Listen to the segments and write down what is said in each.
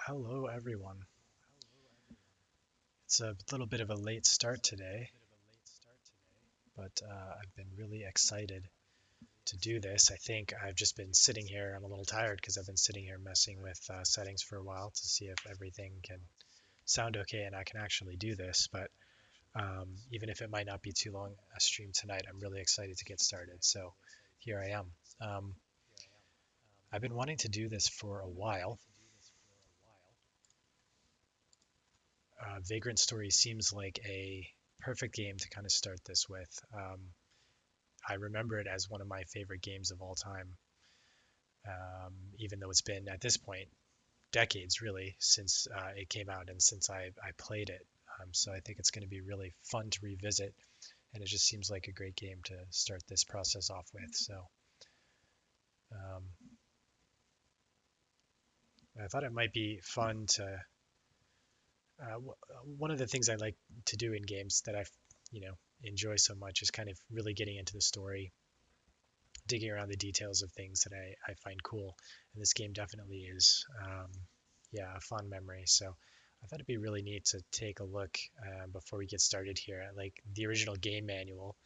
Hello everyone. It's a little bit of a late start today, but I've been really excited to do this. I think I've just been sitting here. I'm a little tired because I've been sitting here messing with settings for a while to see if everything can sound okay and I can actually do this. But even if it might not be too long a stream tonight, I'm really excited to get started. So here I am. Um, I've been wanting to do this for a while. Vagrant Story seems like a perfect game to kind of start this with. I remember it as one of my favorite games of all time, even though it's been at this point decades really since it came out and since I played it. So I think it's going to be really fun to revisit, and it just seems like a great game to start this process off with. So um, I thought it might be fun to. One of the things I like to do in games that you know, enjoy so much is kind of really getting into the story, digging around the details of things that I find cool. And this game definitely is, yeah, a fond memory. So I thought it'd be really neat to take a look before we get started here at like the original game manual,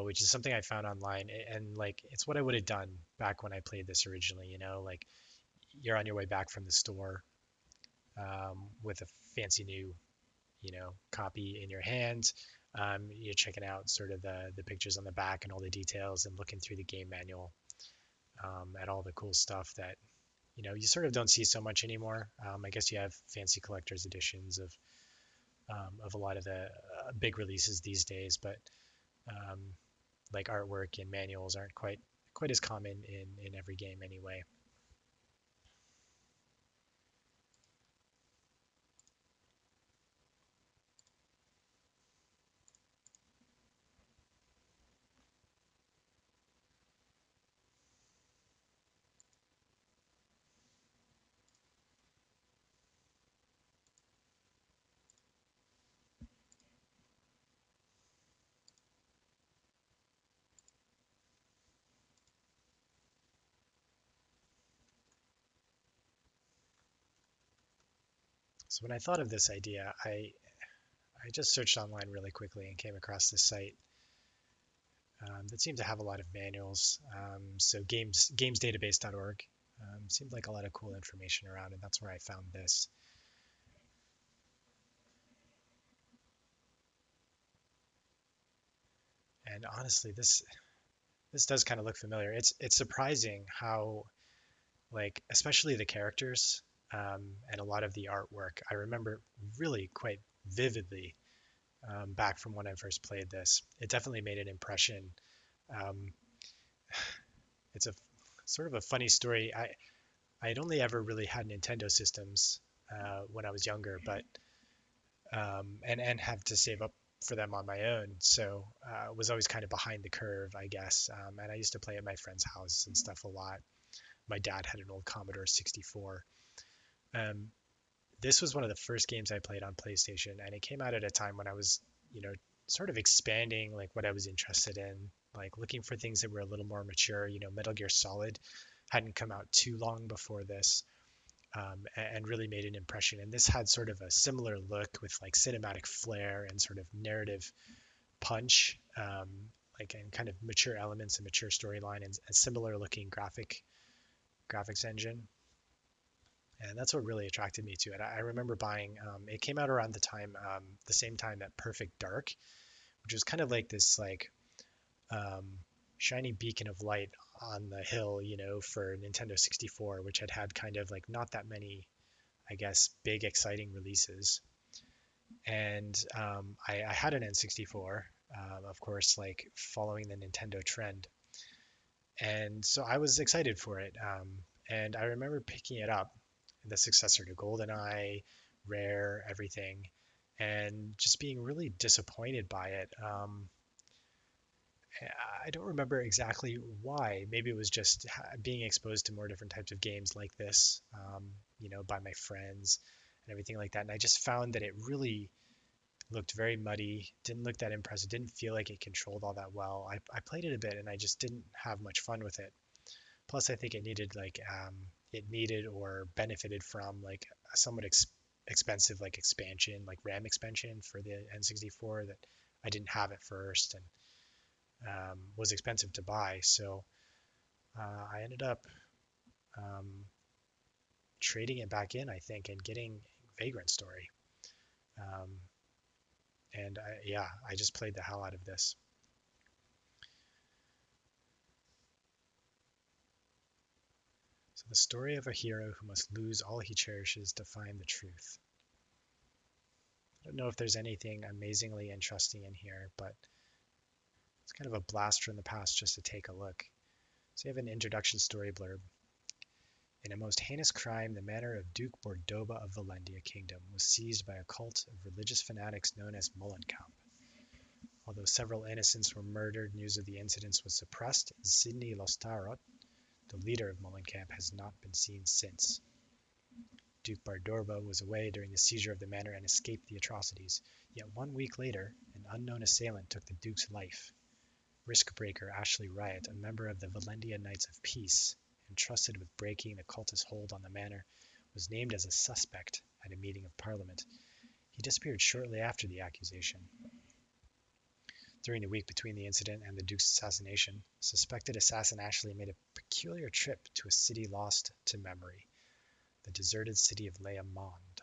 which is something I found online. And like, it's what I would have done back when I played this originally, like you're on your way back from the store with a fancy new copy in your hand. You're checking out sort of the pictures on the back and all the details and looking through the game manual at all the cool stuff that you sort of don't see so much anymore. I guess you have fancy collector's editions of a lot of the big releases these days, but um, like artwork and manuals aren't quite as common in every game anyway. So when I thought of this idea, I just searched online really quickly and came across this site that seemed to have a lot of manuals. So gamesdatabase.org seemed like a lot of cool information around, and that's where I found this. And honestly, this does kind of look familiar. It's surprising how, like, especially the characters and a lot of the artwork, I remember really quite vividly back from when I first played this. It definitely made an impression. Um, it's a sort of a funny story. I had only ever really had Nintendo systems when I was younger, but and have to save up for them on my own. So was always kind of behind the curve, I guess. And I used to play at my friend's house and stuff a lot. My dad had an old Commodore 64. Um, this was one of the first games I played on PlayStation, and it came out at a time when I was, you know, sort of expanding like what I was interested in, like looking for things that were a little more mature. Metal Gear Solid hadn't come out too long before this, and really made an impression. And this had sort of a similar look with like cinematic flair and sort of narrative punch, like and kind of mature elements and mature storyline and a similar looking graphics engine. And that's what really attracted me to it. I remember buying. It came out around the same time that Perfect Dark, which was kind of like this like um, shining beacon of light on the hill, for Nintendo 64, which had kind of like not that many, I guess, big exciting releases. And I had an N64, of course, like following the Nintendo trend, and so I was excited for it. And I remember picking it up, the successor to GoldenEye, Rare, everything, and just being really disappointed by it. I don't remember exactly why. Maybe it was just being exposed to more different types of games like this, by my friends and everything like that. And I just found that it really looked very muddy, didn't look that impressive, didn't feel like it controlled all that well. I played it a bit and I just didn't have much fun with it. Plus, I think it needed like, it needed or benefited from like a somewhat expensive like expansion, like RAM expansion for the N64 that I didn't have at first and was expensive to buy. So I ended up um, trading it back in, I think, and getting Vagrant Story. Um, and yeah, I just played the hell out of this. So the story of a hero who must lose all he cherishes to find the truth. I don't know if there's anything amazingly interesting in here, but it's kind of a blast from the past just to take a look. So you have an introduction story blurb. In a most heinous crime, the manor of Duke Bordoba of Valendia Kingdom was seized by a cult of religious fanatics known as Mullenkamp. Although several innocents were murdered, news of the incidents was suppressed, and Sidney Lostarot, the leader of Mullenkamp, has not been seen since. Duke Bardorba was away during the seizure of the manor and escaped the atrocities. Yet 1 week later, an unknown assailant took the Duke's life. Riskbreaker Ashley Riot, a member of the Valendia Knights of Peace, entrusted with breaking the cultist hold on the manor, was named as a suspect at a meeting of Parliament. He disappeared shortly after the accusation. During the week between the incident and the Duke's assassination, suspected assassin Ashley made a peculiar trip to a city lost to memory, the deserted city of Leamond.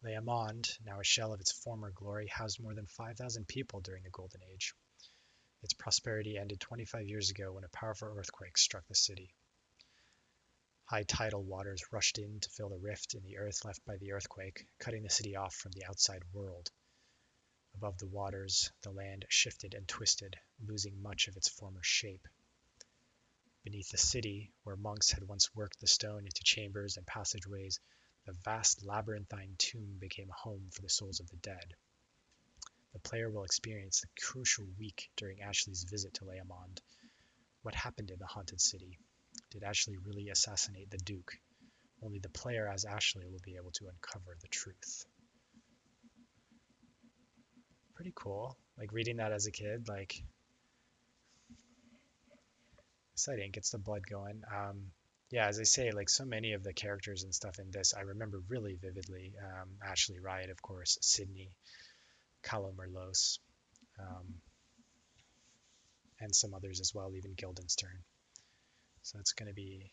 Leamond, now a shell of its former glory, housed more than 5,000 people during the Golden Age. Its prosperity ended 25 years ago when a powerful earthquake struck the city. High tidal waters rushed in to fill the rift in the earth left by the earthquake, cutting the city off from the outside world. Above the waters, the land shifted and twisted, losing much of its former shape. Beneath the city, where monks had once worked the stone into chambers and passageways, the vast labyrinthine tomb became a home for the souls of the dead. The player will experience the crucial week during Ashley's visit to Leamond. What happened in the haunted city? Did Ashley really assassinate the Duke? Only the player as Ashley will be able to uncover the truth. Pretty cool. Like reading that as a kid, like exciting, gets the blood going. Yeah, as I say, like so many of the characters and stuff in this, I remember really vividly. Ashley Riot, of course, Sydney, Calo Merlos, um, and some others as well, even Guildenstern. So it's going to be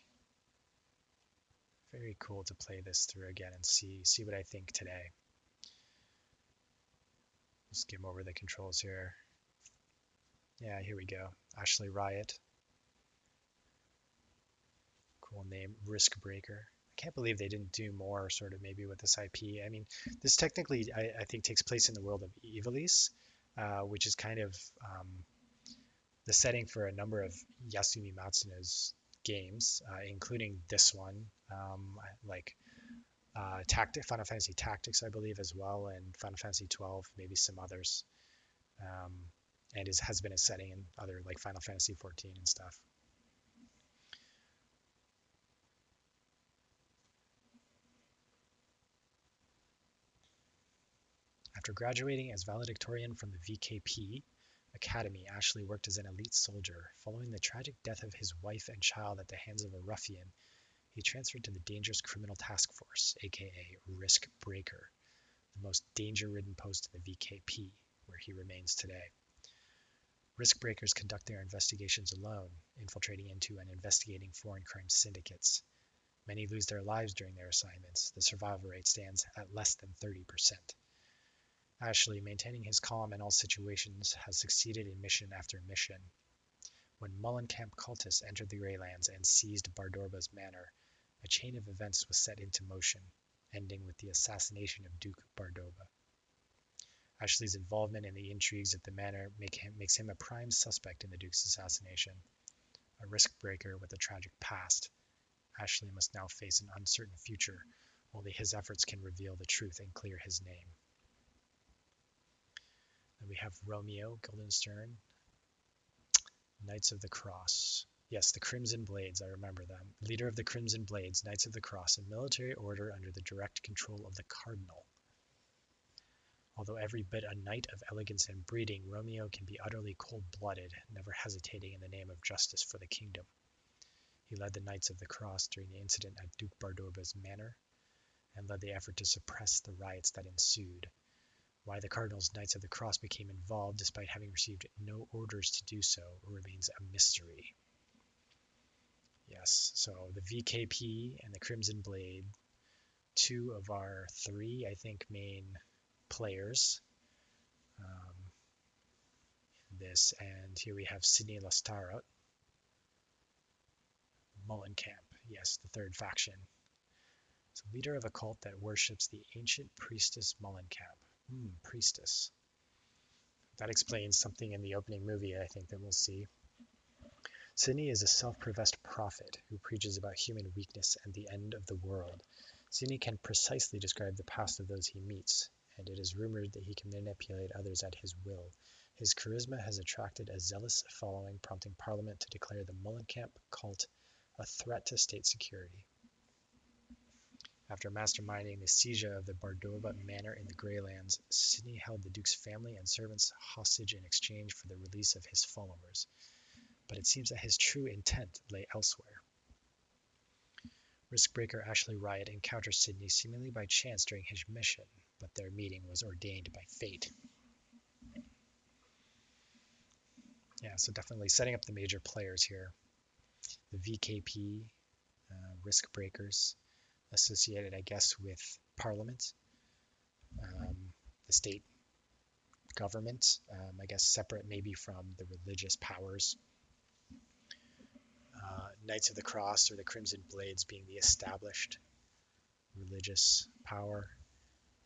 very cool to play this through again and see what I think today. Let's skim over the controls here. Yeah, here we go. Ashley Riot. Cool name. Riskbreaker. I can't believe they didn't do more sort of maybe with this IP. I mean, this technically I think takes place in the world of Ivalice, which is kind of the setting for a number of Yasumi Matsuno's games, including this one, like Final Fantasy Tactics, I believe, as well, and Final Fantasy 12, maybe some others, um, and has been a setting in other like Final Fantasy 14 and stuff. After graduating as valedictorian from the VKP Academy, Ashley worked as an elite soldier. Following the tragic death of his wife and child at the hands of a ruffian, he transferred to the Dangerous Criminal Task Force, aka Risk Breaker, the most danger-ridden post in the VKP, where he remains today. Risk Breakers conduct their investigations alone, infiltrating into and investigating foreign crime syndicates. Many lose their lives during their assignments. The survival rate stands at less than 30%. Ashley, maintaining his calm in all situations, has succeeded in mission after mission. When Mullenkamp cultists entered the Greylands and seized Bardorba's manor, a chain of events was set into motion, ending with the assassination of Duke Bardoba. Ashley's involvement in the intrigues at the manor makes him a prime suspect in the Duke's assassination. A risk breaker with a tragic past, Ashley must now face an uncertain future. Only his efforts can reveal the truth and clear his name. Then we have Romeo Guildenstern, Knights of the Cross. Yes, the Crimson Blades, I remember them. Leader of the Crimson Blades, Knights of the Cross, a military order under the direct control of the Cardinal. Although every bit a knight of elegance and breeding, Romeo can be utterly cold-blooded, never hesitating in the name of justice for the kingdom. He led the Knights of the Cross during the incident at Duke Bardoba's manor and led the effort to suppress the riots that ensued. Why the Cardinals Knights of the Cross became involved despite having received no orders to do so remains a mystery. Yes, so the VKP and the Crimson Blade, two of our three, I think, main players. This, and here we have Sidney Lestarot, Mullenkamp, yes, the third faction. So leader of a cult that worships the ancient priestess Mullenkamp. Priestess. That explains something in the opening movie, I think, that we'll see. Sidney is a self-professed prophet who preaches about human weakness and the end of the world. Sidney can precisely describe the past of those he meets, and it is rumored that he can manipulate others at his will. His charisma has attracted a zealous following, prompting Parliament to declare the Mullenkamp cult a threat to state security. After masterminding the seizure of the Bardoba manor in the Greylands, Sidney held the Duke's family and servants hostage in exchange for the release of his followers. But it seems that his true intent lay elsewhere. Riskbreaker Ashley Riot encounters Sidney seemingly by chance during his mission, but their meeting was ordained by fate. Yeah, so definitely setting up the major players here. The VKP, Risk Breakers, associated, I guess, with Parliament, the state government, I guess separate maybe from the religious powers. Knights of the Cross or the Crimson Blades being the established religious power,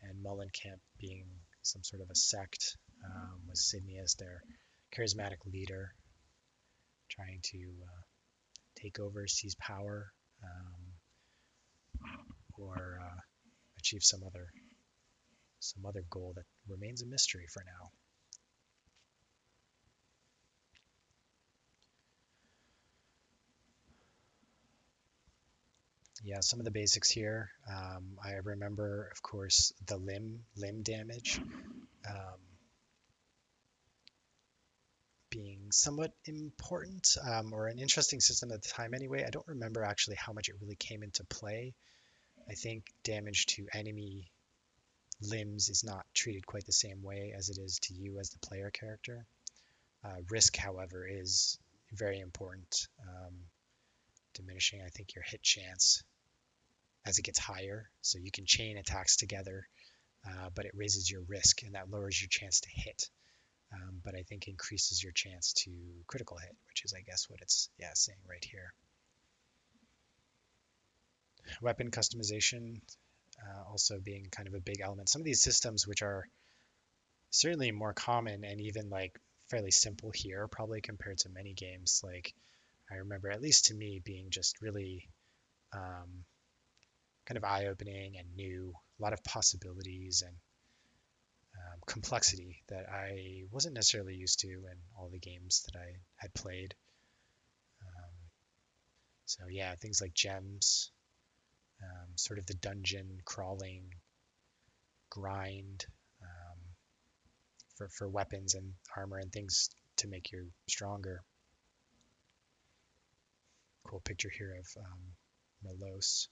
and Mullenkamp being some sort of a sect, with Sidney as their charismatic leader, trying to take over, seize power, or achieve some other goal that remains a mystery for now. Yeah, some of the basics here. I remember, of course, the limb damage being somewhat important, or an interesting system at the time anyway. I don't remember actually how much it really came into play. I think damage to enemy limbs is not treated quite the same way as it is to you as the player character. Risk, however, is very important, diminishing, I think, your hit chance as it gets higher. So you can chain attacks together, but it raises your risk, and that lowers your chance to hit. But I think increases your chance to critical hit, which is, I guess, what it's saying right here. Weapon customization also being kind of a big element. Some of these systems, which are certainly more common and even like fairly simple here, probably compared to many games. Like I remember, at least to me, being just really kind of eye-opening and new, a lot of possibilities and complexity that I wasn't necessarily used to in all the games that I had played. So yeah, things like gems, sort of the dungeon crawling grind, for weapons and armor and things to make you stronger. Cool picture here of Melos.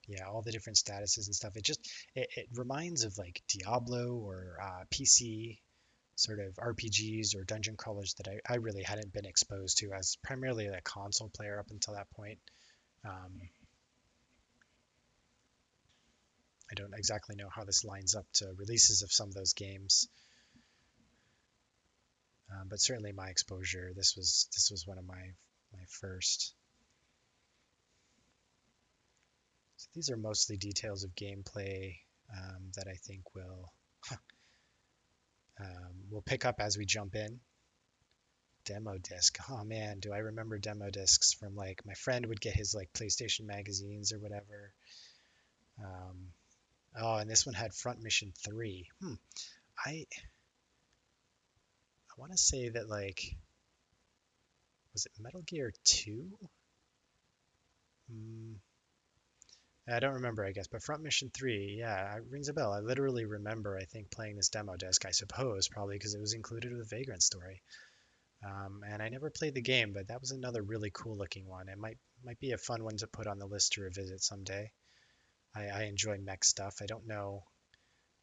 Yeah, all the different statuses and stuff. It reminds of like Diablo or PC sort of RPGs or dungeon crawlers that I really hadn't been exposed to as primarily a console player up until that point. I don't exactly know how this lines up to releases of some of those games, but certainly my exposure. This was one of my first. So these are mostly details of gameplay that I think we'll pick up as we jump in. Demo disc. Oh man, do I remember demo discs from like my friend would get his like PlayStation magazines or whatever. Oh, and this one had Front Mission 3. I want to say that like, was it Metal Gear 2? I don't remember, I guess, but Front Mission 3, yeah, it rings a bell. I literally remember, I think, playing this demo disc, I suppose, probably because it was included with the Vagrant story. And I never played the game, but that was another really cool looking one. It might be a fun one to put on the list to revisit someday. I enjoy mech stuff. I don't know.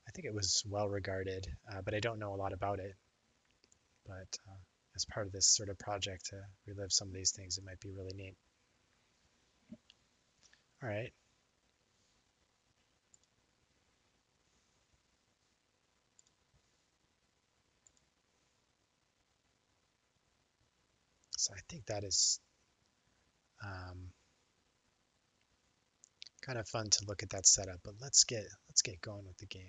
I think it was well regarded, but I don't know a lot about it. But as part of this sort of project to relive some of these things, it might be really neat. All right. So I think that is um, kind of fun to look at that setup. But let's get going with the game.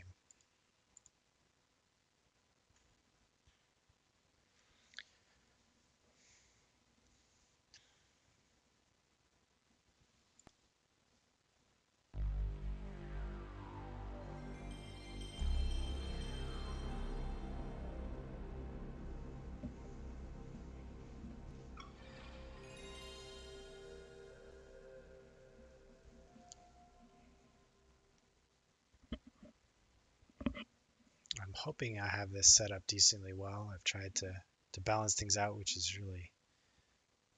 I'm hoping I have this set up decently well. I've tried to balance things out, which is really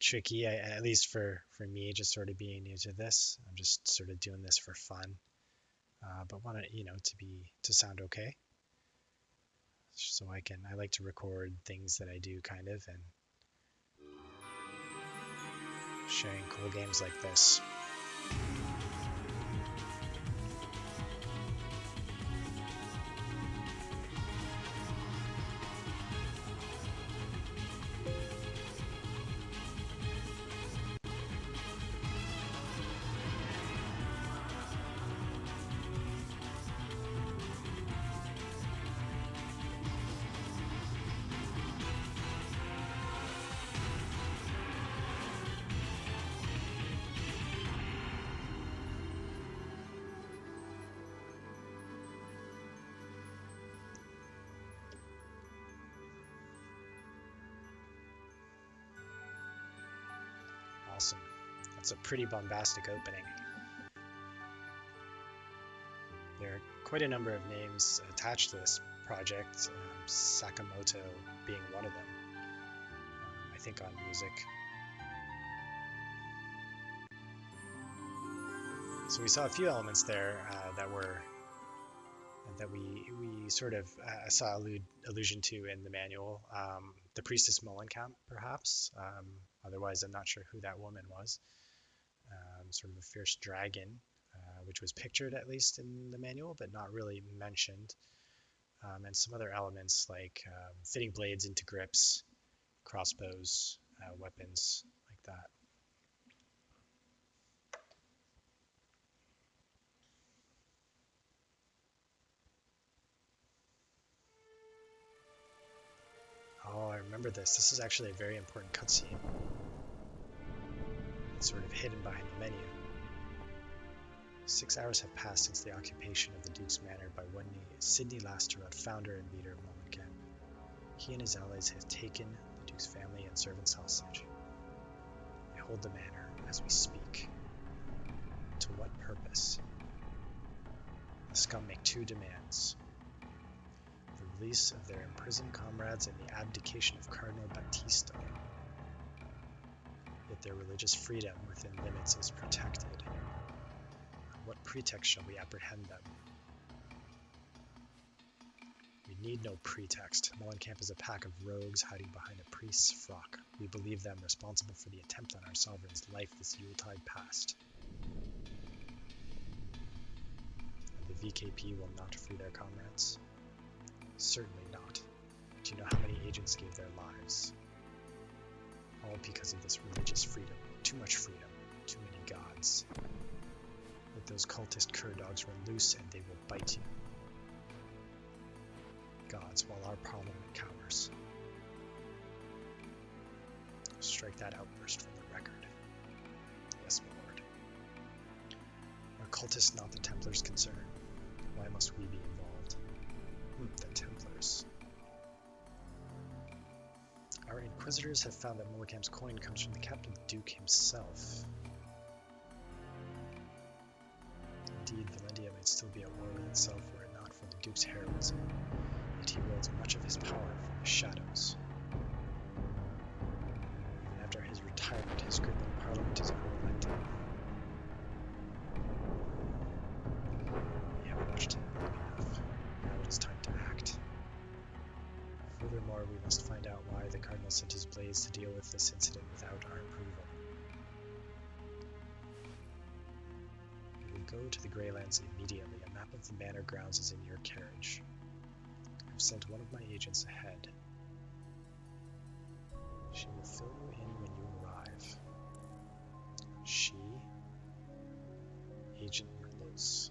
tricky, at least for me, just sort of being new to this. I'm just sort of doing this for fun, but want it, to sound okay. So I like to record things that I do kind of, and sharing cool games like this. Awesome. That's a pretty bombastic opening. There are quite a number of names attached to this project, Sakamoto being one of them, I think on music. So we saw a few elements there that we sort of saw allusion to in the manual. The priestess Mullenkamp, perhaps. Otherwise, I'm not sure who that woman was. Sort of a fierce dragon, which was pictured at least in the manual, but not really mentioned. And some other elements like fitting blades into grips, crossbows, weapons like that. Oh, I remember this. This is actually a very important cutscene. It's sort of hidden behind the menu. 6 hours have passed since the occupation of the Duke's Manor by one Sidney Lasterod, founder and leader of Mullenkamp. He and his allies have taken the Duke's family and servants hostage. They hold the manor as we speak. To what purpose? The scum make two demands: the release of their imprisoned comrades and the abdication of Cardinal Battisto. Yet their religious freedom within limits is protected. On what pretext shall we apprehend them? We need no pretext. Mullenkamp is a pack of rogues hiding behind a priest's frock. We believe them responsible for the attempt on our sovereign's life this Yuletide past. And the VKP will not free their comrades? Certainly not. Do you know how many agents gave their lives? All because of this religious freedom. Too much freedom. Too many gods. Let those cultist cur dogs run loose and they will bite you. Gods, while our parliament cowers. Strike that outburst from the record. Yes, my lord. Are cultists not the Templars' concern? Why must we be involved? The Templars. Our inquisitors have found that Mullenkamp's coin comes from the captive Duke himself. might still be at war with itself were it not for the Duke's heroism. Yet he wields much of his power from the shadows. Even after his retirement, his crippling parliament is unelected. We have watched him long enough. Now it is time to act. Furthermore, we must find out why the Cardinal sent his blades to deal with this incident without our approval. We will go to the Greylands immediately. A map of the manor grounds is in your carriage. I've sent one of my agents ahead. She will fill you in when you arrive. She, Agent Merlos.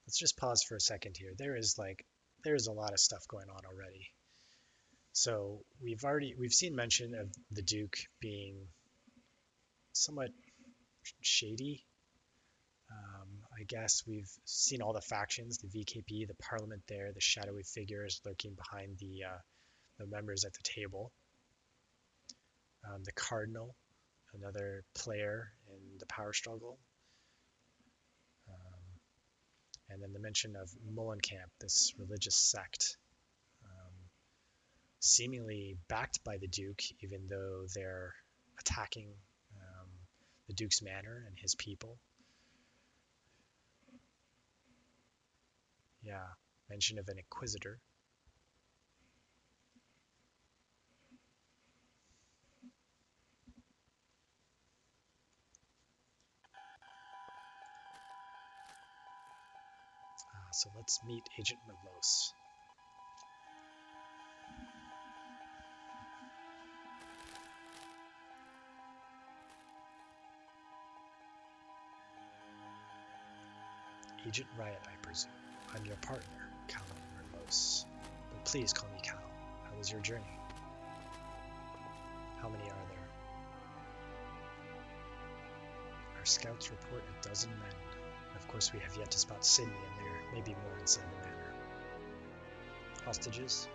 Let's just pause for a second here. There's a lot of stuff going on already. So we've seen mention of the Duke being somewhat shady. I guess we've seen all the factions, the VKP, the Parliament there, the shadowy figures lurking behind the members at the table. The Cardinal, another player in the power struggle. And then the mention of Mullenkamp, this religious sect, seemingly backed by the Duke, even though they're attacking the Duke's manor and his people. Yeah, mention of an Inquisitor. So let's meet Agent Merlos. Agent Riot, I presume. I'm your partner, Cal Merlos. But please call me Cal. How was your journey? How many are there? Our scouts report 12 men. Of course, we have yet to spot Sydney, and there may be more inside the manor. Hostages,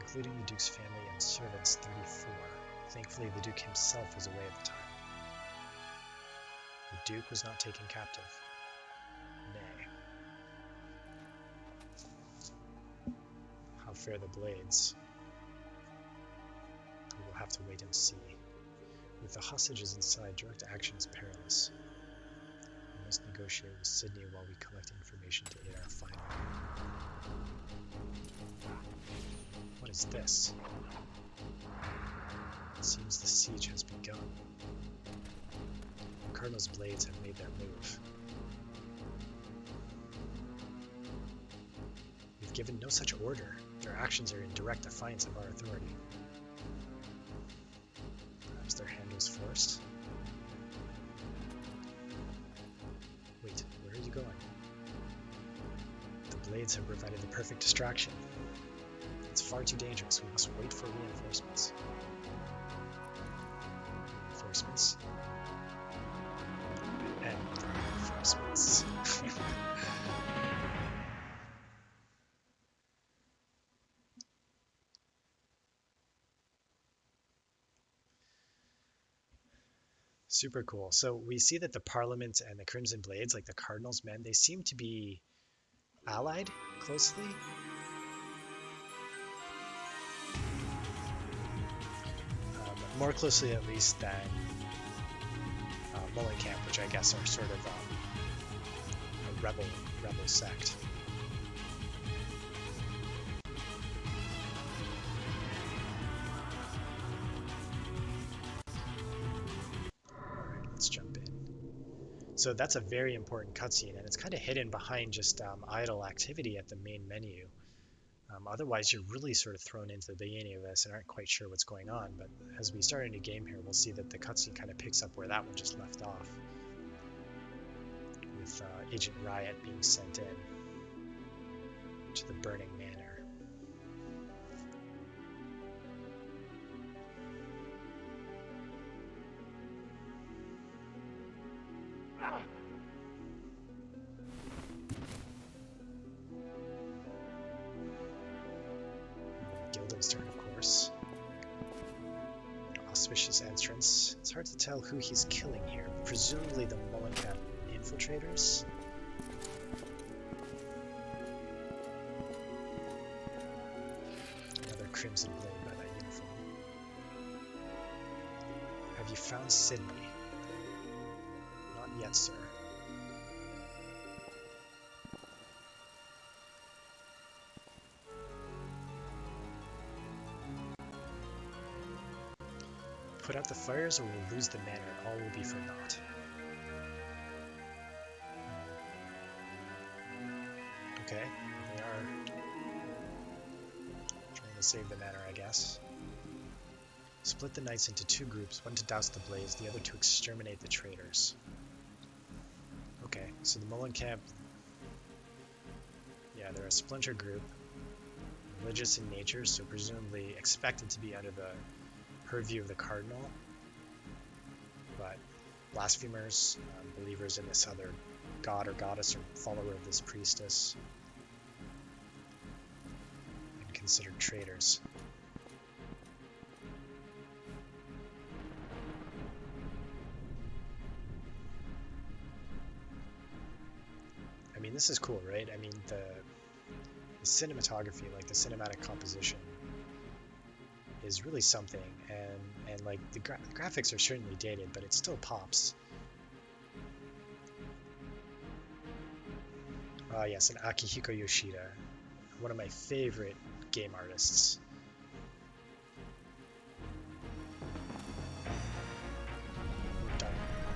including the Duke's family and servants, 34. Thankfully, the Duke himself was away at the time. The Duke was not taken captive. Nay. How fare the blades? We will have to wait and see. With the hostages inside, direct action is perilous. We must negotiate with Sydney while we collect information to aid our final. What is this? It seems the siege has begun. The Cardinal's blades have made their move. We've given no such order. Their actions are in direct defiance of our authority. Perhaps their hand was forced? Wait, where are you going? The blades have provided the perfect distraction. It's far too dangerous. We must wait for reinforcements. Reinforcements? And reinforcements. Super cool. So we see that the Parliament and the Crimson Blades, like the Cardinal's men, they seem to be allied closely. More closely at least than Mullenkamp, which I guess are sort of a rebel sect. Alright, let's jump in. So that's a very important cutscene, and it's kind of hidden behind just idle activity at the main menu. Otherwise, you're really sort of thrown into the beginning of this and aren't quite sure what's going on, but as we start a new game here, we'll see that the cutscene kind of picks up where that one just left off, with Agent Riot being sent in to the burning manor. suspicious entrance. It's hard to tell who he's killing here. Presumably the Mullenkamp infiltrators. Another crimson blade by that uniform. Have you found Sydney? Not yet, sir. Put out the fires or we'll lose the manor. All will be for naught. Okay, they are trying to save the manor, I guess. Split the knights into two groups, one to douse the blaze, the other to exterminate the traitors. Okay, so the Mullenkamp, yeah, they're a splinter group, religious in nature, so presumably expected to be under the purview of the cardinal, but blasphemers, believers in this other god or goddess or follower of this priestess, and considered traitors. I mean, this is cool, right? I mean, the cinematography, like the cinematic composition, is really something, and like the graphics are certainly dated, but it still pops. Yes, and Akihiko Yoshida, one of my favorite game artists. We've done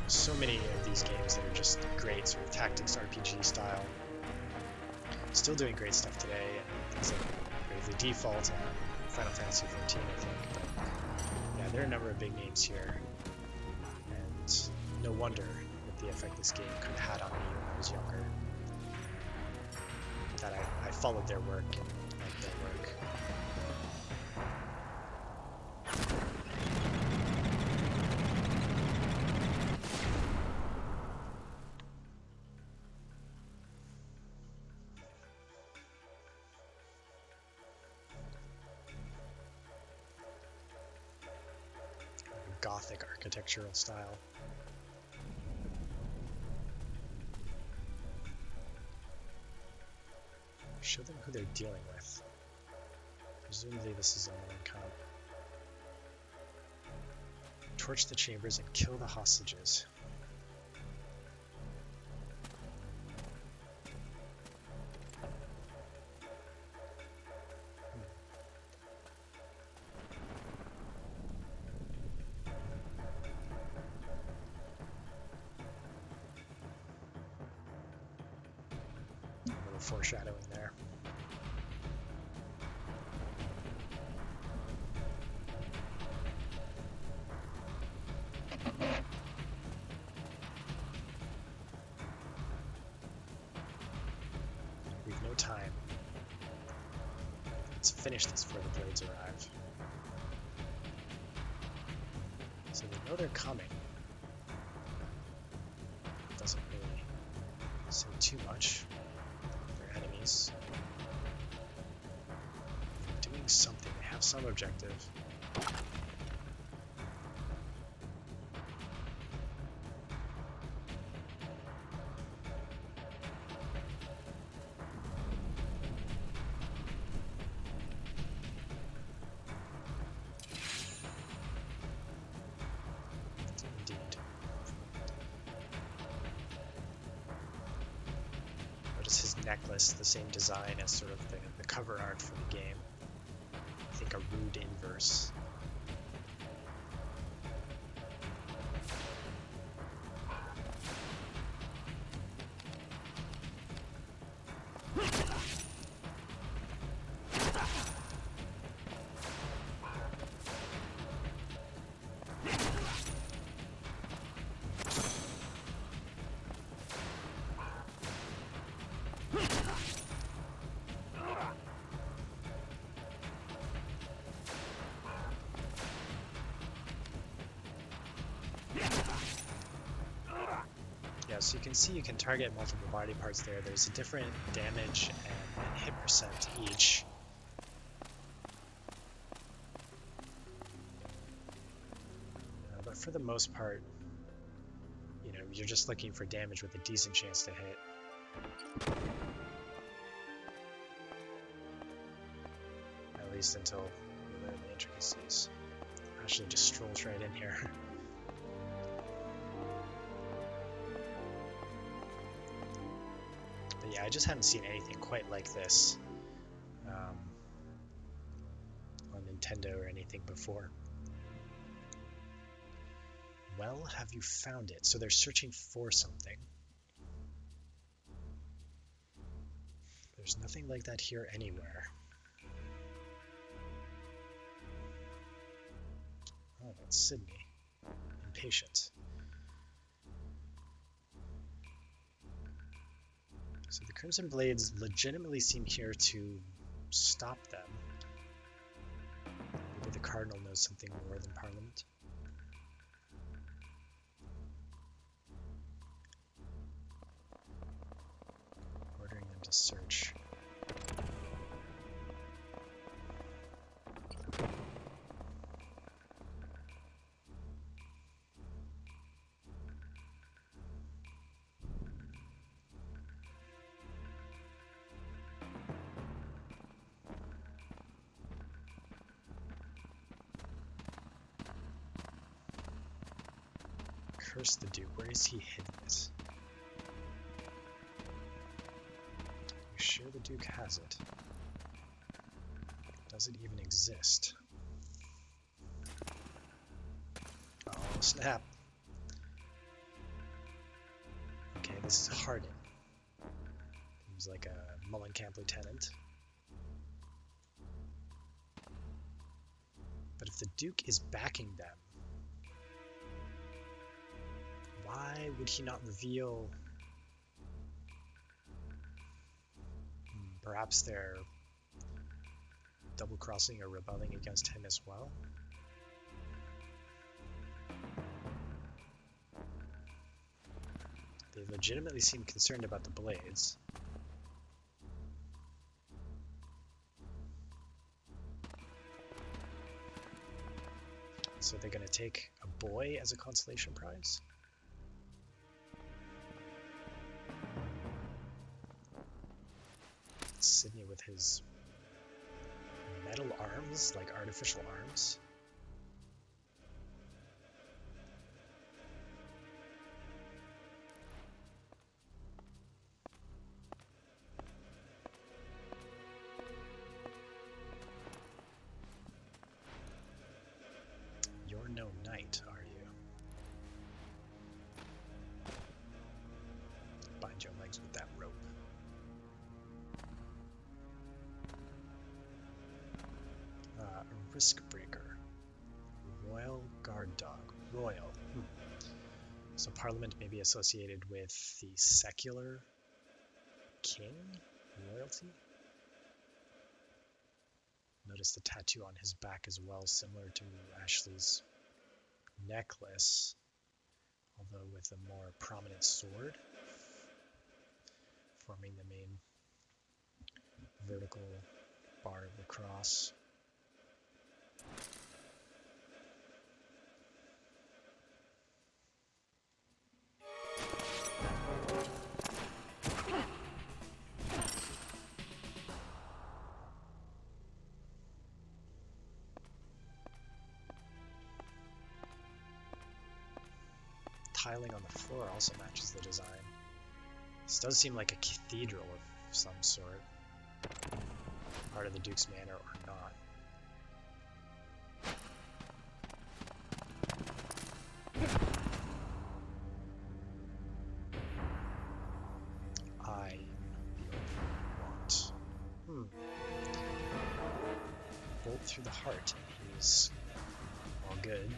so many of these games that are just great, sort of tactics RPG style. Still doing great stuff today, and things like Bravely Default and Final Fantasy XIV, I think. But yeah, there are a number of big names here, and no wonder what the effect this game could have had on me when I was younger. That I followed their work, liked their work. Gothic architectural style. Show them who they're dealing with. Presumably this is a Mullenkamp. Torch the chambers and kill the hostages. Foreshadowing there. We've no time. Let's finish this before the blades arrive. So they know they're coming. Doesn't really say too much. Enemies. They're doing something. They have some objective. Indeed. His necklace, the same design as sort of the cover art for the game. I think a rude inverse. So you can see you can target multiple body parts there. There's a different damage and hit percent each. for the most part, you know, you're just looking for damage with a decent chance to hit. At least until we learn the intricacies. Actually just strolls right in here. But yeah, I just haven't seen anything quite like this on Nintendo or anything before. Well, have you found it? So they're searching for something. There's nothing like that here anywhere. Oh, that's Sydney. Impatient. So the Crimson Blades legitimately seem here to stop them. Maybe the Cardinal knows something more than Parliament. Ordering them to search. Curse the Duke. Where is he hidden it? You sure the Duke has it? Does it even exist? Oh, snap. Okay, this is Hardin. He's like a Mullenkamp lieutenant. But if the Duke is backing them, why would he not reveal? Perhaps they're double-crossing or rebelling against him as well? They legitimately seem concerned about the Blades. So they're going to take a boy as a consolation prize? Sydney with his metal arms, like artificial arms. You're no knight, are you? Bind your legs with that rope. Risk breaker. Royal guard dog. Royal. So Parliament may be associated with the secular king? Royalty? Notice the tattoo on his back as well, similar to Ashley's necklace, although with a more prominent sword, forming the main vertical bar of the cross. Tiling on the floor also matches the design. This does seem like a cathedral of some sort. Part of the Duke's Manor or not. I want. Bolt through the heart. He's all good.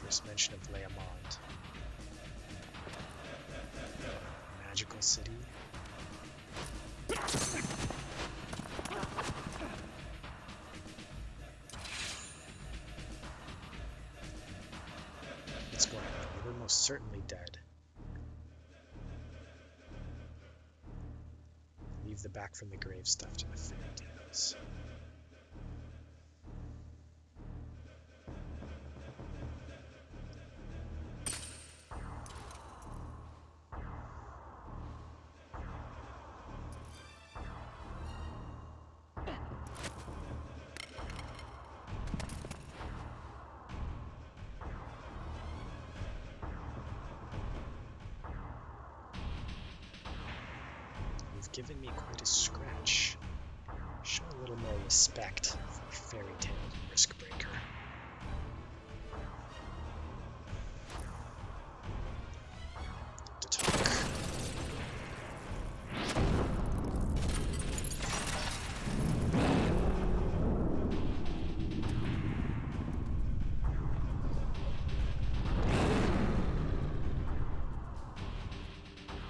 First mention of Leamond. Magical city. What's going on? We're most certainly dead. Leave the back from the grave stuff to the fairy tales. given me quite a scratch. Show a little more respect for Fairy Tale Riskbreaker. To talk.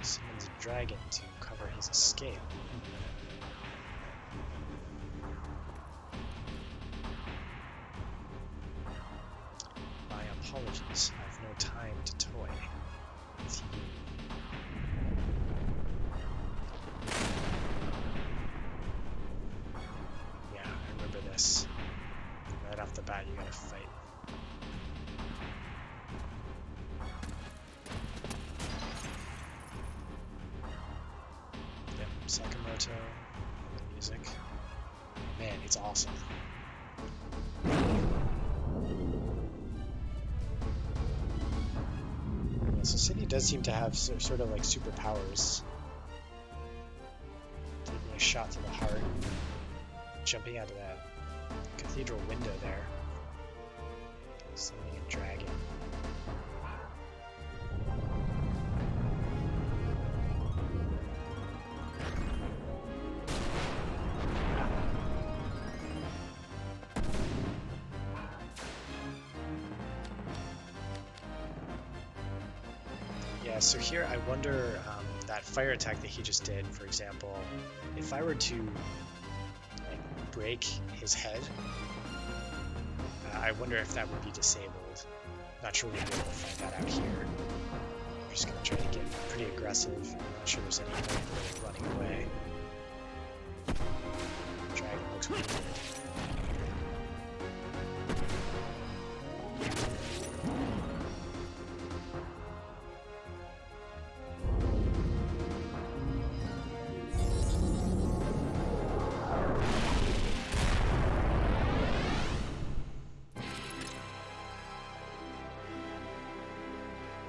Summons a dragon to cover his escape. My apologies, I've no time to toy with you. Yeah, I remember this. Right off the bat, you gotta fight. Yep, Sakamoto, and the music. Man, it's awesome. Yeah, so City does seem to have sort of like superpowers. Taking a shot to the heart, jumping out of that cathedral window there, summoning a dragon. Yeah, so here I wonder, that fire attack that he just did, for example, if I were to like break his head, I wonder if that would be disabled. Not sure we'll be able to find that out here. I'm just gonna try to get pretty aggressive. I'm not sure there's any point really running away. Dragon looks weird.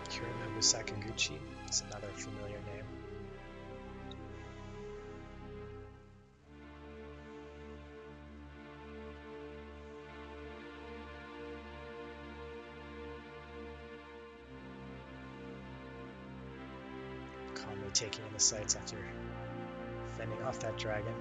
Kirinobu Sakaguchi is another familiar name. Calmly taking in the sights after fending off that dragon.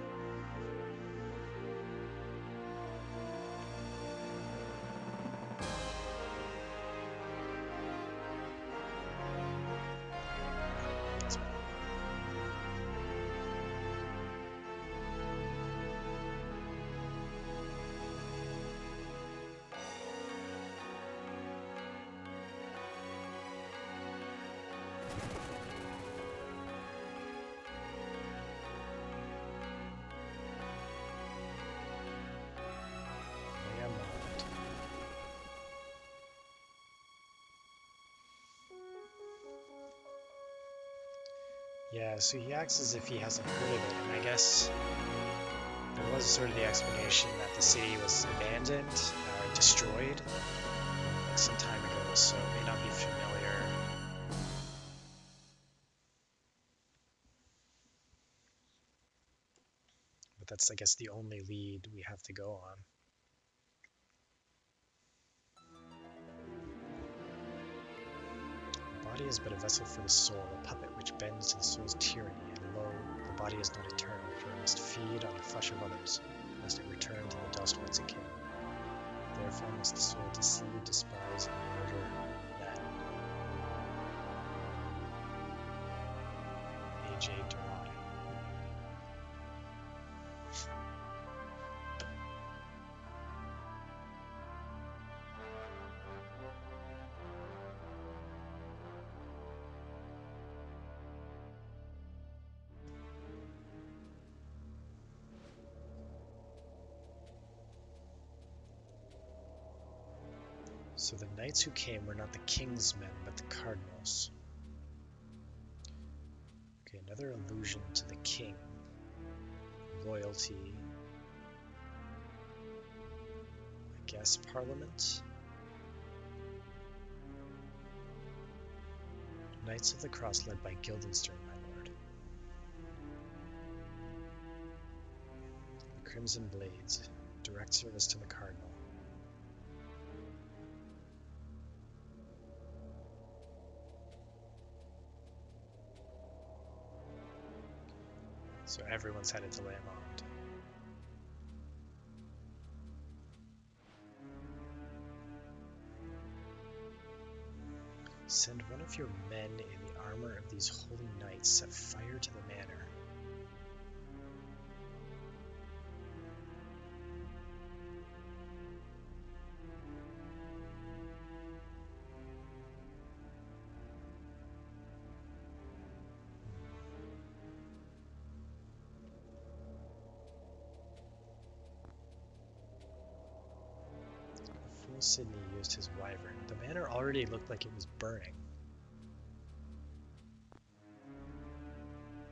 Yeah, so he acts as if he hasn't heard of it, and I guess there was sort of the explanation that the city was abandoned or destroyed like some time ago, so it may not be familiar. But that's, I guess, the only lead we have to go on. The body is but a vessel for the soul, a puppet which bends to the soul's tyranny, and lo, the body is not eternal, for it must feed on the flesh of others, lest it return to the dust whence it came. Therefore must the soul deceive, despise, and murder men. A.J. Durrani. So the knights who came were not the king's men, but the cardinals. Okay, another allusion to the king. Royalty. I guess parliament. Knights of the Cross led by Guildenstern, my lord. crimson blades. Direct service to the Cardinal. So everyone's headed to Leamond. Send one of your men in the armor of these holy knights, set fire to the manor. Fool Sidney used his wyvern. The manor already looked like it was burning.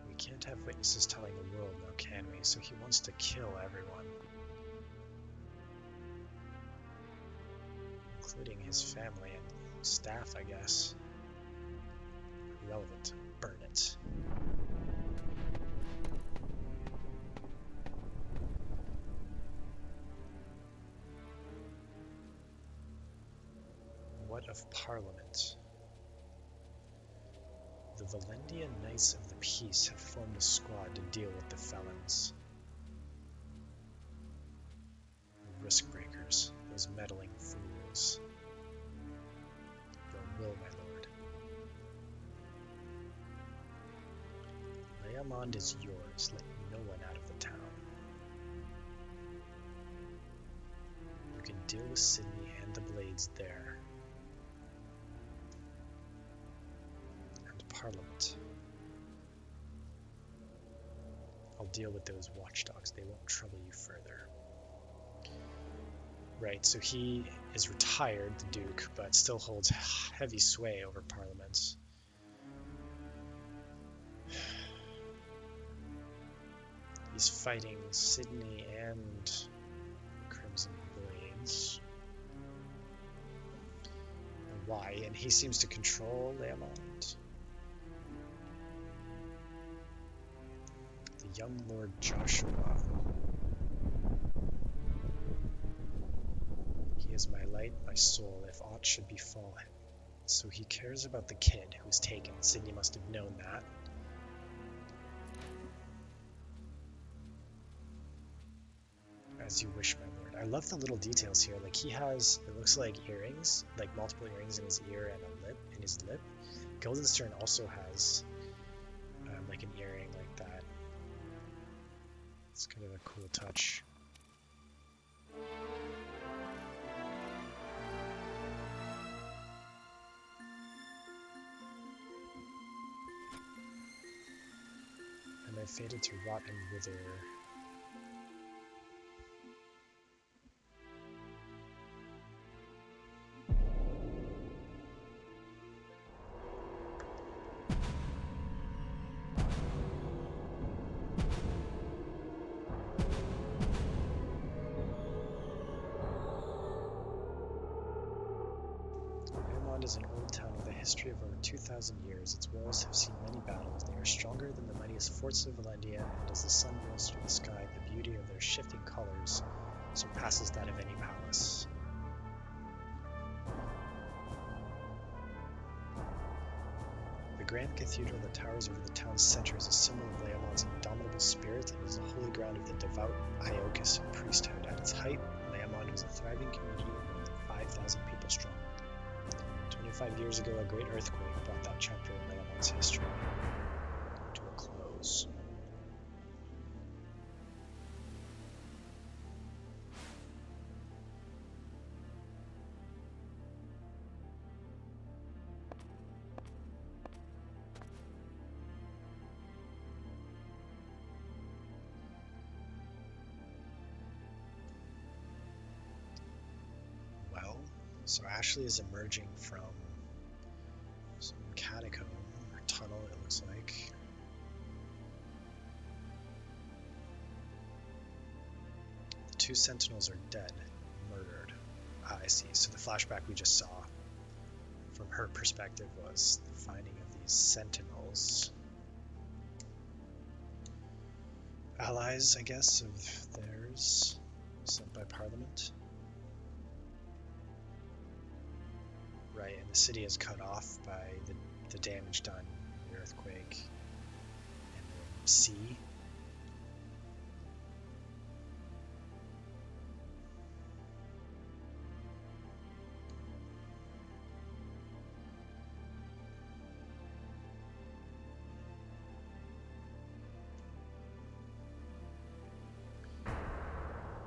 We can't have witnesses telling the world now, can we? So he wants to kill everyone. Including his family and staff, I guess. Irrelevant. Burn it. What of Parliament? The Valendia Knights of the Peace have formed a squad to deal with the felons. Risk breakers, those meddling fools. Your will, my lord. Leamond is yours. Let no one out of the town. You can deal with Sidney and the Blades there. And Parliament. I'll deal with those watchdogs. They won't trouble you further. Right, so he is retired, the Duke, but still holds heavy sway over Parliament. He's fighting Sidney and Crimson Blades. And why? And he seems to control Leamond. The young Lord Joshua. He is my light, my soul, if aught should befall him. So he cares about the kid who was taken. Sidney must have known that. As you wish, my lord. I love the little details here. Like, he has, it looks like earrings, like multiple earrings in his ear and a lip, in his lip. Guildenstern also has like an earring like that. It's kind of a cool touch. And I faded to rot and wither. Is an old town with a history of over 2,000 years. Its walls have seen many battles. They are stronger than the mightiest forts of Valendia, and as the sun rolls through the sky, the beauty of their shifting colors surpasses that of any palace. The grand cathedral that towers over the town's center is a symbol of Leamond's indomitable spirit and is the holy ground of the devout Iokian priesthood. At its height, Leamond was a thriving community of more than 5,000 people strong. 25 years ago, a great earthquake brought that chapter of Leamond's history to a close. Well, so Ashley is emerging from some catacomb or tunnel, it looks like. The two sentinels are dead, murdered. Ah, I see. So the flashback we just saw from her perspective was the finding of these sentinels. Allies, I guess, of theirs. survivors sent by Parliament. Right, and the city is cut off by the damage done, the earthquake, and the sea.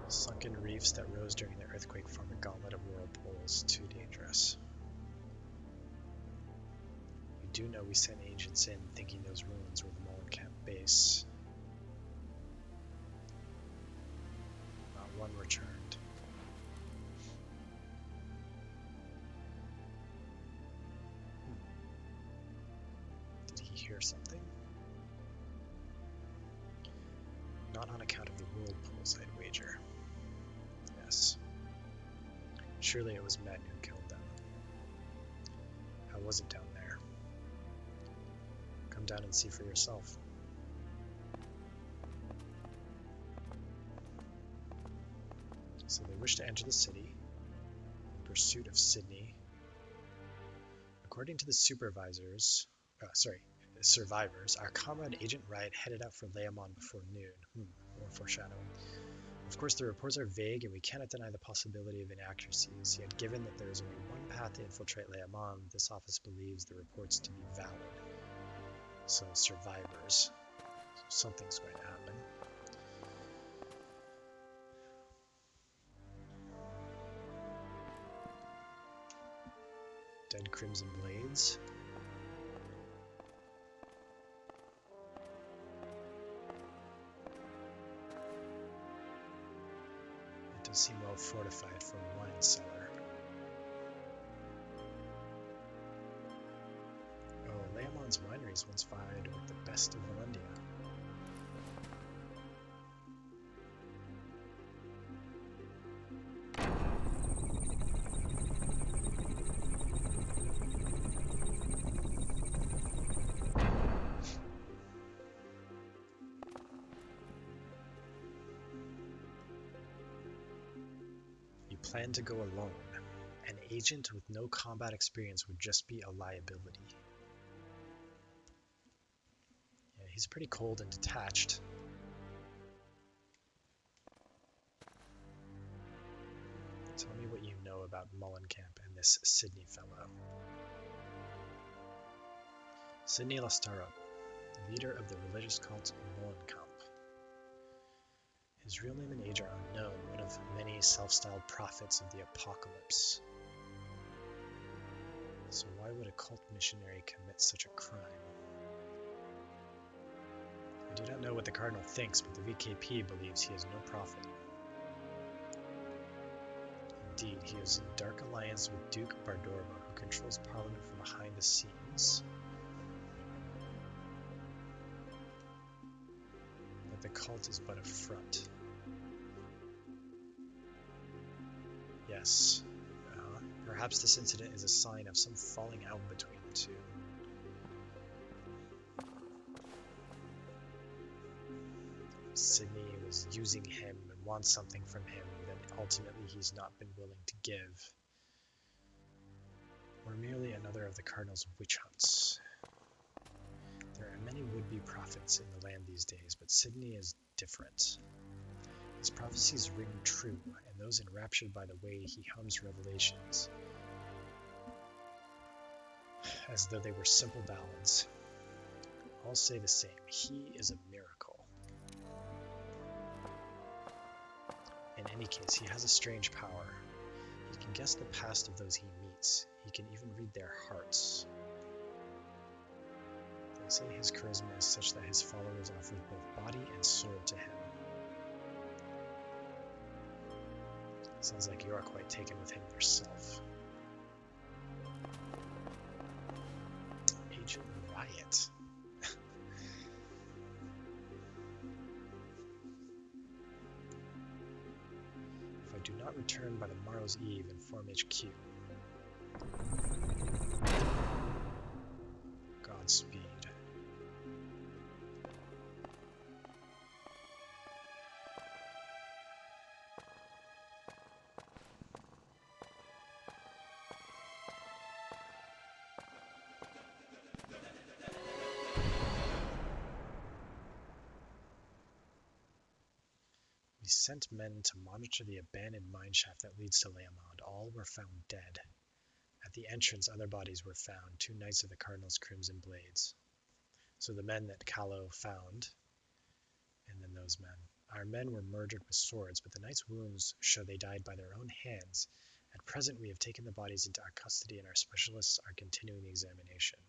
Sunken reefs that rose during the earthquake form a gauntlet of whirlpools, too dangerous. We do know we sent agents in thinking those ruins were the Mullen Camp base. Not one returned. Did he hear something? Not on account of the whirlpools, I'd wager. Yes. Surely it was men who killed them. How was it down there? Come down and see for yourself. So they wish to enter the city in pursuit of Sydney. According to the survivors, our comrade Agent Riot headed out for Leamon before noon. More foreshadowing. Of course, the reports are vague, and we cannot deny the possibility of inaccuracies, yet given that there is only one path to infiltrate Leamon, this office believes the reports to be valid. So, survivors. So something's going to happen. Dead Crimson Blades. Seem well fortified for a wine cellar. Oh, Leamon's wineries once vied with the best of Valendia. Plan to go alone. An agent with no combat experience would just be a liability. Yeah, he's pretty cold and detached. Tell me what you know about Mullencamp and this Sydney fellow. Sydney Lastara, leader of the religious cult Mullencamp. His real name and age are unknown, one of many self-styled prophets of the apocalypse. So why would a cult missionary commit such a crime? I do not know what the Cardinal thinks, but the VKP believes he is no prophet. Indeed, he is in dark alliance with Duke Bardorba, who controls Parliament from behind the scenes. But the cult is but a front. Yes. Perhaps this incident is a sign of some falling out between the two. Sydney was using him and wants something from him that ultimately he's not been willing to give. Or merely another of the Cardinal's witch hunts. There are many would-be prophets in the land these days, but Sydney is different. His prophecies ring true, and those enraptured by the way he hums revelations, as though they were simple ballads, all say the same: he is a miracle. In any case, he has a strange power. He can guess the past of those he meets. He can even read their hearts. They say his charisma is such that his followers offer both body and soul to him. Sounds like you are quite taken with him yourself. Agent Riot. If I do not return by the morrow's eve, inform HQ. Godspeed. sent men to monitor the abandoned mineshaft that leads to Leomond. All were found dead. At the entrance, other bodies were found, 2 Knights of the Cardinal's Crimson Blades. So the men that Callow found, and then those men. Our men were murdered with swords, but the Knights' wounds show they died by their own hands. At present, we have taken the bodies into our custody, and our specialists are continuing the examination.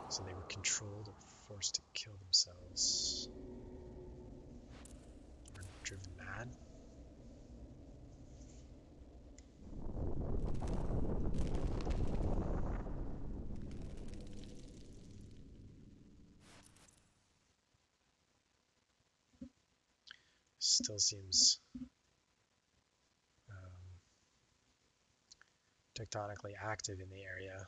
So they were controlled or forced to kill themselves. Or driven mad. Still seems tectonically active in the area.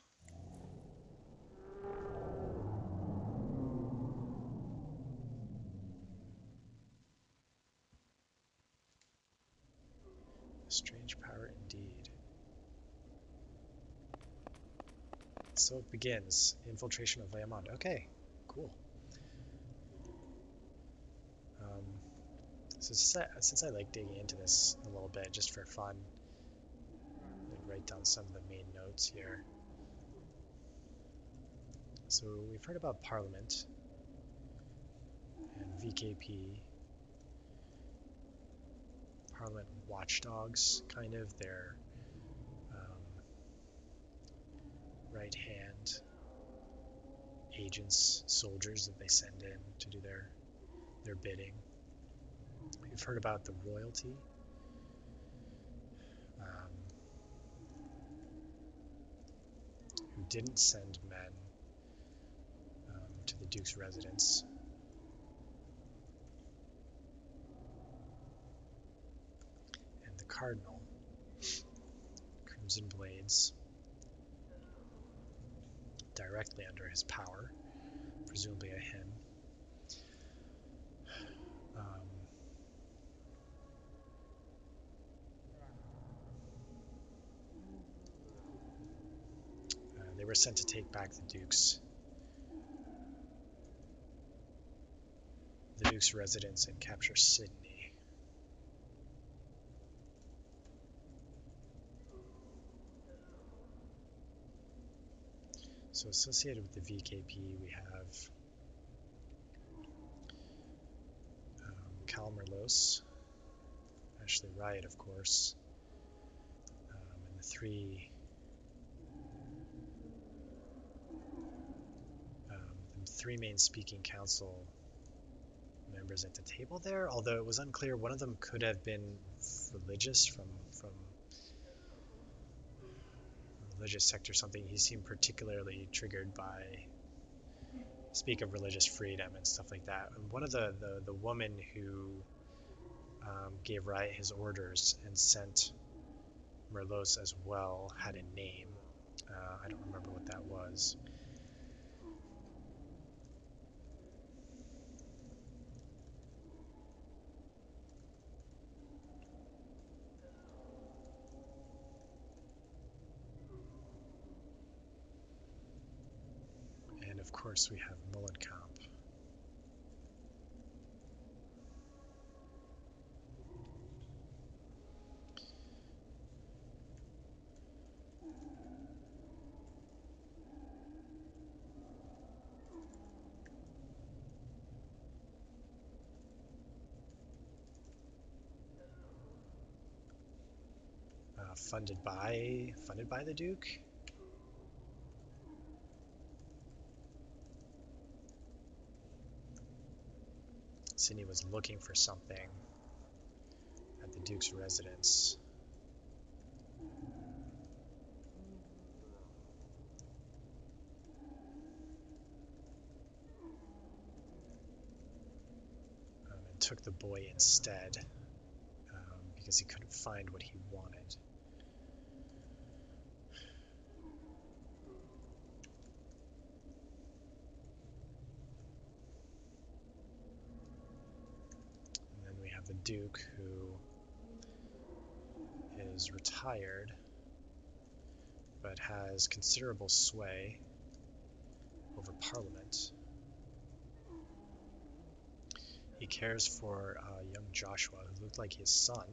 A strange power indeed. So it begins. Infiltration of Leomond. Okay, cool. So since I like digging into this a little bit just for fun, I'll write down some of the main notes here. So we've heard about Parliament and VKP. Parliament watchdogs, kind of their right hand agents, soldiers that they send in to do their bidding. We've heard about the royalty. Who didn't send men to the Duke's residence. And the Cardinal, Crimson Blades, directly under his power, presumably a him. They were sent to take back the Duke's residence and capture Sydney. So associated with the VKP, we have Cal Merlos, Ashley Riot, of course, and the three main speaking council members at the table there, although it was unclear. One of them could have been religious from a religious sect or something. He seemed particularly triggered by speak of religious freedom and stuff like that. And one of the woman who gave Riot his orders and sent Merlos as well had a name. I don't remember what that was. And of course we have Mullenkamp. Funded by the Duke. Sydney was looking for something at the Duke's residence. And took the boy instead because he couldn't find what he wanted. The Duke, who is retired but has considerable sway over Parliament. He cares for young Joshua, who looked like his son.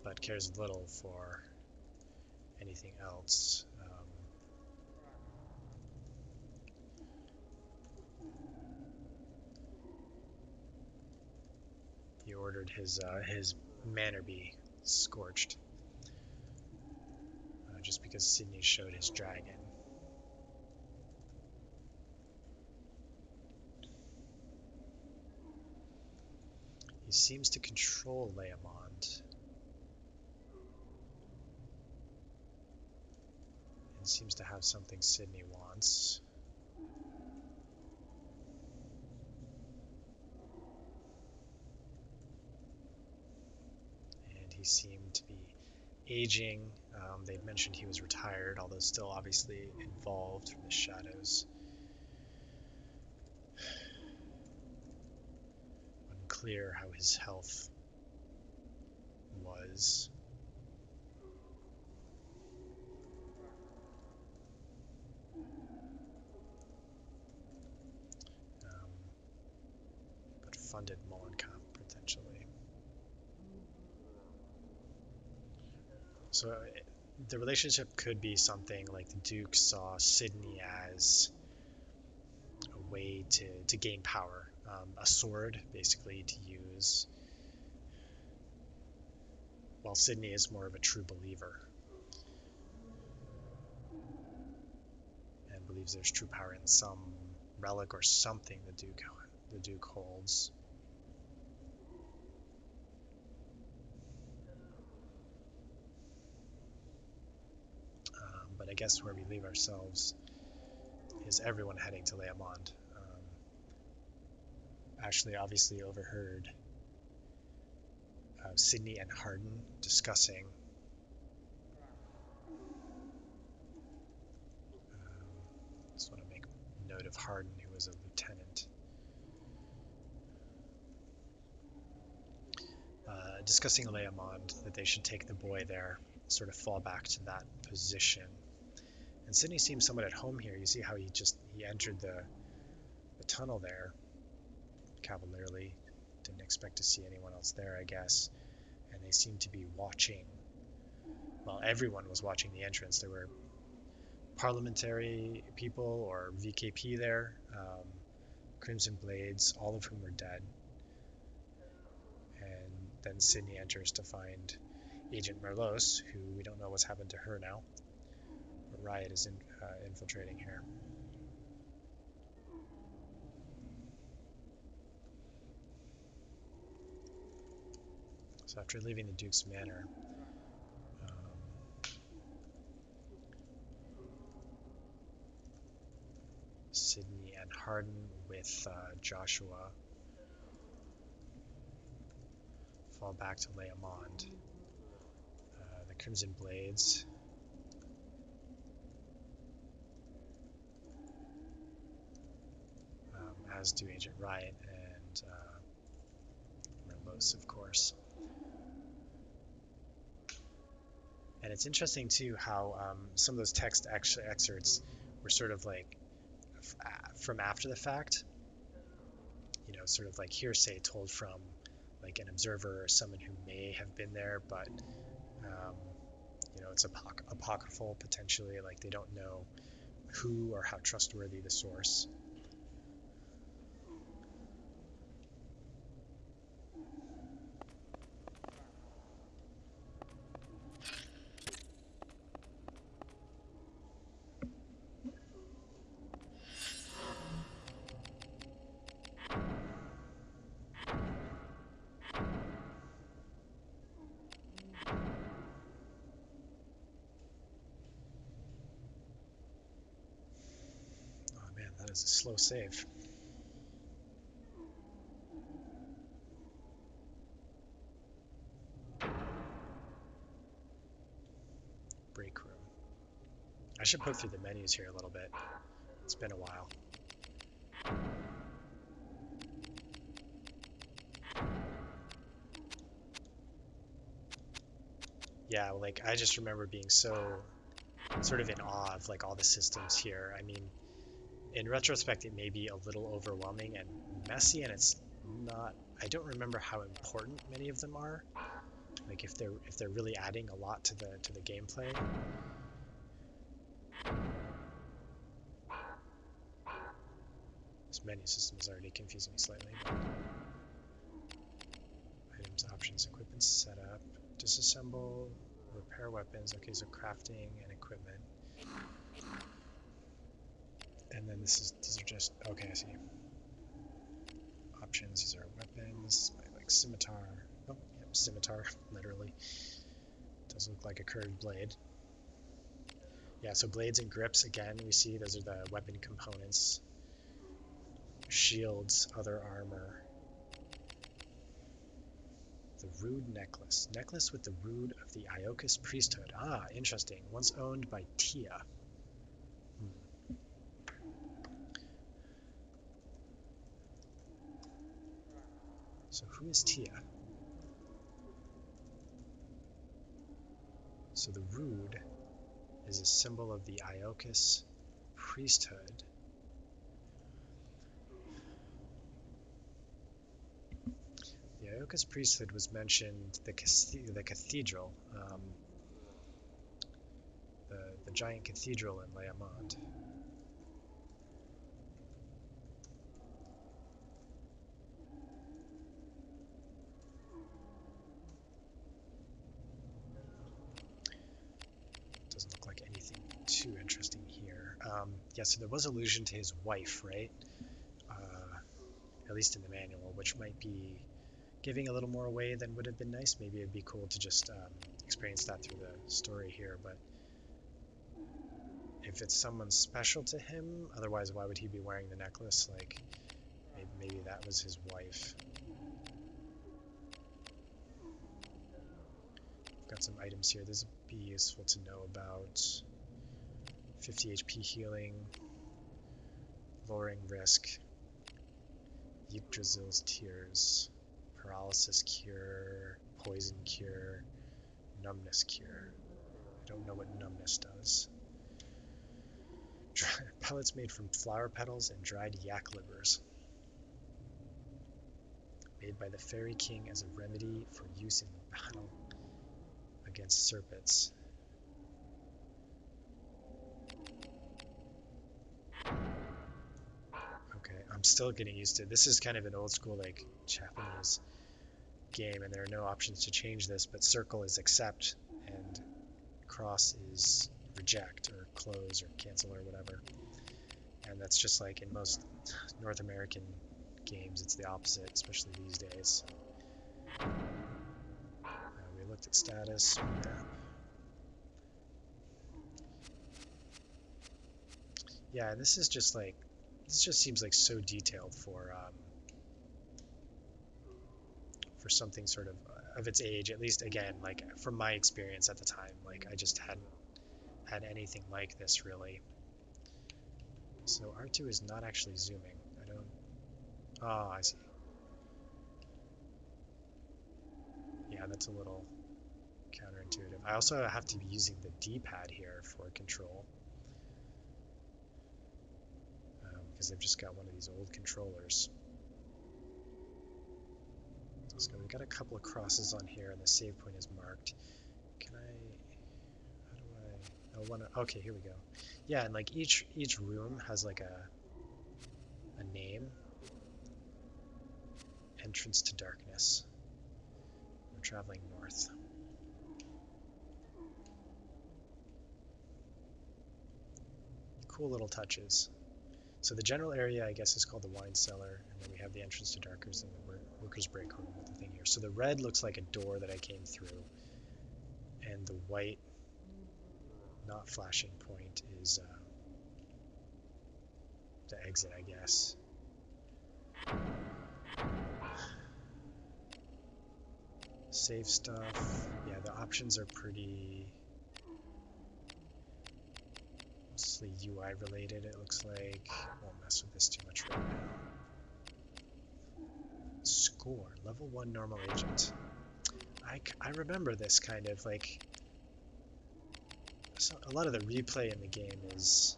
But cares little for anything else. He ordered his manor be scorched just because Sidney showed his dragon. He seems to control Leomond and seems to have something Sidney wants. And he seemed to be aging. They'd mentioned he was retired, although still obviously involved from the shadows. Unclear how his health was. But funded Mollenkamp potentially. So the relationship could be something like the Duke saw Sidney as a way to gain power, a sword basically to use, while Sidney is more of a true believer and believes there's true power in some relic or something the Duke holds. But I guess where we leave ourselves is everyone heading to Leomond. Ashley obviously overheard Sidney and Hardin discussing just want to make note of Hardin, who was a lieutenant. Discussing Leomond, that they should take the boy there, sort of fall back to that position. And Sidney seems somewhat at home here. You see how he entered the tunnel there cavalierly. Didn't expect to see anyone else there, I guess. And they seem to be watching. Well, everyone was watching the entrance. There were parliamentary people or VKP there, Crimson Blades, all of whom were dead. And then Sidney enters to find Agent Merlos, who we don't know what's happened to her now. A riot is infiltrating here. So after leaving the Duke's manor, Sidney and Hardin with Joshua fall back to Leomond. The Crimson Blades as do Agent Riot and Merlos, of course. And it's interesting too how some of those text excerpts were sort of like from after the fact, sort of like hearsay told from like an observer or someone who may have been there, but it's apocryphal potentially, like they don't know who or how trustworthy the source. That is a slow save. Break room. I should poke through the menus here a little bit. It's been a while. Yeah, like I just remember being so sort of in awe of like all the systems here. I mean, in retrospect, it may be a little overwhelming and messy, and it's not. I don't remember how important many of them are. Like if they're really adding a lot to the gameplay. This menu system is already confusing me slightly. But items, options, equipment setup, disassemble, repair weapons. Okay, so crafting and equipment. And then these are just, okay, I see. Options, these are weapons, my like scimitar. Oh, yep, scimitar, literally. Does look like a curved blade. Yeah, so blades and grips, again, we see those are the weapon components. Shields, other armor. The Rood Necklace. Necklace with the Rood of the Iocus priesthood. Ah, interesting. Once owned by Tia. So who is Tia? So the Rood is a symbol of the Iocus priesthood. The Iocus priesthood was mentioned, the cathedral, the giant cathedral in Leamond. Doesn't look like anything too interesting here. Yeah, so there was allusion to his wife, right? At least in the manual, which might be giving a little more away than would have been nice. Maybe it'd be cool to just experience that through the story here, but if it's someone special to him, otherwise why would he be wearing the necklace? Like, maybe that was his wife. Got some items here. This would be useful to know about. 50 HP healing, lowering risk, Yggdrasil's Tears, paralysis cure, poison cure, numbness cure. I don't know what numbness does. Pellets made from flower petals and dried yak livers. Made by the Fairy King as a remedy for use in battle against serpents. Okay, I'm still getting used to it. This is kind of an old school like Japanese game, and there are no options to change this, but circle is accept and cross is reject or close or cancel or whatever. And that's just like in most North American games, it's the opposite, especially these days. We looked at status, map. Yeah, and this is just like, this just seems like so detailed for something sort of its age, at least again, like from my experience at the time, like I just hadn't had anything like this really. So R2 is not actually zooming. I don't, oh, I see. Yeah, that's a little counterintuitive. I also have to be using the D-pad here for control. Because they've just got one of these old controllers. So we've got a couple of crosses on here, and the save point is marked. Can I? How do I? I want to. Okay, here we go. Yeah, and like each room has like a name. Entrance to darkness. We're traveling north. Cool little touches. So the general area, I guess, is called the wine cellar, and then we have the entrance to darkness and the workers' break room with the thing here. So the red looks like a door that I came through, and the white, not flashing point, is the exit, I guess. Save stuff. Yeah, the options are pretty mostly UI related, it looks like. Won't mess with this too much right now. Score, level 1 normal agent. I remember this kind of like, So a lot of the replay in the game is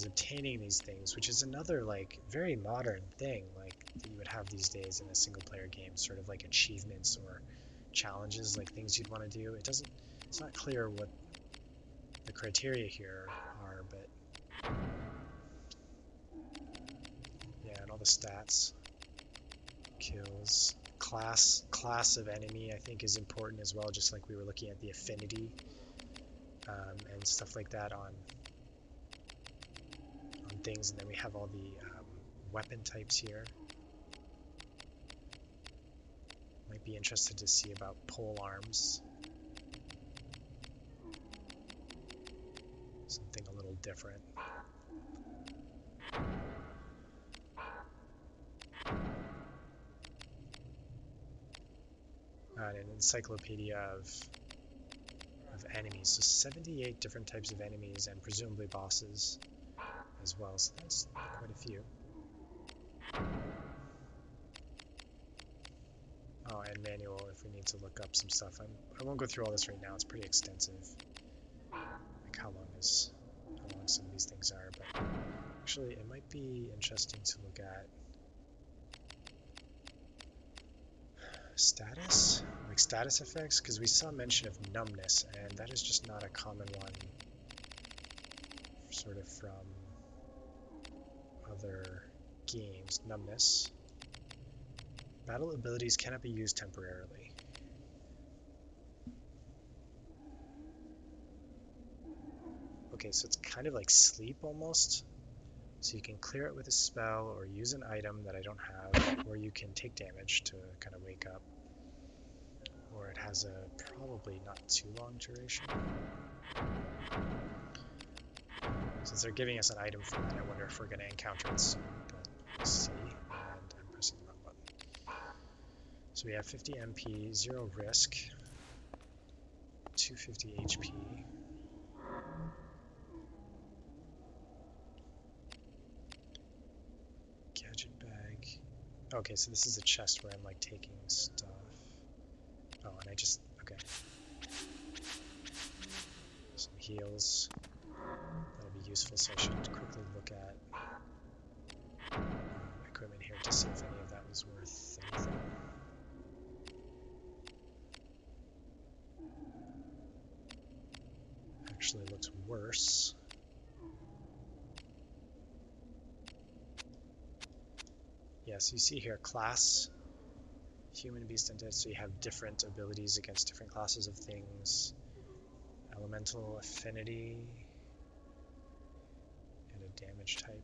obtaining these things, which is another like very modern thing like that you would have these days in a single player game, sort of like achievements or challenges, like things you'd want to do. It's not clear what the criteria here are, but yeah, and all the stats, kills, class of enemy I think is important as well, just like we were looking at the affinity and stuff like that on things. And then we have all the weapon types here. Might be interested to see about pole arms, something a little different. And an encyclopedia of enemies, so 78 different types of enemies and presumably bosses as well, so that's quite a few. Oh, and manual if we need to look up some stuff. I won't go through all this right now, it's pretty extensive, like how long some of these things are, but actually it might be interesting to look at status, like status effects, because we saw mention of numbness, and that is just not a common one sort of from other games. Numbness. Battle abilities cannot be used temporarily. Okay, so it's kind of like sleep almost. So you can clear it with a spell or use an item that I don't have, or you can take damage to kind of wake up. Or it has a probably not too long duration. Since they're giving us an item for that, I wonder if we're going to encounter it soon, but we'll see. And I'm pressing the wrong button. So we have 50 MP, 0 risk, 250 HP. Gadget bag. Okay, so this is a chest where I'm like taking stuff. Oh, and okay. Some heals. That'll be useful, so I should quickly look at equipment here to see if any of that was worth anything. Actually looks worse. Yeah, so you see here, class, human, beast, and dead, so you have different abilities against different classes of things. Elemental affinity, and a damage type.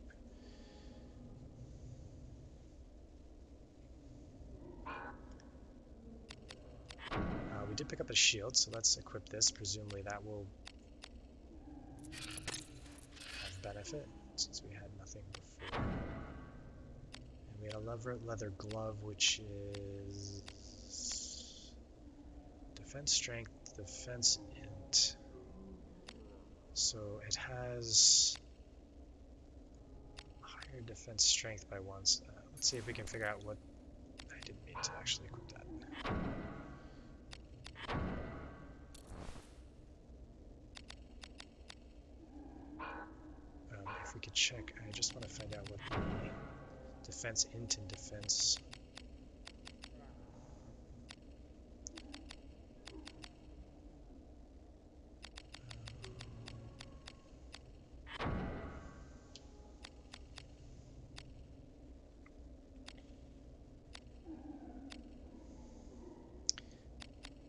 We did pick up a shield, so let's equip this. Presumably that will have benefit, since we had nothing before. And we had a leather glove, which is defense strength, defense int. So it has higher defense strength by once. Let's see if we can figure out what... I didn't mean to actually equip that. If we could check, I just want to find out what the defense int and defense...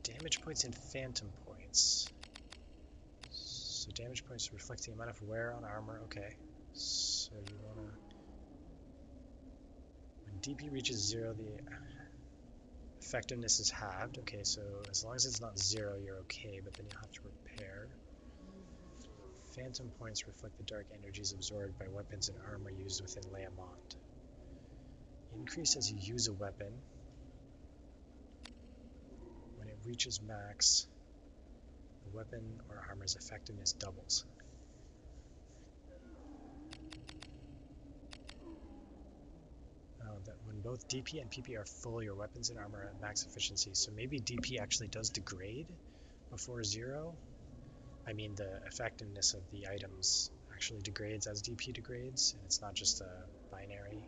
damage points and phantom points. So damage points reflect the amount of wear on armor. Okay. So you wanna... when DP reaches 0, the effectiveness is halved. Okay, so as long as it's not 0, you're okay, but then you'll have to repair. Phantom points reflect the dark energies absorbed by weapons and armor used within Leamond. Increase as you use a weapon. When it reaches max, the weapon or armor's effectiveness doubles. That when both DP and PP are full, your weapons and armor are at max efficiency. So maybe DP actually does degrade, before 0, I mean the effectiveness of the items actually degrades as DP degrades, and it's not just a binary.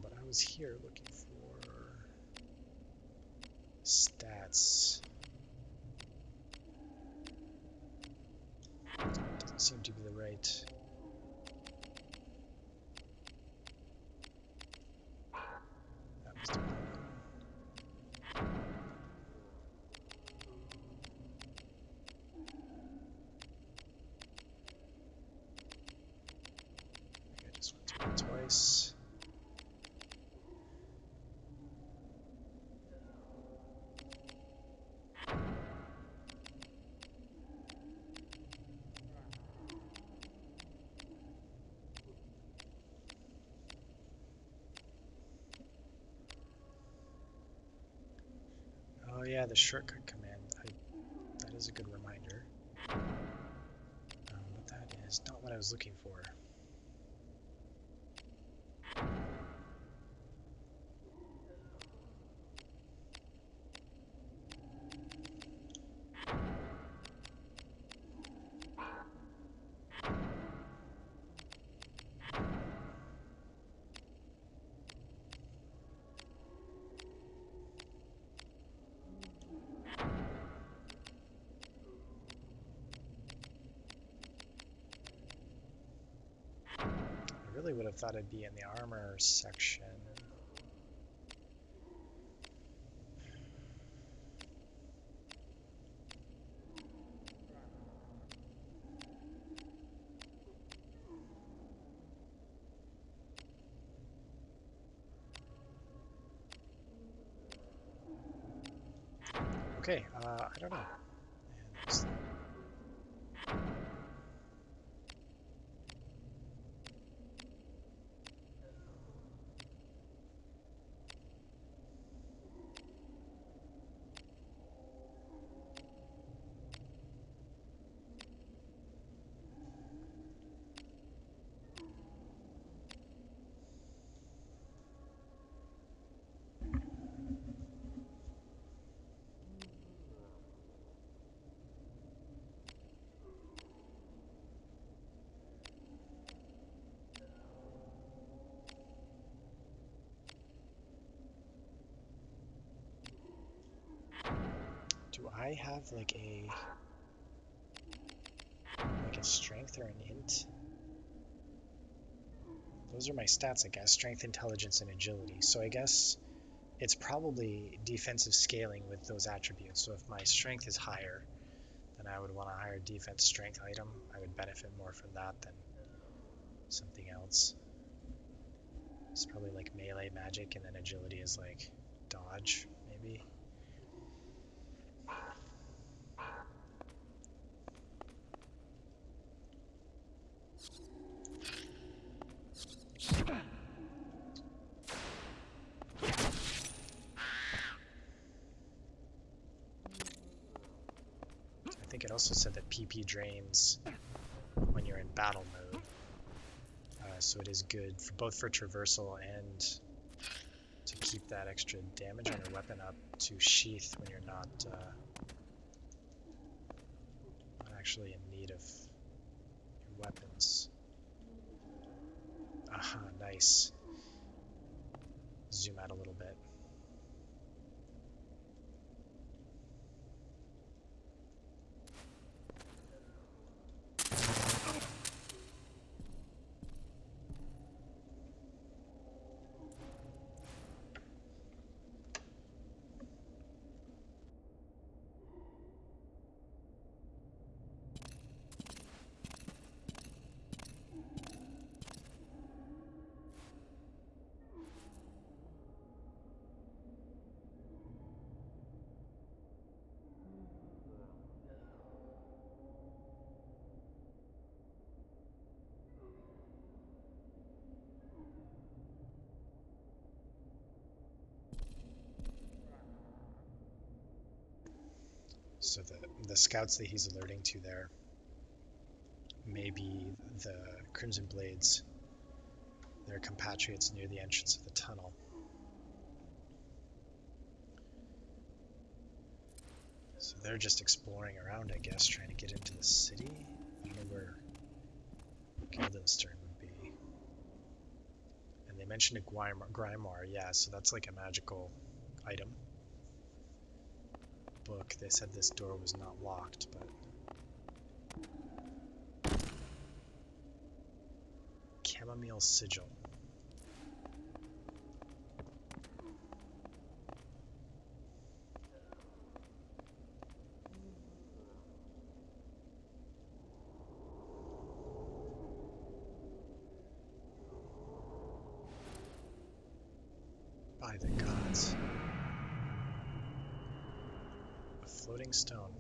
But I was here looking for stats. Doesn't seem to be the right. That was the wrong one. I just went through it twice. Oh yeah, the shortcut command. That is a good reminder. But that is not what I was looking for. I really would have thought it'd be in the armor section. Okay, I don't know. Do I have like a strength or an int? Those are my stats, I guess. Strength, intelligence, and agility. So I guess it's probably defensive scaling with those attributes. So if my strength is higher, then I would want a higher defense strength item. I would benefit more from that than something else. It's probably like melee magic, and then agility is like dodge, maybe. I think it also said that PP drains when you're in battle mode. So it is good for both for traversal and to keep that extra damage on your weapon up to sheath when you're not actually in need of your weapons. Aha, nice. Zoom out a little bit. So the scouts that he's alerting to there may be the Crimson Blades, their compatriots near the entrance of the tunnel. So they're just exploring around, I guess, trying to get into the city. I don't know where Guildenstern would be. And they mentioned a grimoire, yeah, so that's like a magical item. Book. They said this door was not locked, but chamomile sigil. By the gods. A floating stone.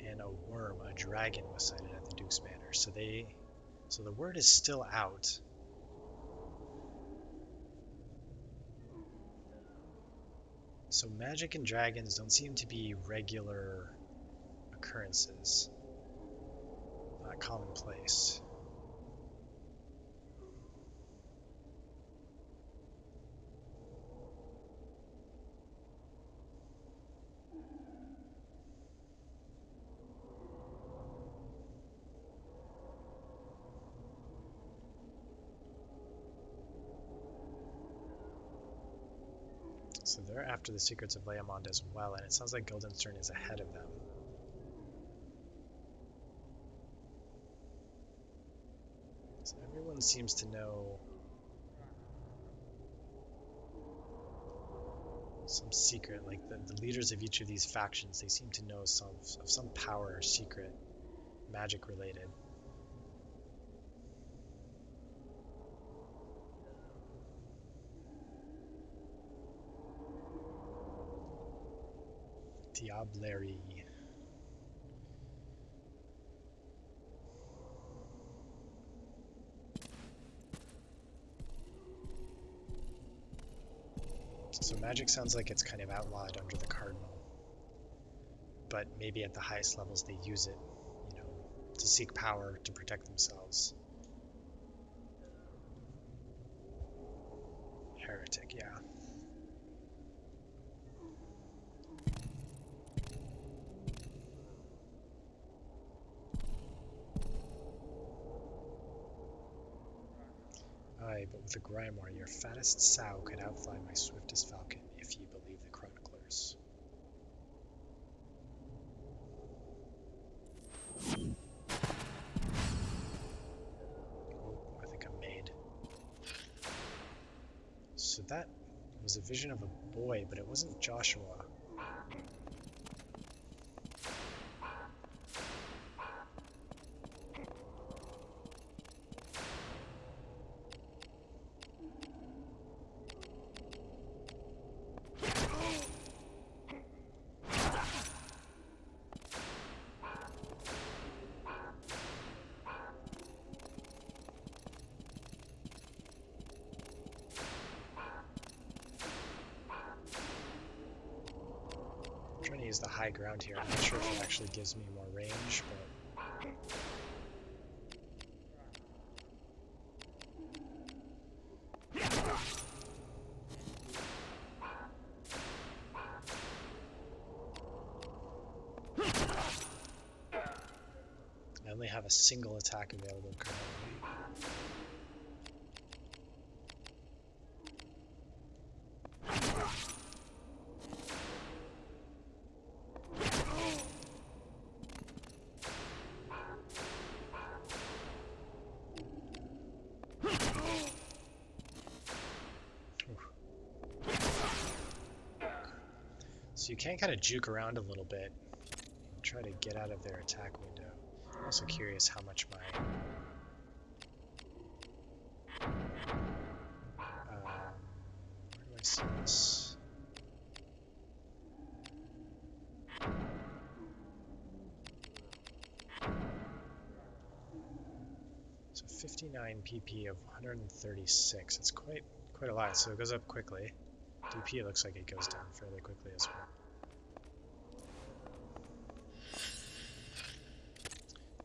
And a worm, a dragon, was sighted at the Duke's Manor. So the word is still out. So magic and dragons don't seem to be regular occurrences. Not commonplace. So they're after the secrets of Leomond as well, and it sounds like Guildenstern is ahead of them. So everyone seems to know some secret, like the leaders of each of these factions, they seem to know some power or secret, magic related. Diablerie. So magic sounds like it's kind of outlawed under the Cardinal. But maybe at the highest levels they use it, to seek power, to protect themselves. Heretic, yeah. Aye, but with a grimoire, your fattest sow could outfly my swiftest falcon, if ye believe the chroniclers. Oh, I think I'm made. So that was a vision of a boy, but it wasn't Joshua. Trying to use the high ground here. I'm not sure if it actually gives me more range, but I only have a single attack available currently. So you can kind of juke around a little bit and try to get out of their attack window. I'm also curious how much my where do I see this? So 59 PP of 136. It's quite a lot, so it goes up quickly. DP looks like it goes down fairly quickly as well.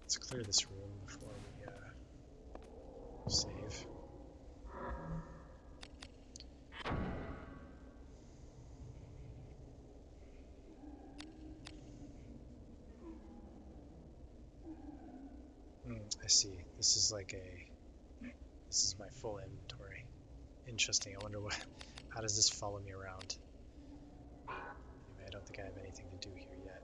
Let's clear this room before we save. see. This is like this is my full inventory. Interesting. I wonder how does this follow me around? Anyway, I don't think I have anything to do here yet.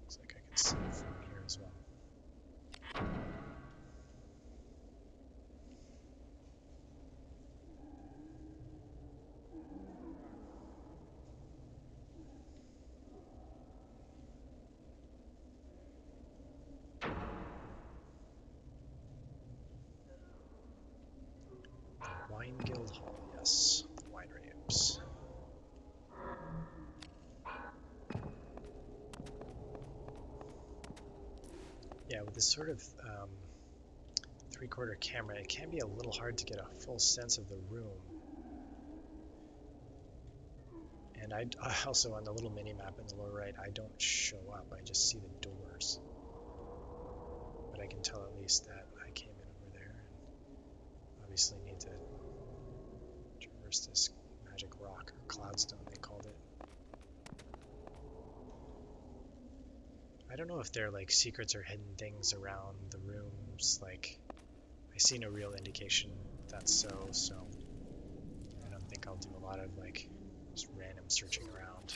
Looks like I can see it from here as well. Wine Guild Hall, yes. The winery, oops. Yeah, with this sort of three-quarter camera, it can be a little hard to get a full sense of the room. And I also, on the little mini-map in the lower right, I don't show up, I just see the doors. But I can tell at least that I came in over there, and obviously need to traverse this magic rock, or cloudstone they called it. I don't know if there are like secrets or hidden things around the rooms, like I see no real indication that's so I don't think I'll do a lot of like just random searching around.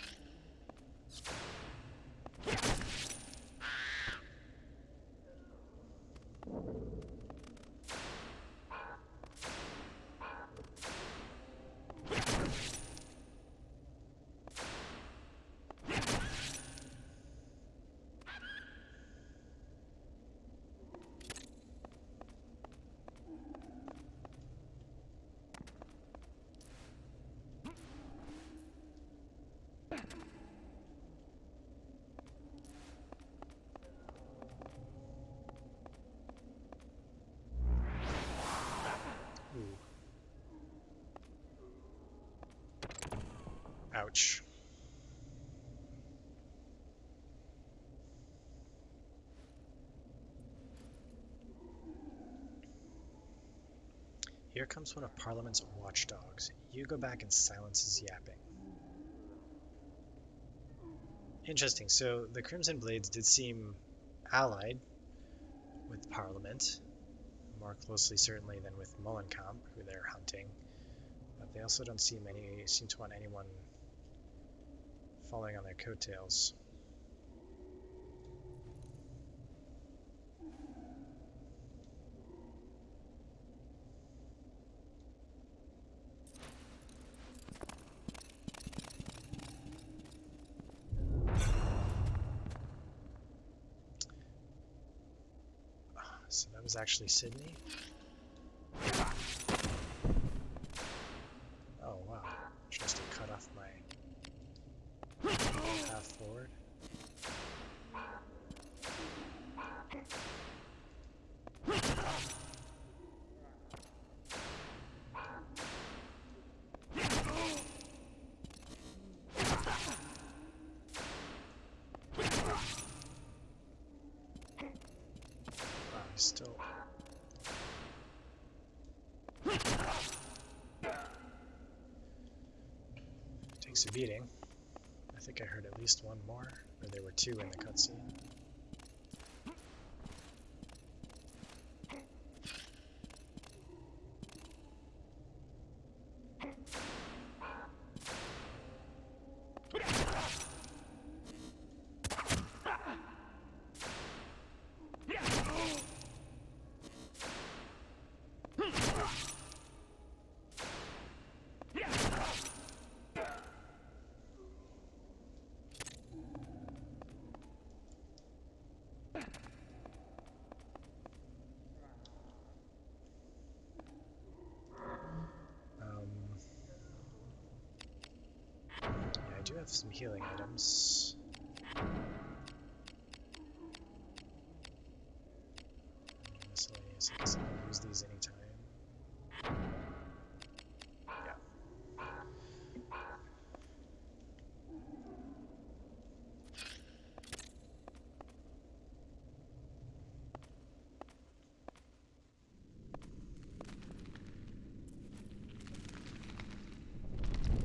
Ouch. Here comes one of Parliament's watchdogs. You go back and silence his yapping. Interesting, so the Crimson Blades did seem allied with Parliament, more closely certainly than with Mullenkamp, who they're hunting. But they also don't seem to want anyone following on their coattails. So that was actually Sydney? Oh wow, just to cut off my path forward. Still takes a beating. I think I heard at least one more, or there were two in the cutscene. I do have some healing items. Miscellaneous, I guess I can use these anytime. Yeah.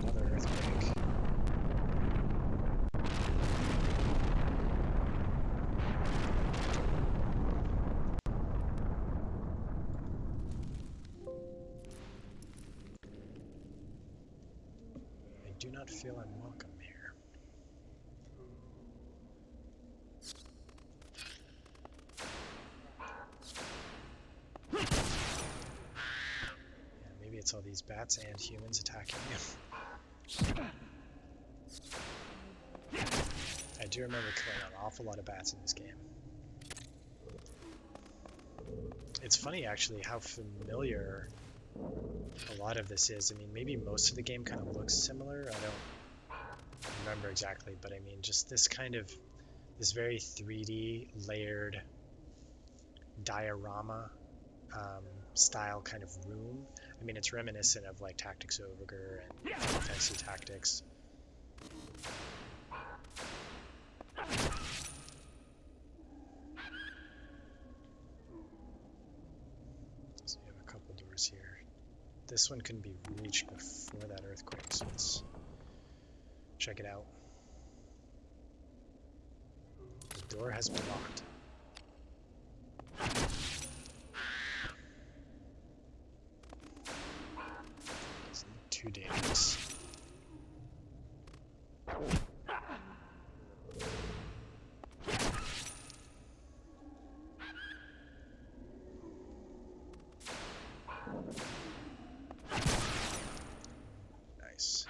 Another earthquake. do not feel unwelcome here. Yeah, maybe it's all these bats and humans attacking you. I do remember killing an awful lot of bats in this game. It's funny actually how familiar a lot of this is. I mean, maybe most of the game kind of looks similar. I don't remember exactly, but I mean, just this kind of, this very 3D layered diorama style kind of room. I mean, it's reminiscent of like Tactics Ogre and Fantasy Tactics. So you have a couple doors here. This one couldn't be reached before that earthquake, so let's check it out. The door has been locked. Doesn't look too dangerous. Nice.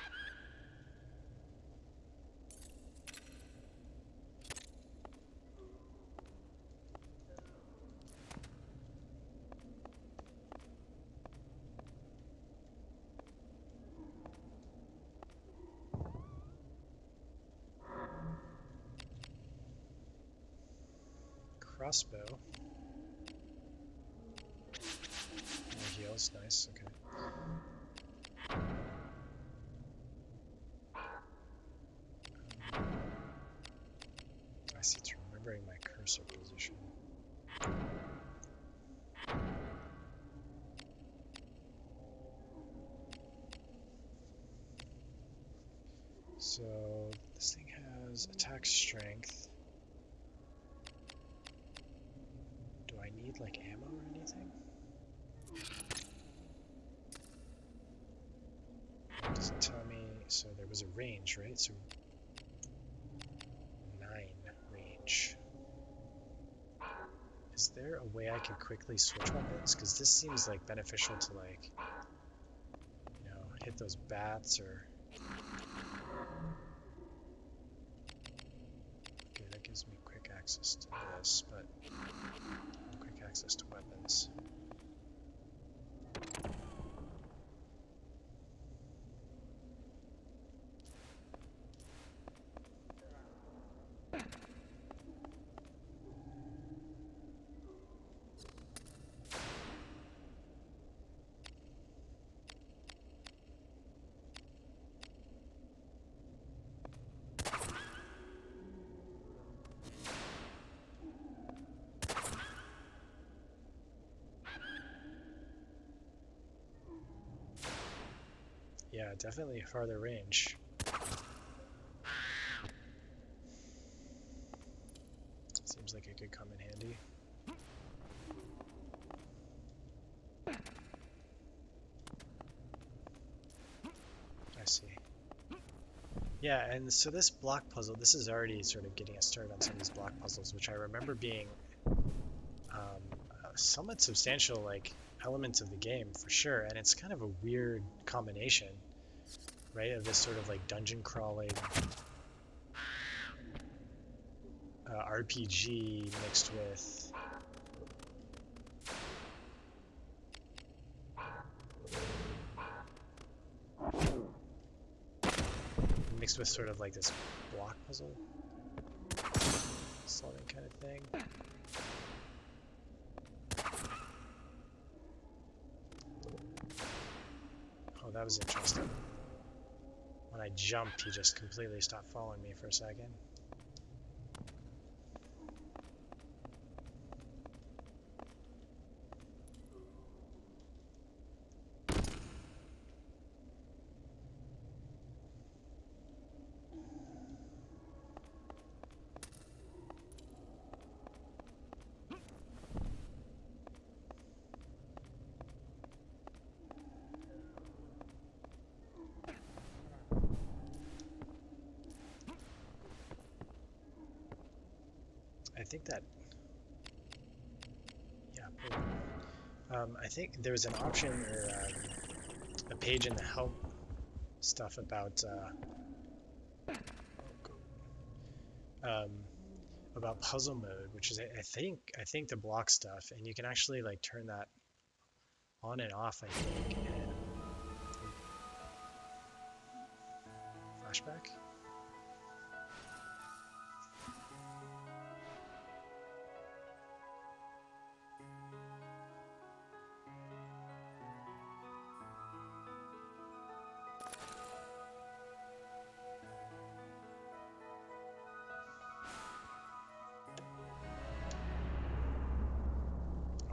Crossbow. More heals, nice, okay. I see, it's remembering my cursor position. So, this thing has attack strength. Do I need like ammo or anything? It doesn't tell me, so there was a range, right? So 9 range. Is there a way I could quickly switch weapons? Because this seems like beneficial to like, you know, hit those bats or... Okay, that gives me quick access to this, but no quick access to weapons. Yeah, definitely farther range. Seems like it could come in handy. I see. Yeah, and so this block puzzle, this is already sort of getting us started on some of these block puzzles, which I remember being somewhat substantial, like, elements of the game for sure. And it's kind of a weird combination, right, of this sort of like dungeon crawling RPG mixed with sort of like this block puzzle solving kind of thing. Oh, that was interesting. When I jumped, he just completely stopped following me for a second. I think that, yeah, I think there's an option or a page in the help stuff um, about puzzle mode, which is I think the block stuff, and you can actually like turn that on and off. I think. And flashback.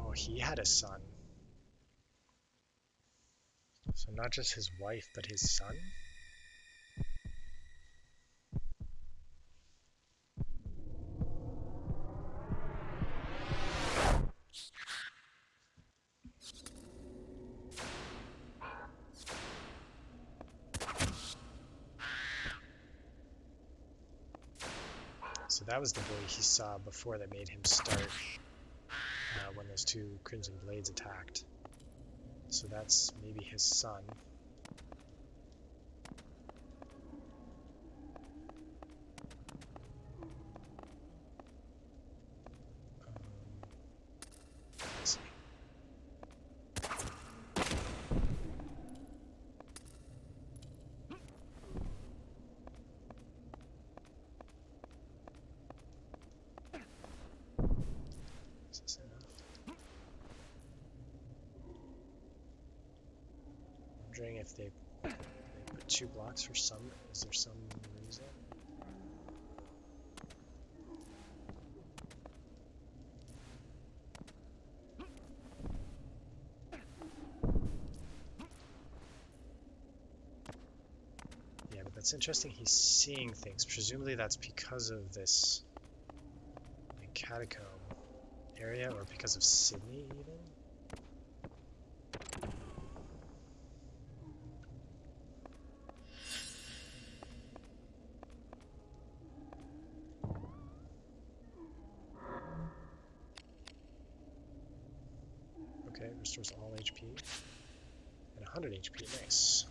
Oh, he had a son. So not just his wife, but his son. So that was the boy he saw before that made him start when those two Crimson Blades attacked. So that's maybe his son. Let's see. Is this enough? I'm wondering if they put 2 blocks for some. Is there some reason? Yeah, but that's interesting. He's seeing things. Presumably that's because of this like, catacomb area, or because of Sydney even. Okay, restores all HP and 100 HP. Nice.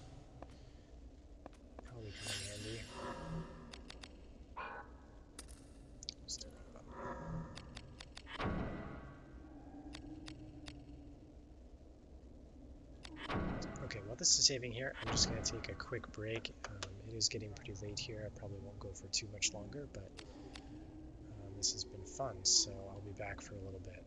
Probably come in handy. Still got Okay, while this is saving here, I'm just going to take a quick break. It is getting pretty late here. I probably won't go for too much longer, but this has been fun, so I'll be back for a little bit.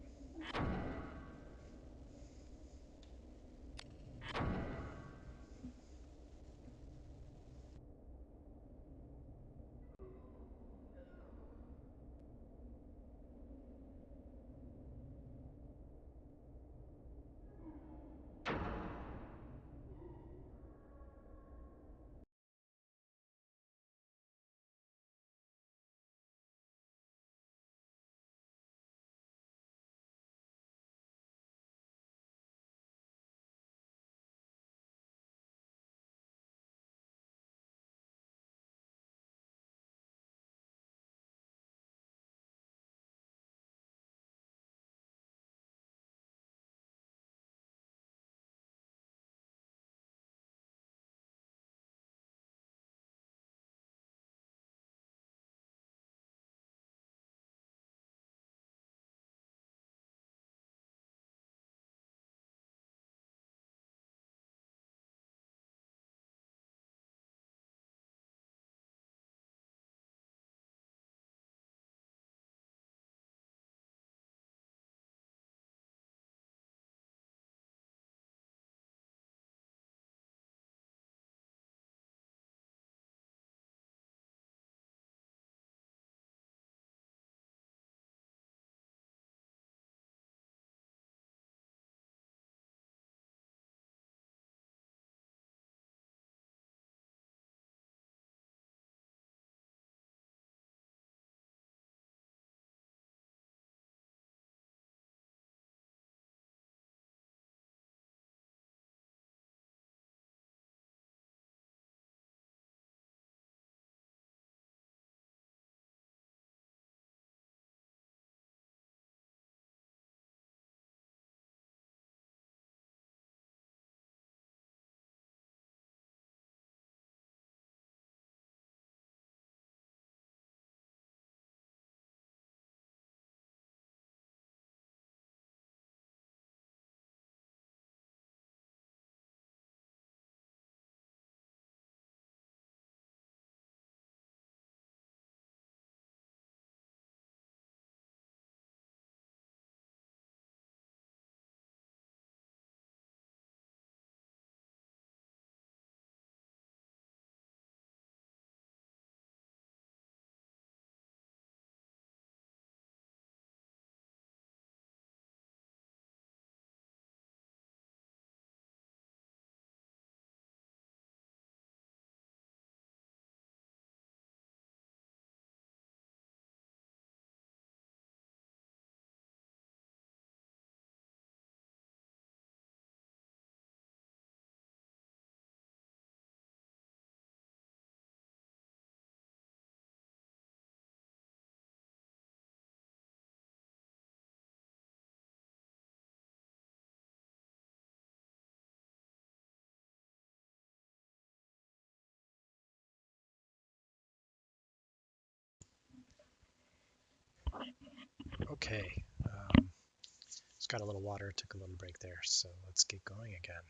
Okay. Just got a little water, took a little break there, so let's get going again.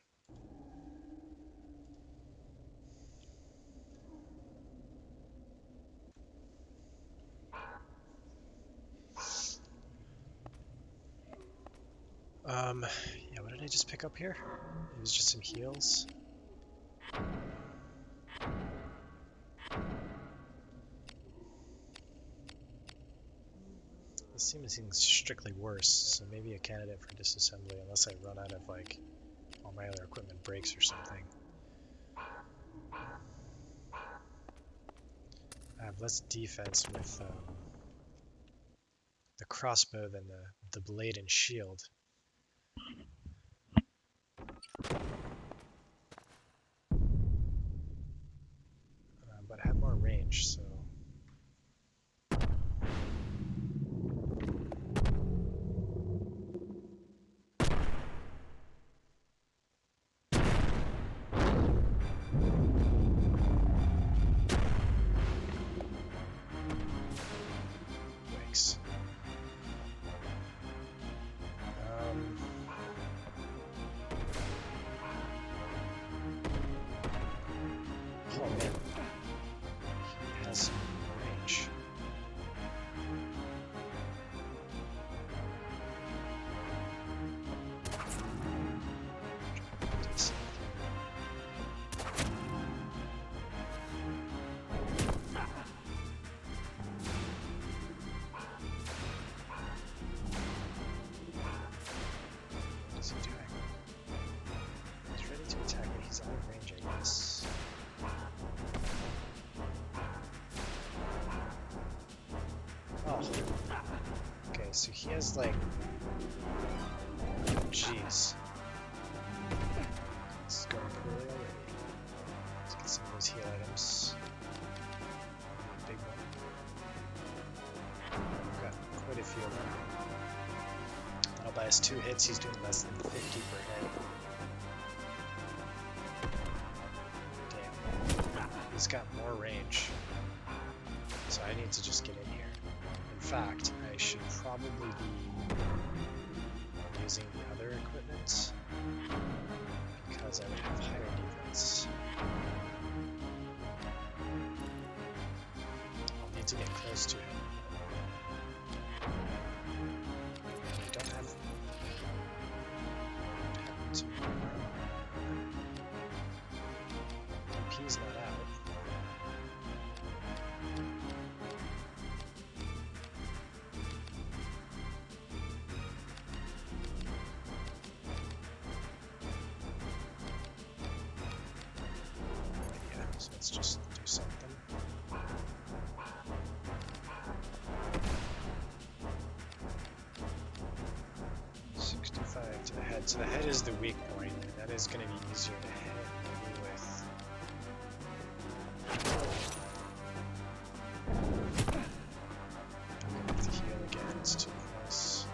Yeah, what did I just pick up here? It was just some heals. This seems strictly worse, so maybe a candidate for disassembly unless I run out of, like, all my other equipment breaks or something. I have less defense with the crossbow than the blade and shield. But I have more range, so... Yikes. Oh man, he has some range. What is he doing? He's ready to attack me. He's out of range, I guess. Oh. Okay, so he has like... Jeez. This is going poorly already. Let's get some of those heal items. Big one. I've got quite a few of them. That'll buy us 2 hits. He's doing less than 50 per hit. Damn. He's got more range. So I need to just get in here. In fact, I should probably be using the other equipment because I would have higher defense. I'll need to get close to him. I don't have to. DP's not out. So let's just do something. $65 to the head. So the head is the weak point, and that is going to be easier to hit maybe with. I'm going to have to heal again, it's too close.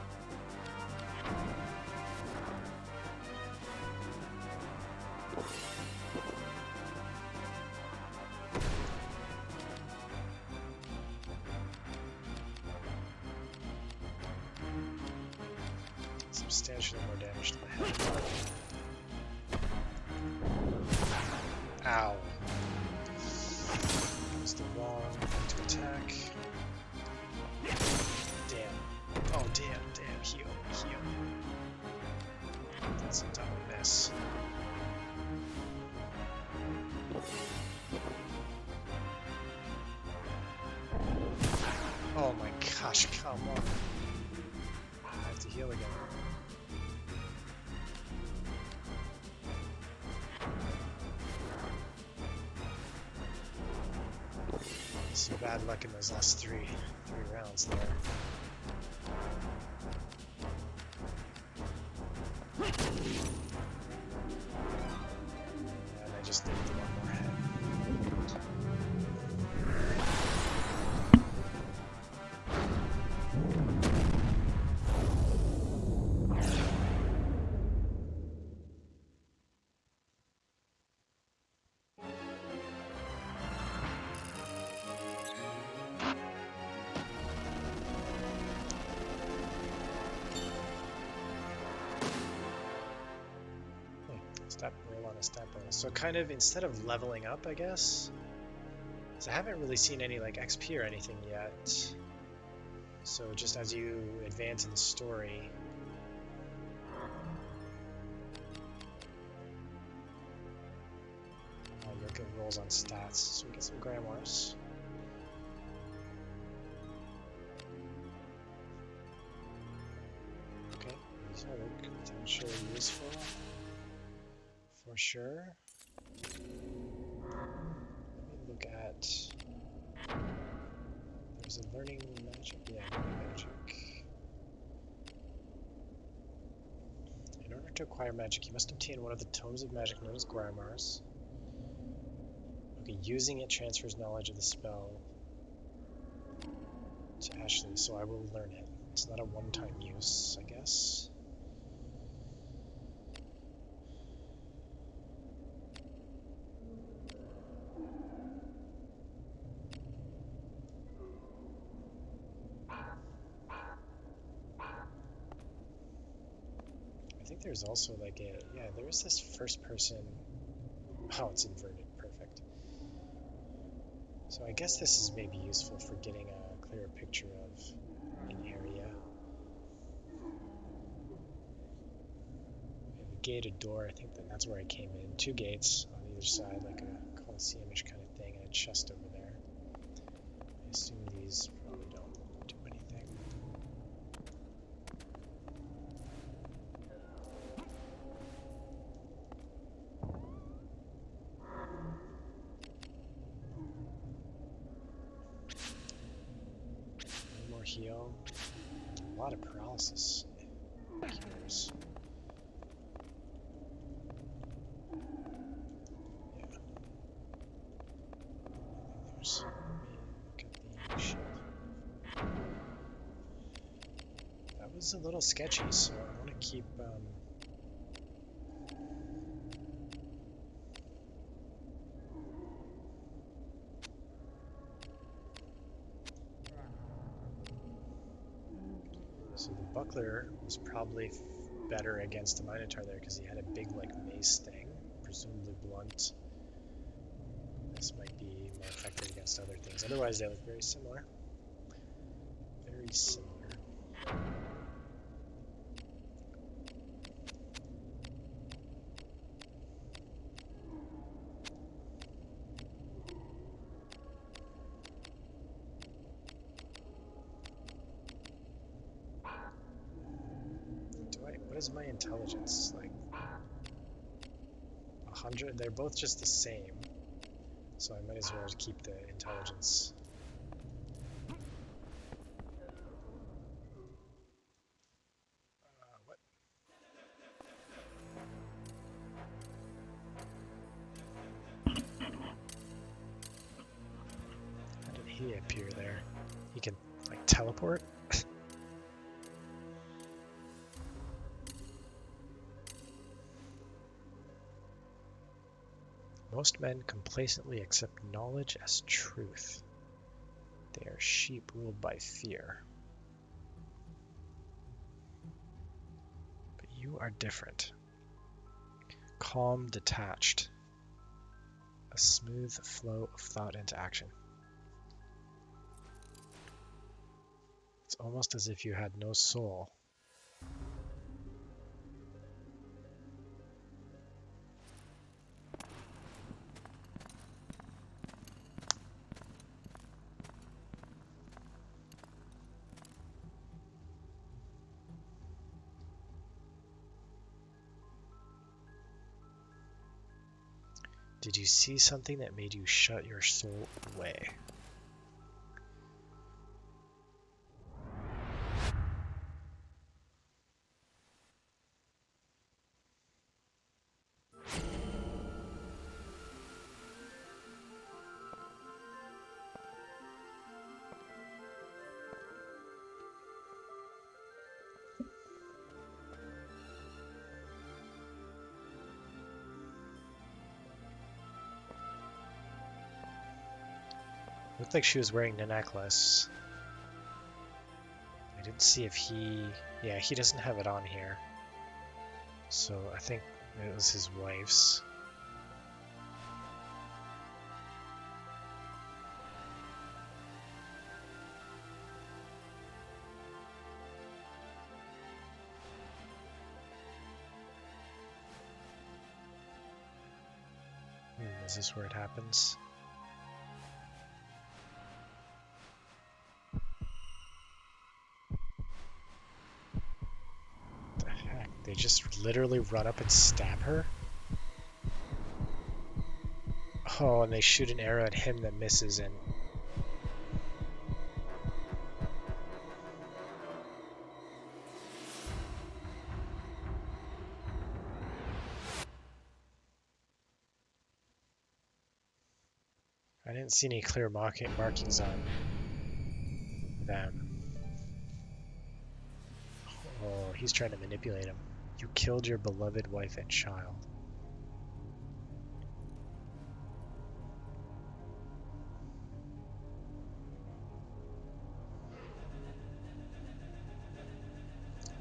Substantially more damage to the head. Ow. That was the wrong thing to attack. Damn. Oh, damn. Heal. That's a double miss. Oh my gosh, come on. I have to heal again. Some bad luck in those last three rounds there. And I just needed one more hit. Step roll on a step bonus. So kind of instead of leveling up, I guess. So I haven't really seen any like XP or anything yet. So just as you advance in the story, you'll get rolls on stats. So we get some grimoires. Okay, these are potentially useful for sure. Let me look at. There's a learning magic. Yeah, learning magic. In order to acquire magic, you must obtain one of the tomes of magic known as grimoires. Okay, using it transfers knowledge of the spell to Ashley, so I will learn it. It's not a one-time use, I guess. I think there's also like a, yeah, there is this first person, oh, it's inverted, perfect. So I guess this is maybe useful for getting a clearer picture of an area. We have a gated door, I think that's where I came in. 2 gates on either side, like a Colosseum-ish kind of thing, and a chest over there. I assume these probably don't do anything. One more heal. A lot of paralysis cures. Yeah. There's. Let me look at the shield. That was a little sketchy, so I want to keep. So the buckler was probably better against the Minotaur there because he had a big like mace thing, presumably blunt. This might be more effective against other things. Otherwise, they look very similar. Very similar. What is my intelligence? Like 100? They're both just the same. So I might as well keep the intelligence. What? How did he appear there? He can, like, teleport? Most men complacently accept knowledge as truth. They are sheep ruled by fear. But you are different. Calm, detached. A smooth flow of thought into action. It's almost as if you had no soul. Did you see something that made you shut your soul away? Looked like she was wearing the necklace. I didn't see if he... Yeah, he doesn't have it on here. So I think It was his wife's. Is this where it happens? What the heck? They just literally run up and stab her? Oh, and they shoot an arrow at him that misses and... I didn't see any clear markings on them. Oh, he's trying to manipulate him. You killed your beloved wife and child.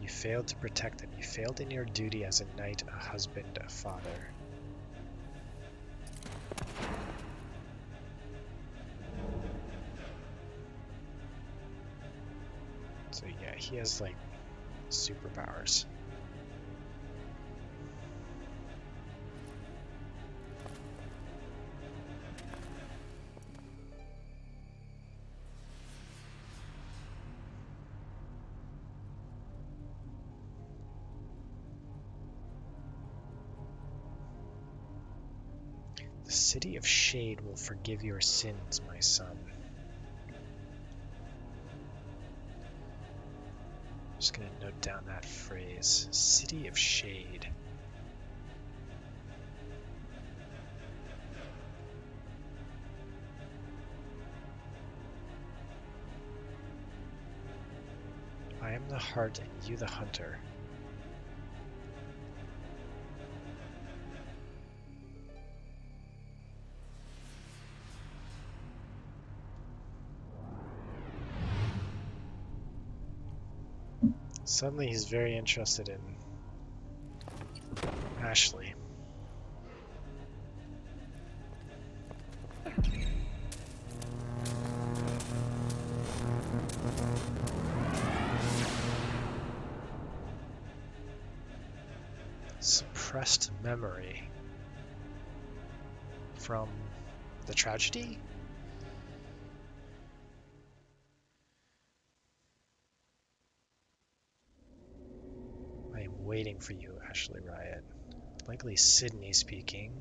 You failed to protect them. You failed in your duty as a knight, a husband, a father. So yeah, he has like superpowers. The city of shade will forgive your sins, my son. Just gonna note down that phrase. City of shade. I am the heart and you the hunter. Suddenly he's very interested in Ashley. Suppressed memory from the tragedy? I am waiting for you, Ashley Riot. Likely Sydney speaking.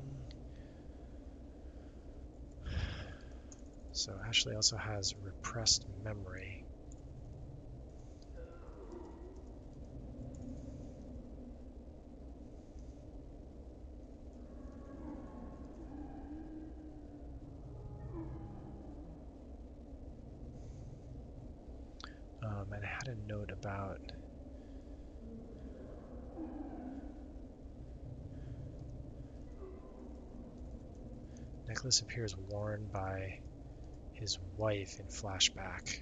So Ashley also has repressed memory. And I had a note about necklace appears worn by his wife in flashback.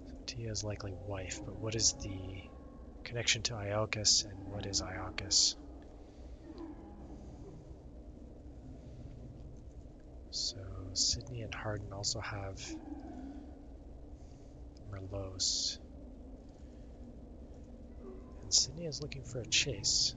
So Tia's likely wife, but what is the connection to Iolcus and what is Iolcus? So Sydney and Hardin also have Merlos. And Sydney is looking for a chase.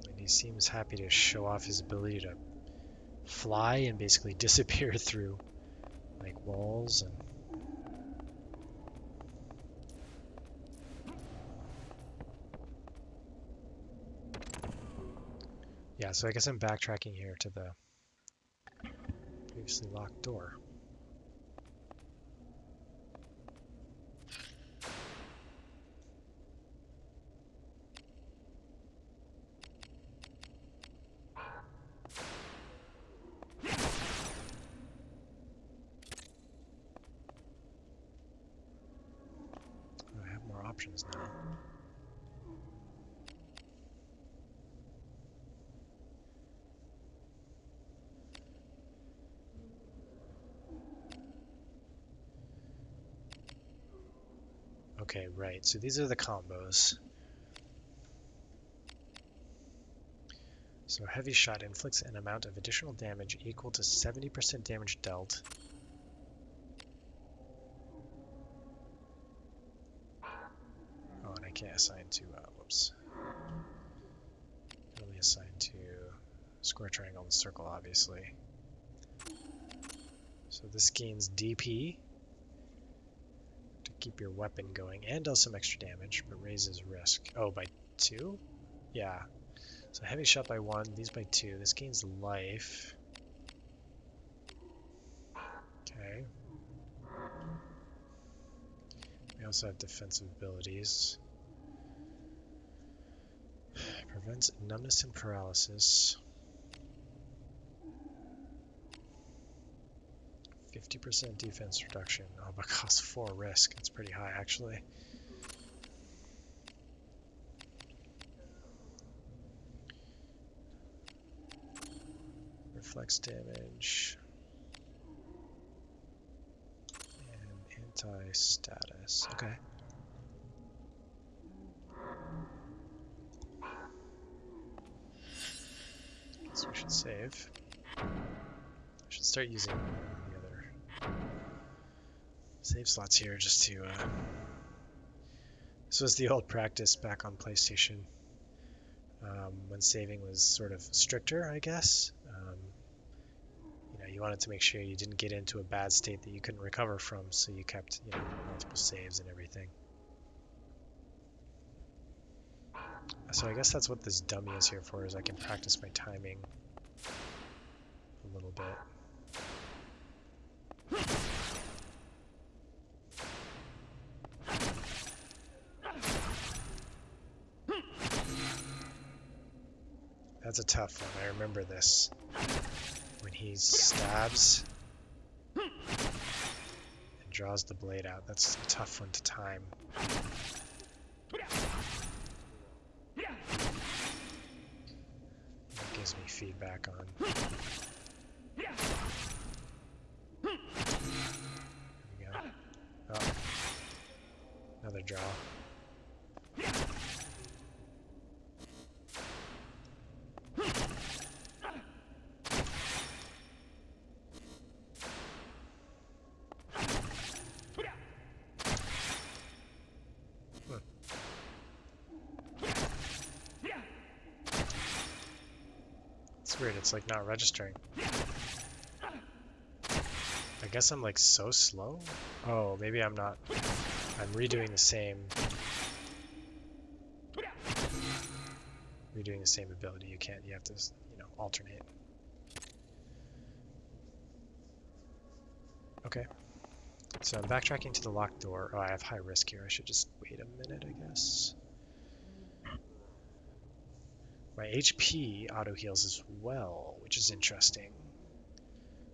And he seems happy to show off his ability to fly and basically disappear through like walls and yeah, so I guess I'm backtracking here to the previously locked door. I have more options now. Okay, right. So these are the combos. So heavy shot inflicts an amount of additional damage equal to 70% damage dealt. Oh, and I can't assign to, whoops. I can only assign to square, triangle, and circle, obviously. So this gains DP to keep your weapon going and does some extra damage, but raises risk. Oh, by 2? Yeah. So heavy shot by 1, these by 2. This gains life. Okay. We also have defensive abilities. Prevents numbness and paralysis. 50% defense reduction. Oh, but costs 4 risk. That's pretty high, actually. Reflex damage. And anti-status. Okay. So we should save. I should start using the other save slots here just to... This was the old practice back on PlayStation. When saving was sort of stricter, I guess. You wanted to make sure you didn't get into a bad state that you couldn't recover from, so you kept, multiple saves and everything. So I guess that's what this dummy is here for, is I can practice my timing a little bit. That's a tough one. I remember this. When he stabs and draws the blade out, that's a tough one to time. It gives me feedback on. There we go. Oh. Another draw. It's weird, it's like not registering. I guess I'm like so slow? Oh, maybe I'm not. I'm redoing the same. Redoing the same ability. You can't, you have to, alternate. Okay. So I'm backtracking to the locked door. Oh, I have high risk here. I should just wait a minute, I guess. My HP auto heals as well, which is interesting.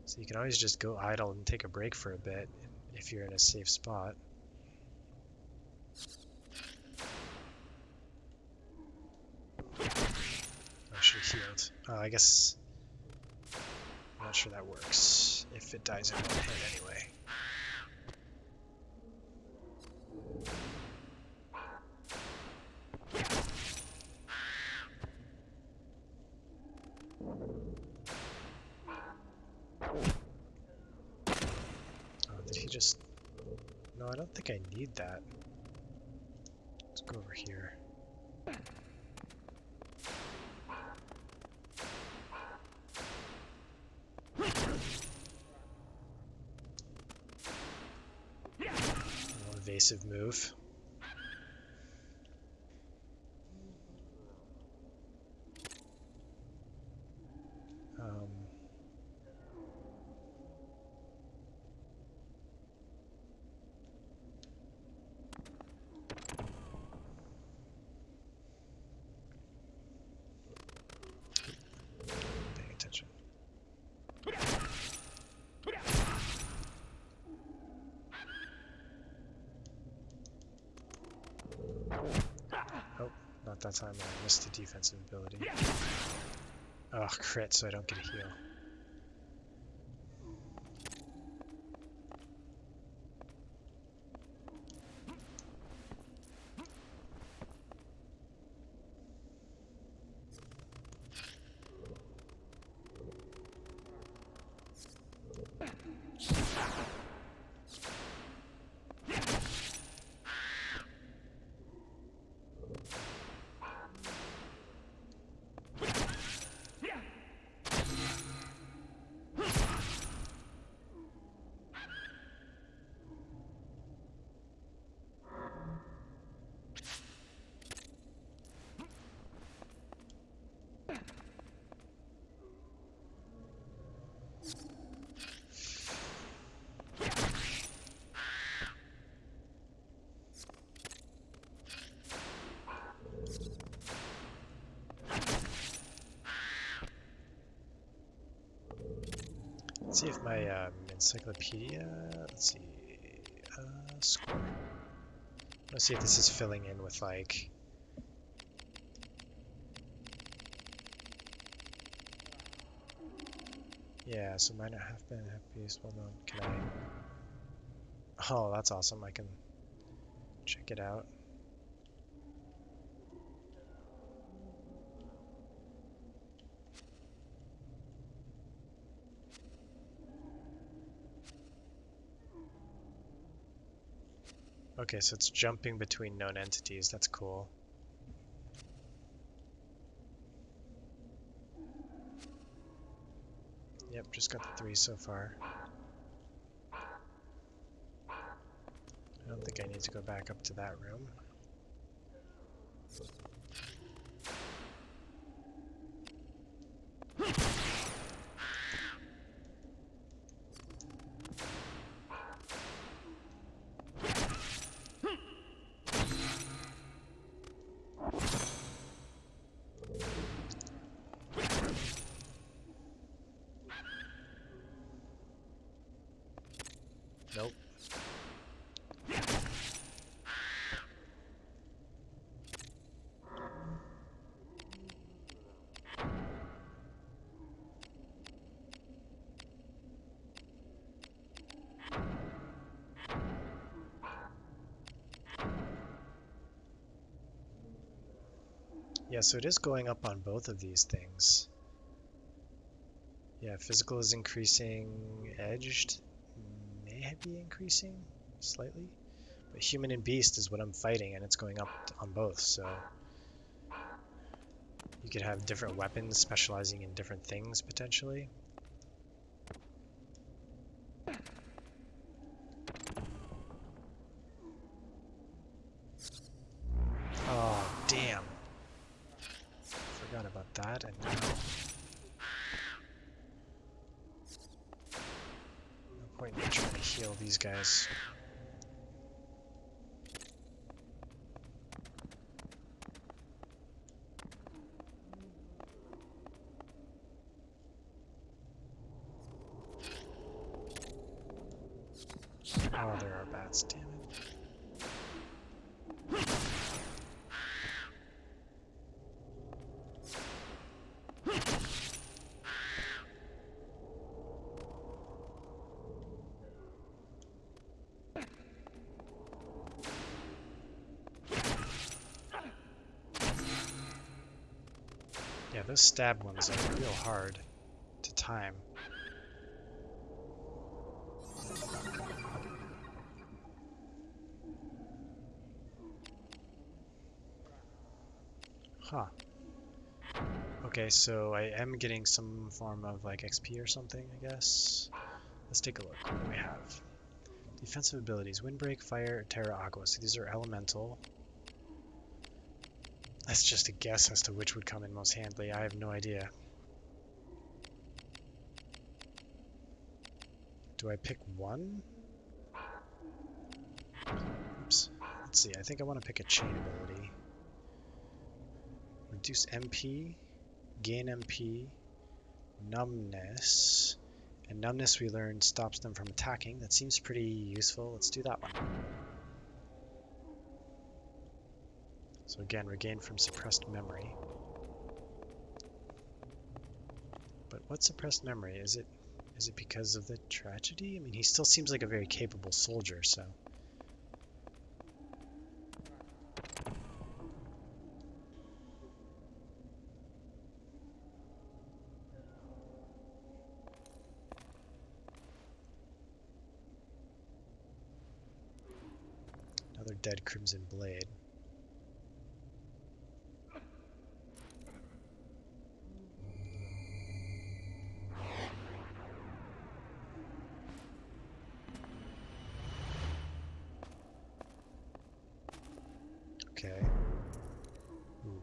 So you can always just go idle and take a break for a bit if you're in a safe spot. Oh, she healed. I guess... I'm not sure that works. If it dies in one hit anyway. Did he just... No, I don't think I need that. Let's go over here. Evasive move. Paying attention. Oh, not that time. I missed the defensive ability. Oh, crit, so I don't get a heal. Let's see if my encyclopedia. Let's see. Score. Let's see if this is filling in with like. Yeah, so minor half band, half piece. Well done. Can I? Oh, that's awesome. I can check it out. Okay, so it's jumping between known entities. That's cool. Yep, just got the 3 so far. I don't think I need to go back up to that room. Nope. Yeah, so it is going up on both of these things. Yeah, physical is increasing, edged may be increasing slightly, but human and beast is what I'm fighting, and it's going up on both, so you could have different weapons specializing in different things potentially. Oh, damn. Forgot about that, and now... No point in trying to heal these guys. Oh, there are bats, damn it. Yeah, those stab ones are real hard to time. Huh. Okay, so I am getting some form of like XP or something, I guess. Let's take a look. What do we have? Defensive abilities. Windbreak, Fire, Terra, Aqua. So these are elemental. That's just a guess as to which would come in most handily. I have no idea. Do I pick one? Oops. Let's see. I think I want to pick a chain ability. Reduce MP, gain MP, numbness. And numbness we learned stops them from attacking. That seems pretty useful. Let's do that one. So again, regain from suppressed memory. But what suppressed memory? Is it because of the tragedy? I mean, he still seems like a very capable soldier, so... Another dead Crimson Blade. Okay. Ooh.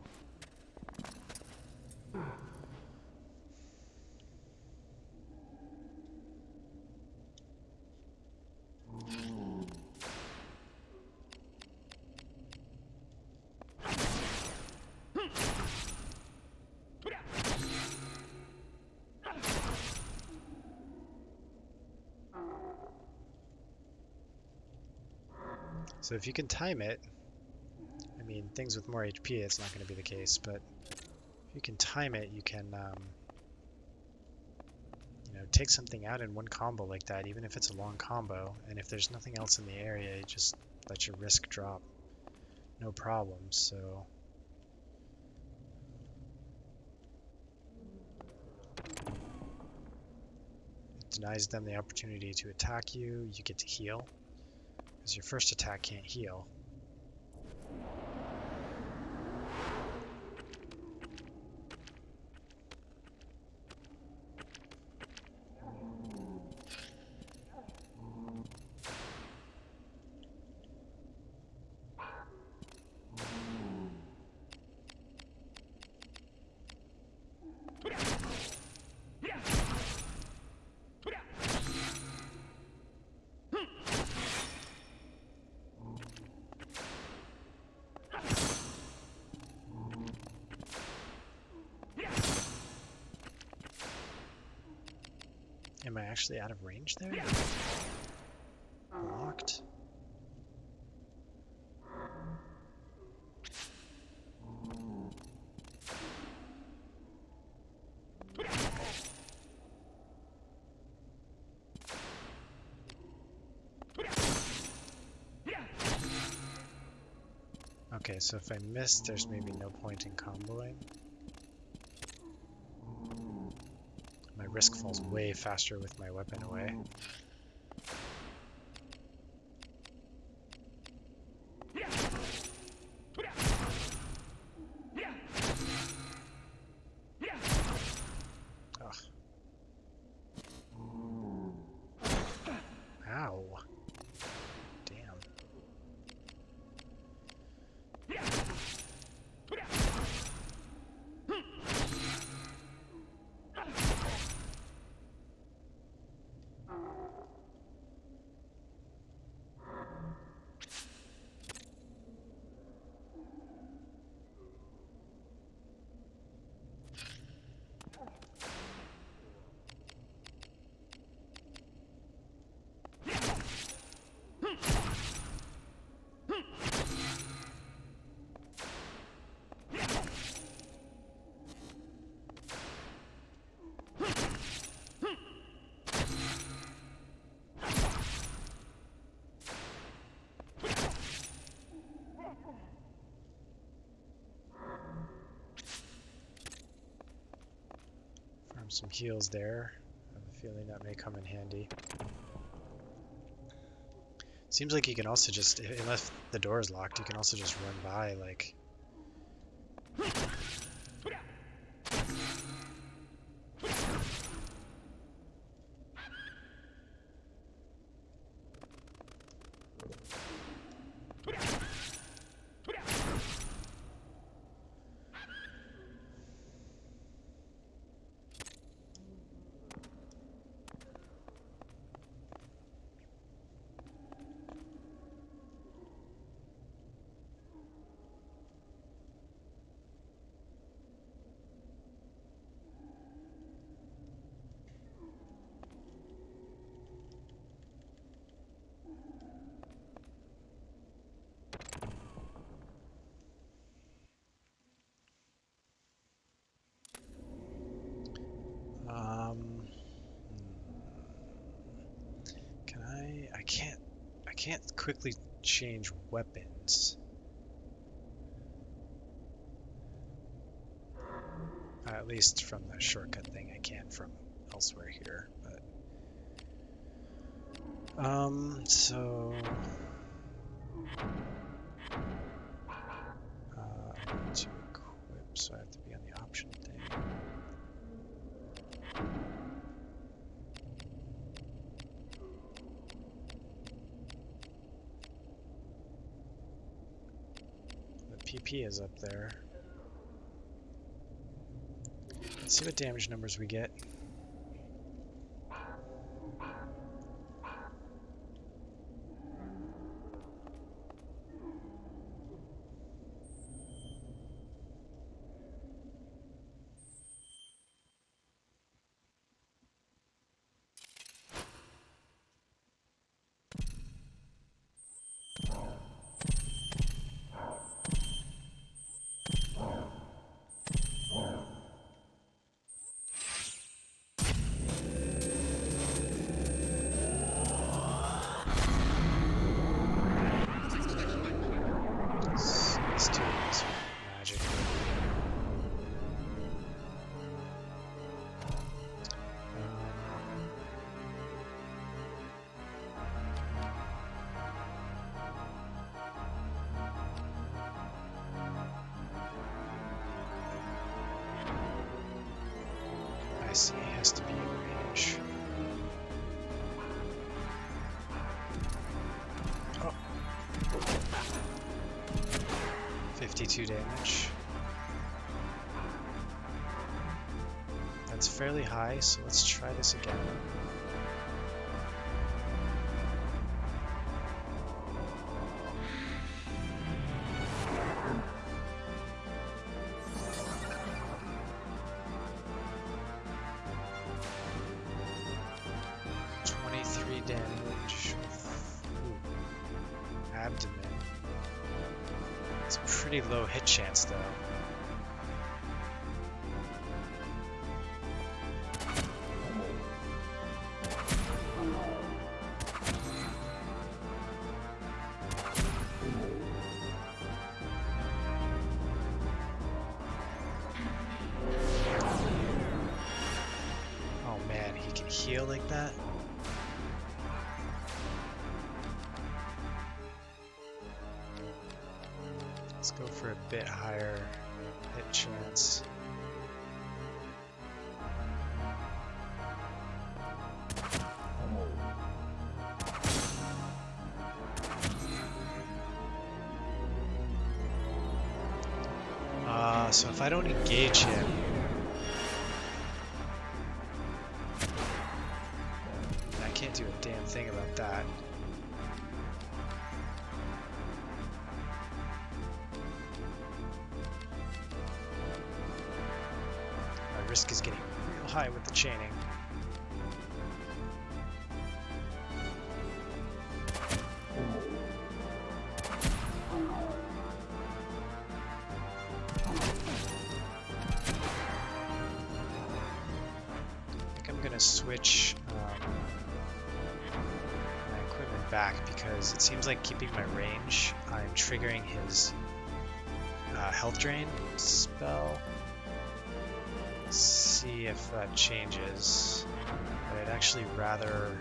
So if you can time it, I mean, things with more HP, it's not going to be the case, but if you can time it, you can, take something out in one combo like that, even if it's a long combo, and if there's nothing else in the area, you just let your risk drop. No problem, so... It denies them the opportunity to attack you, you get to heal, because your first attack can't heal. Am I actually out of range there? Blocked? Okay, so if I miss, there's maybe no point in comboing. My risk falls way faster with my weapon away. Ugh. Ow. Damn. Farm some heals there. I have a feeling that may come in handy. Seems like you can also just, unless the door is locked, you can also just run by, like... Can I can't quickly change weapons. At least from the shortcut thing, I can from elsewhere here, but... so... I need to equip, so I have to be on the option thing. The PP is up there. Let's see what damage numbers we get. I see. He has to be in range. Oh. 52 damage. That's fairly high, so let's try this again. Damage. Ooh. Abdomen. It's a pretty low hit chance though. Oh man, he can heal like that? Let's go for a bit higher hit chance. So if I don't engage him, I can't do a damn thing about that. My risk is getting real high with the chaining. Switch my equipment back because it seems like keeping my range, I'm triggering his health drain spell. Let's see if that changes. But I'd actually rather,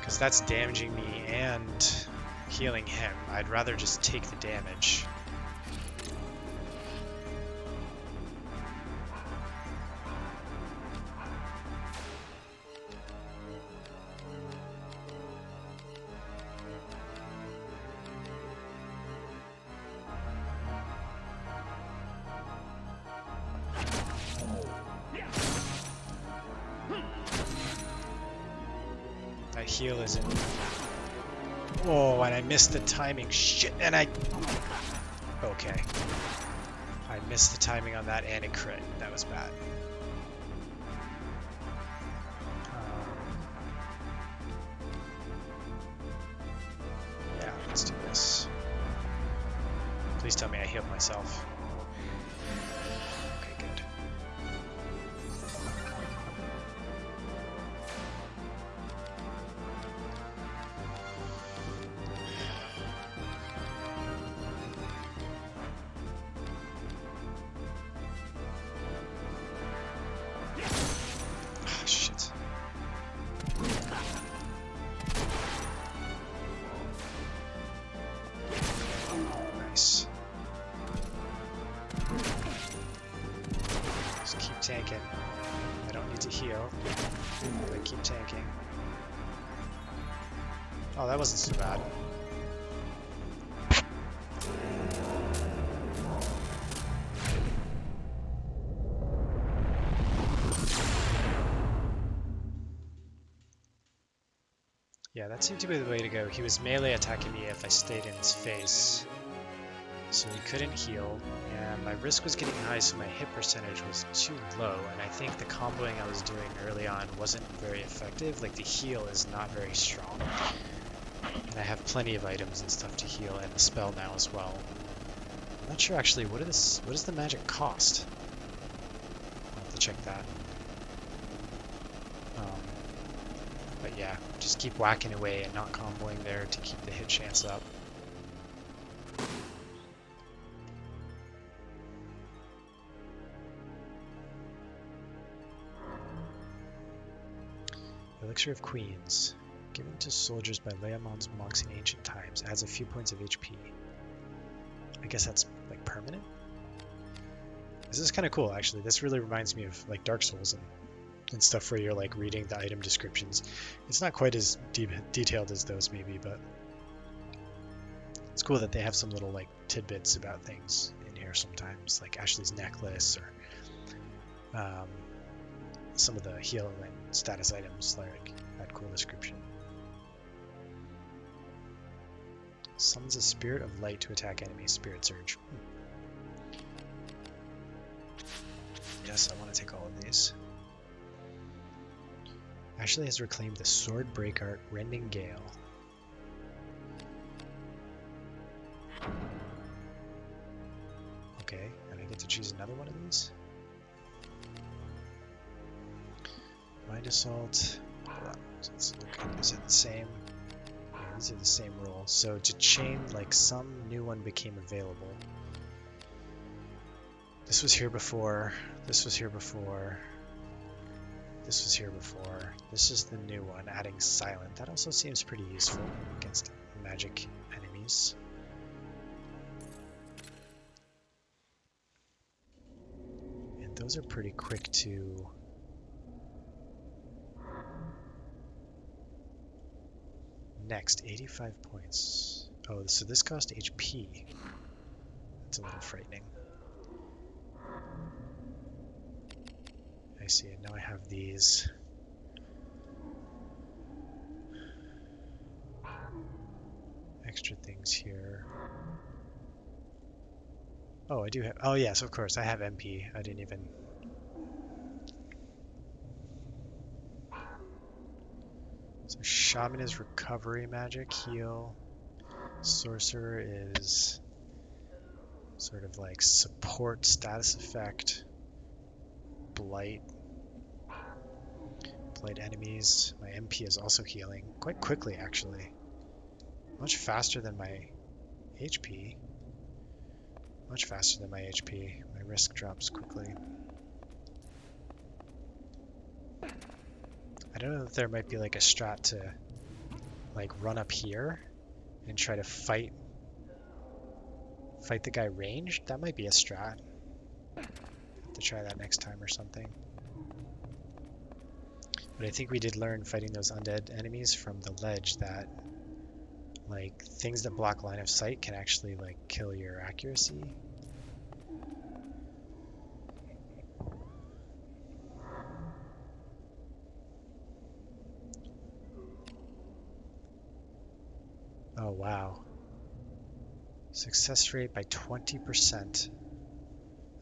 because that's damaging me and healing him, I'd rather just take the damage. That heal isn't. Oh, and I missed the timing. Shit, and I. Okay. I missed the timing on that and a crit. That was bad. Yeah, let's do this. Please tell me I healed myself. Okay, good. Tanking. I don't need to heal, but I keep tanking. Oh, that wasn't too bad. Yeah, that seemed to be the way to go. He was melee attacking me if I stayed in his face, so he couldn't heal, and my risk was getting high, so my hit percentage was too low, and I think the comboing I was doing early on wasn't very effective. Like, the heal is not very strong, and I have plenty of items and stuff to heal, and the spell now as well. I'm not sure actually, what does the magic cost? I'll have to check that. But yeah, just keep whacking away and not comboing there to keep the hit chance up. Elixir of Queens. Given to soldiers by Leamon's monks in ancient times. Adds a few points of HP. I guess that's like permanent? This is kind of cool, actually. This really reminds me of like Dark Souls and stuff where you're like reading the item descriptions. It's not quite as detailed as those maybe, but it's cool that they have some little like tidbits about things in here sometimes, like Ashley's necklace or some of the heal and status items like that cool description. Summons a spirit of light to attack enemies. Spirit surge. Yes, I want to take all of these. Ashley has reclaimed the Sword Break Art Rending Gale. Okay, and I get to choose another one of these. Mind Assault. Hold on. Let's look. Is it the same? Yeah, these are the same rules. So to chain, like some new one became available. This was here before. This was here before. This was here before. This is the new one, adding Silent. That also seems pretty useful against magic enemies. And those are pretty quick to... Next, 85 points. Oh, so this cost HP. That's a little frightening. I see it. Now I have these. Extra things here. Oh, I do have... Oh, yes, of course. I have MP. I didn't even... So Shaman is recovery magic, heal. Sorcerer is sort of like support status effect. Blight. Blight enemies. My MP is also healing. Quite quickly, actually. Much faster than my HP. Much faster than my HP. My risk drops quickly. I don't know if there might be like a strat to like run up here and try to fight the guy ranged. That might be a strat. Have to try that next time or something. But I think we did learn fighting those undead enemies from the ledge that like things that block line of sight can actually like kill your accuracy. Oh wow. Success rate by 20%.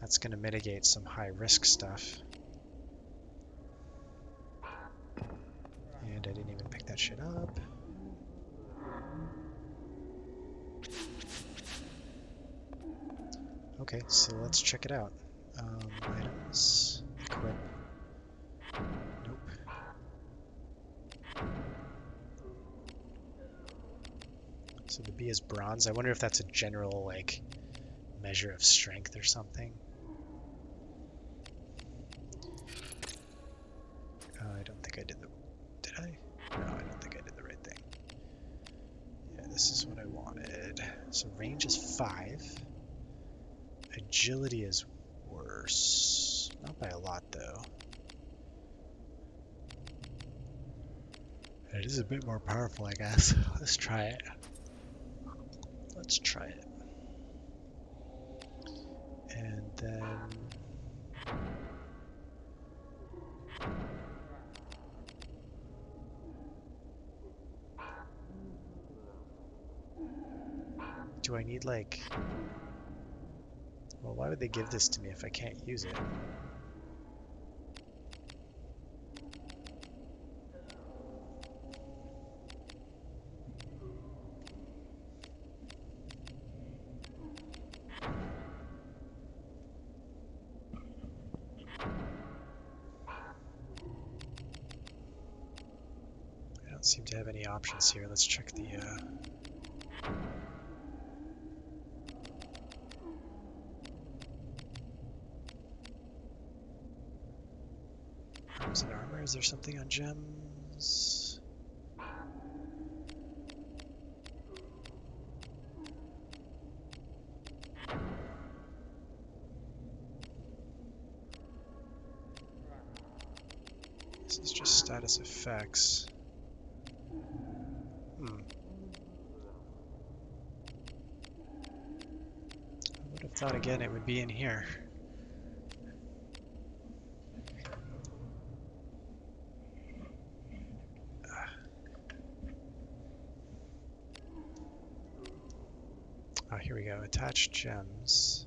That's going to mitigate some high risk stuff. And I didn't even pick that shit up. Okay, so let's check it out. Items, equip. Nope. So the B is bronze. I wonder if that's a general like measure of strength or something. I don't think I did the... Did I? No, I don't think I did the right thing. Yeah, this is what I wanted. So range is 5. Agility is worse. Not by a lot, though. It is a bit more powerful, I guess. Let's try it. Let's try it. And then... Do I need, like... Well, why would they give this to me if I can't use it? I don't seem to have any options here. Let's check the... Arms and armor. Is there something on gems? This is just status effects. I would have thought again it would be in here. Oh, here we go. Attach gems.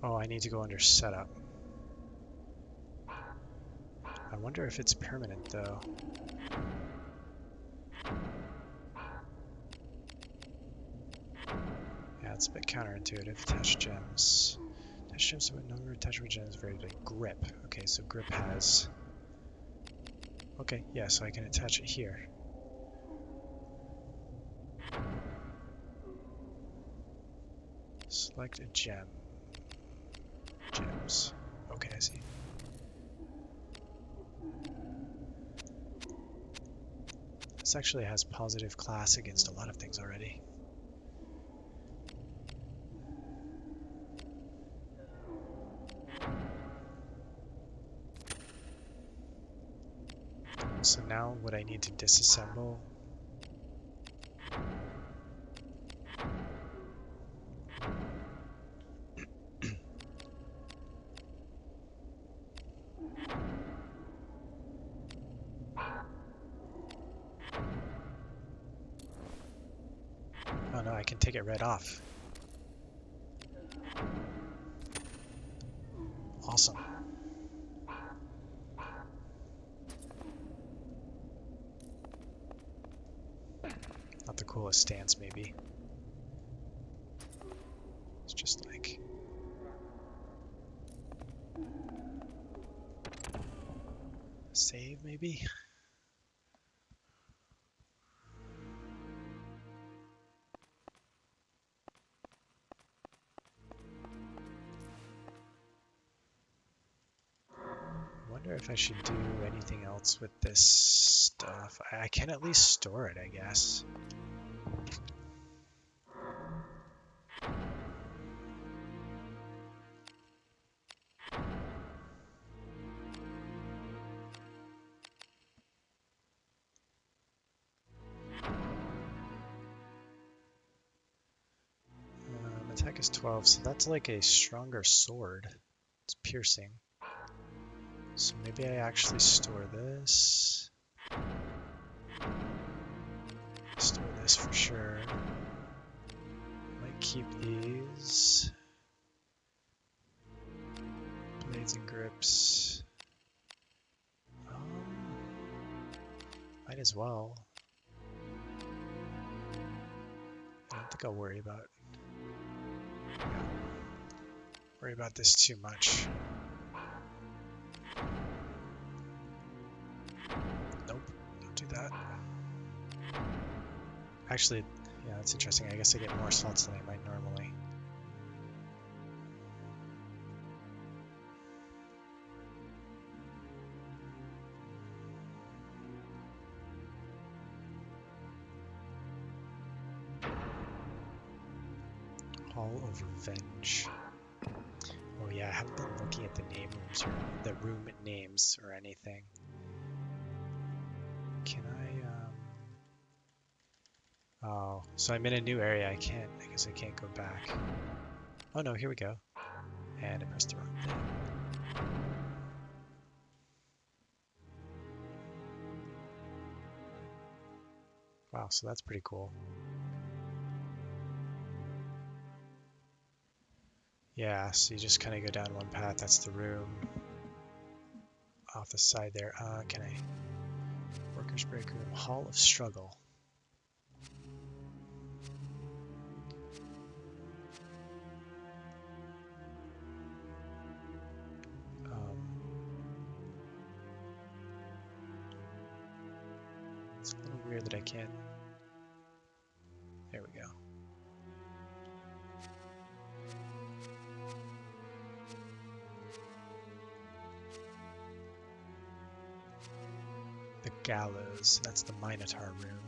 Oh, I need to go under setup. I wonder if it's permanent though. Yeah, it's a bit counterintuitive. Attach gems. Attach gems with number of attachable gems very big. Grip. Okay, so grip has. Okay, yeah, so I can attach it here. Select a gem. Gems. Okay, I see. This actually has positive class against a lot of things already. So now what I need to disassemble. Oh no, I can take it right off. Awesome. Not the coolest stance, maybe. It's just like... Save, maybe? I wonder if I should do anything else with this stuff. I can at least store it, I guess. Attack is 12, so that's like a stronger sword. It's piercing. So maybe I actually store this. Store this for sure. Might keep these. Blades and grips. Might as well. I don't think I'll worry about this too much. Nope, don't do that. Actually, yeah, that's interesting. I guess I get more slots than I might normally. Hall of Revenge. Oh yeah, I haven't been looking at the name rooms or the room names or anything. Can I, oh, so I'm in a new area. I guess I can't go back. Oh no, here we go. And I pressed the wrong thing. Wow, so that's pretty cool. Yeah, so you just kind of go down one path. That's the room. Off the side there. Can I? Workers' break room. Hall of Struggle. It's a little weird that I can't. There we go. The Gallows. That's the Minotaur room.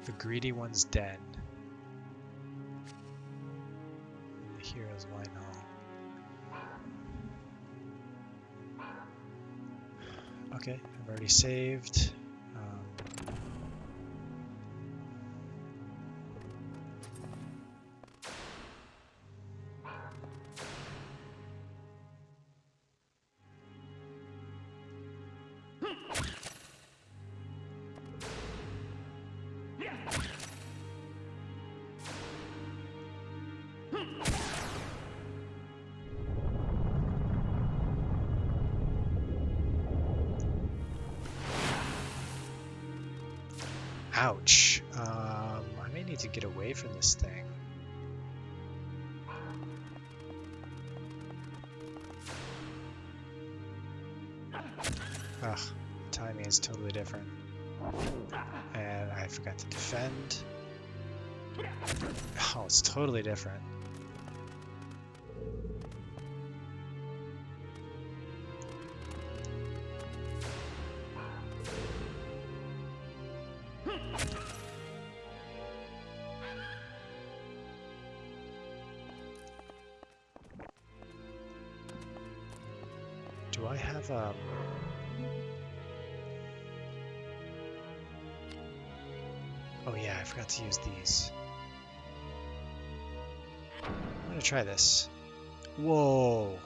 The Greedy One's Den. And the Hero's Wine Hall. Okay, I've already saved. Um, ouch. I may need to get away from this thing. Ugh, the timing is totally different. And I forgot to defend. Oh, it's totally different. Do I have oh yeah, I forgot to use these. I'm gonna try this. Whoa.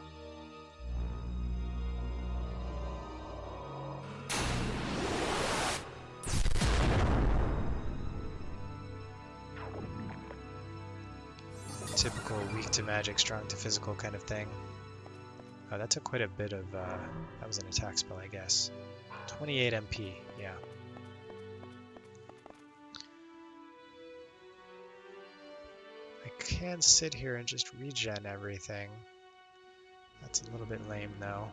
Typical weak to magic, strong to physical kind of thing. Oh, that took quite a bit of, that was an attack spell, I guess. 28 MP, yeah. I can sit here and just regen everything. That's a little bit lame, though.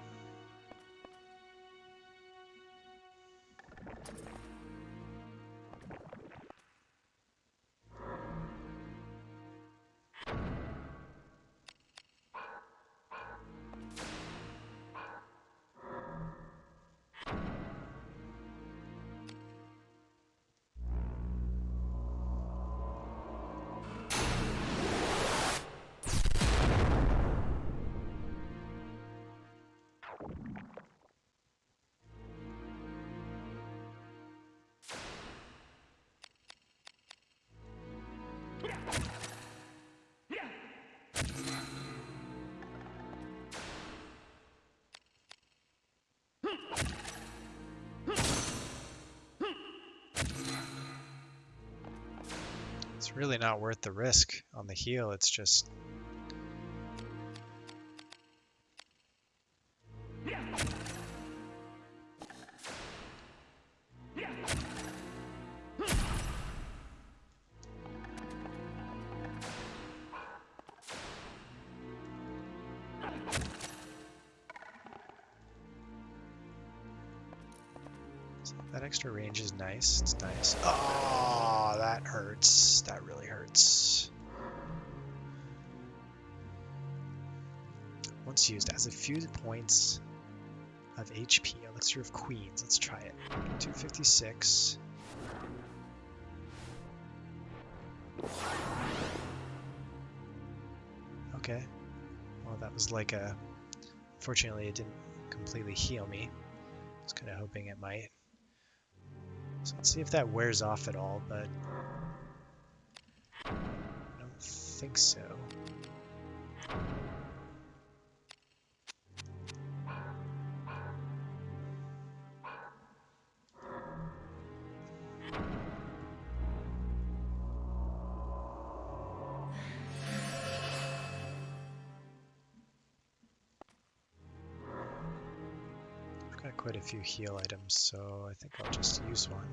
It's really not worth the risk on the heal, it's just... That extra range is nice, it's nice. Oh, that hurts. That really hurts. Once used, as a few points of HP. Elixir of Queens, let's try it. 256. Okay. Well, that was like a... Fortunately, it didn't completely heal me. I was kind of hoping it might. So let's see if that wears off at all, but I don't think so. I've got quite a few heal items, so I think I'll just use one.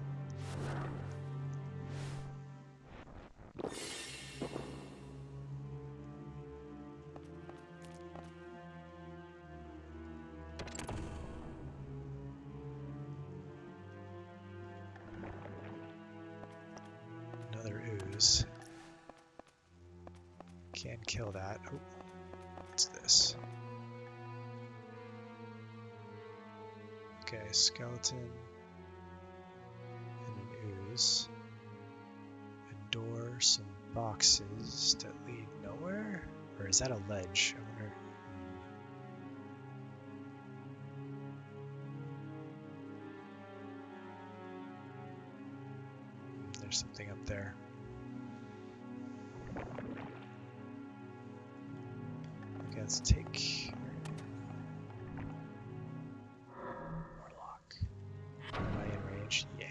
Another ooze. Can't kill that. Oh, what's this? Okay, skeleton and an ooze. A door, some boxes that lead nowhere? Or is that a ledge? I wonder. something up there. Okay, let's take Warlock. Am I in range? Yeah.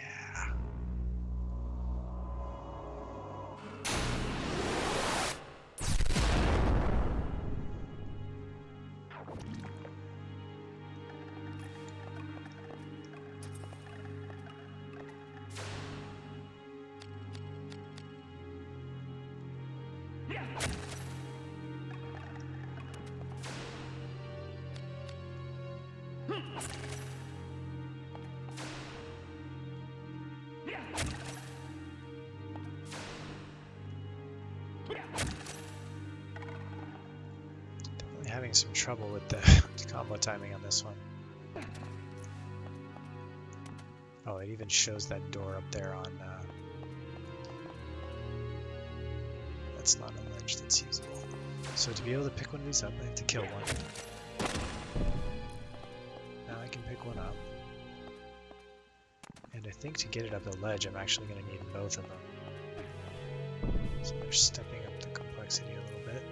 Definitely having some trouble with the combo timing on this one. Oh, it even shows that door up there on... that's not a ledge that's usable. So to be able to pick one of these up, I have to kill one. Now I can pick one up. And I think to get it up the ledge, I'm actually going to need both of them. So they're stepping up the complexity a little bit.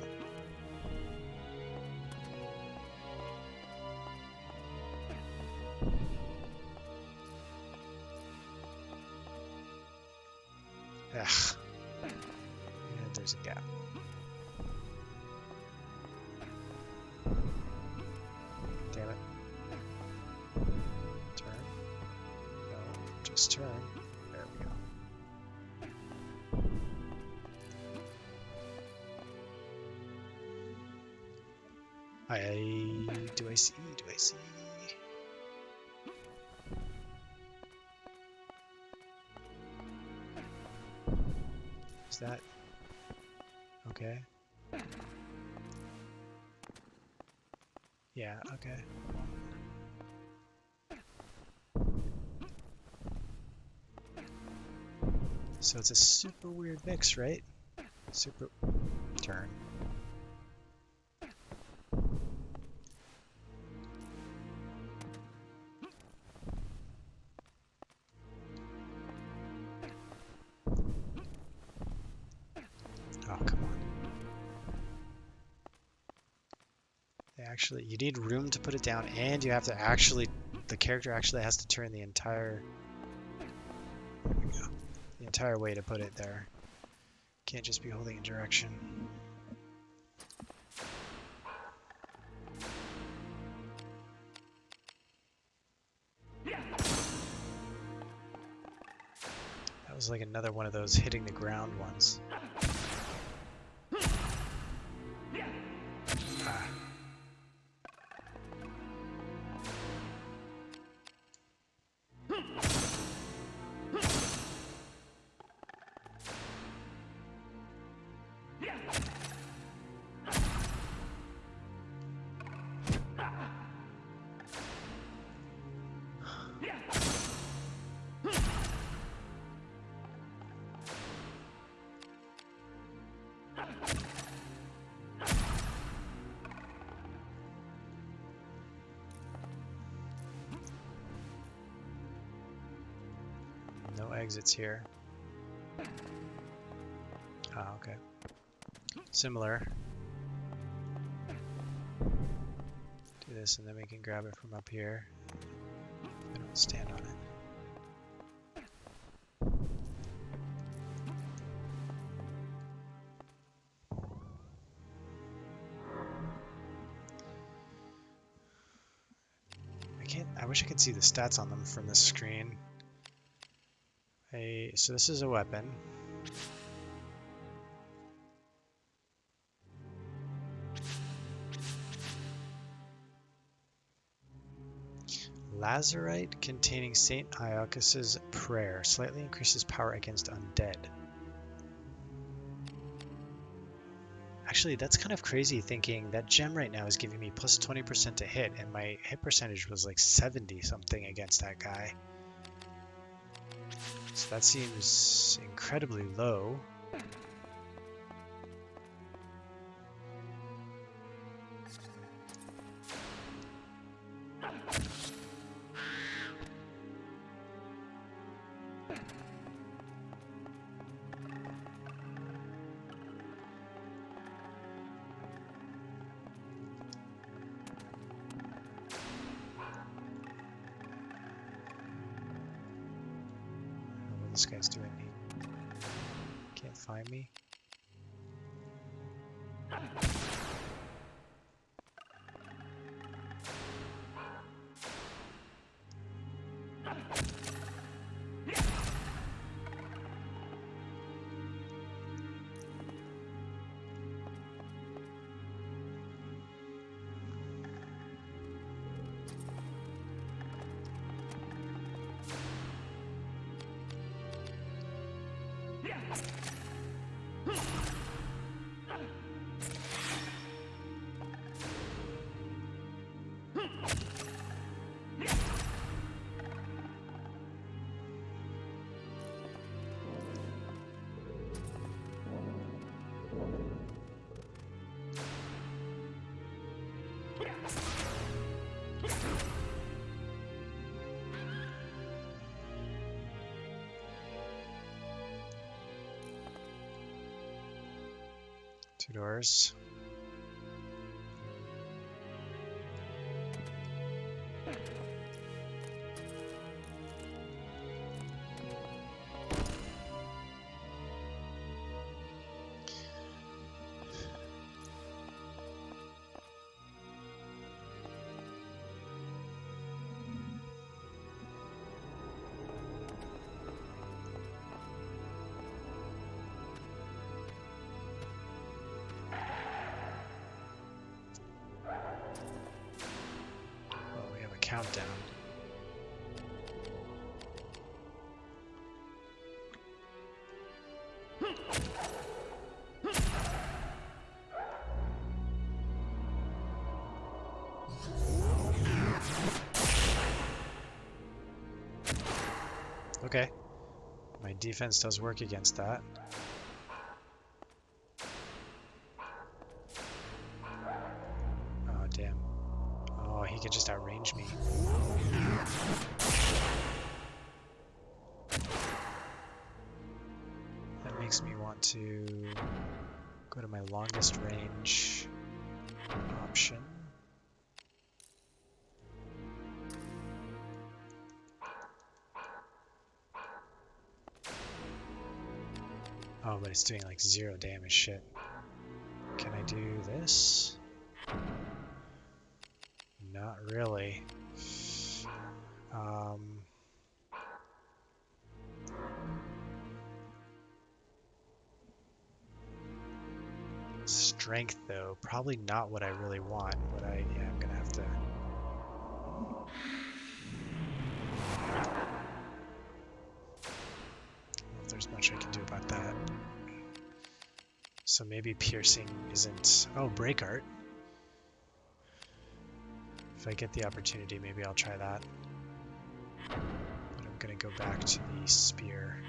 Ugh. And there's a gap. Damn it. Turn. No, just turn. There we go. Do I see? Do I see? Is that okay? Yeah, okay. So it's a super weird mix, right? Super turn. Oh, come on. Actually, you need room to put it down, and you have to actually, the character actually has to turn the entire, there we go, the entire way to put it there. Can't just be holding a direction. That was like another one of those hitting the ground ones. Ah. No exits here. Ah, okay. Similar. Do this and then we can grab it from up here. I don't stand on it. I wish I could see the stats on them from this screen. So this is a weapon. Lazarite containing Saint Iocas's prayer. Slightly increases power against undead. Actually, that's kind of crazy thinking that gem right now is giving me plus 20% to hit, and my hit percentage was like 70 something against that guy. So that seems incredibly low. this guy's doing. He can't find me. Two doors. Countdown. Okay. My defense does work against that. Oh, damn. Oh, he could just outrange me. That makes me want to go to my longest range option. Oh, but it's doing like 0 damage. Shit. Can I do this? Not really. Strength, though, probably not what I really want, but yeah, I'm gonna have to. I don't know if there's much I can do about that. So maybe piercing isn't. Oh, break art. If I get the opportunity, maybe I'll try that. But I'm gonna go back to the spear.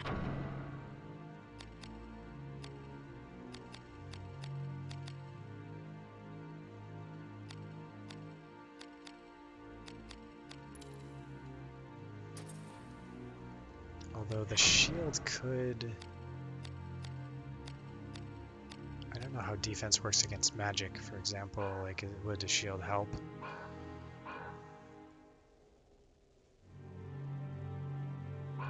Although the shield could... I don't know how defense works against magic, for example. Like, would the shield help? I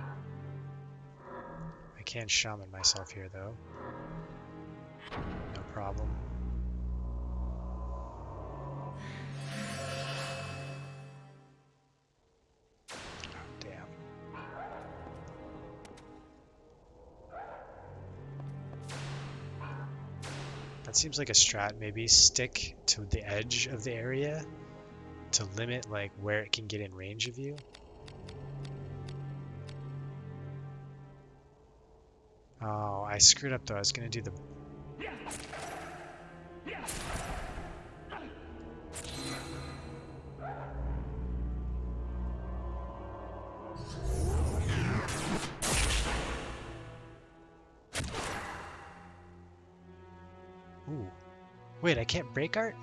can shaman myself here, though. No problem. That seems like a strat. Maybe stick to the edge of the area to limit like where it can get in range of you. Oh, I screwed up though. I was gonna do the... Ooh. Wait, I can't break art?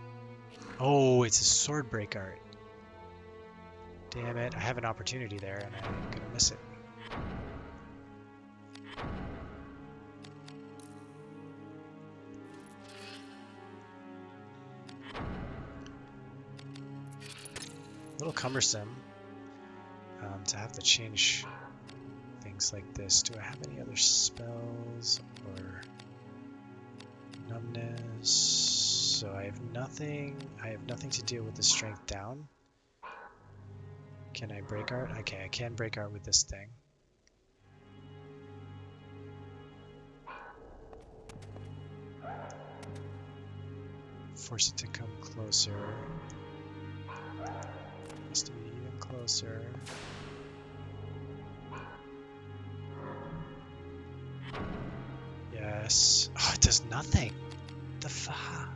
Oh, it's a sword break art. Damn it, I have an opportunity there and I'm gonna miss it. A little cumbersome to have to change things things like this. Do I have any other spells or numbness? So I have nothing. I have nothing to deal with the strength down. Can I break art? Okay, I can break art with this thing. Force it to come closer. Has to be even closer. Yes. Oh, it does nothing. What the fuck?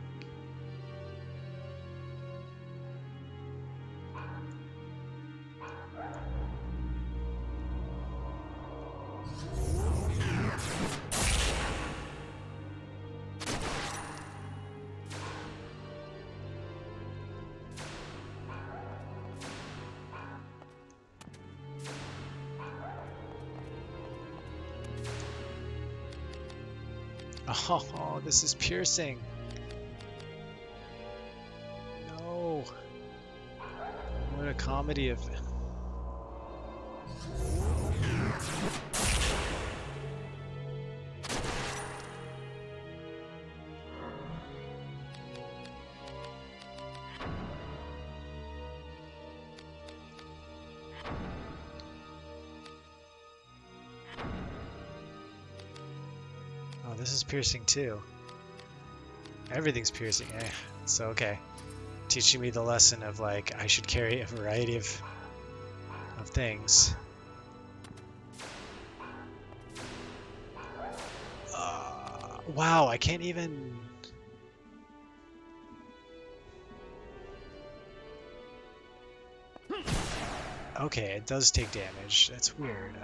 Oh, this is piercing. No. What a comedy of... Oh, this is piercing too. Everything's piercing. So okay. Teaching me the lesson of like I should carry a variety of things. Wow, I can't even... Okay, it does take damage. That's weird.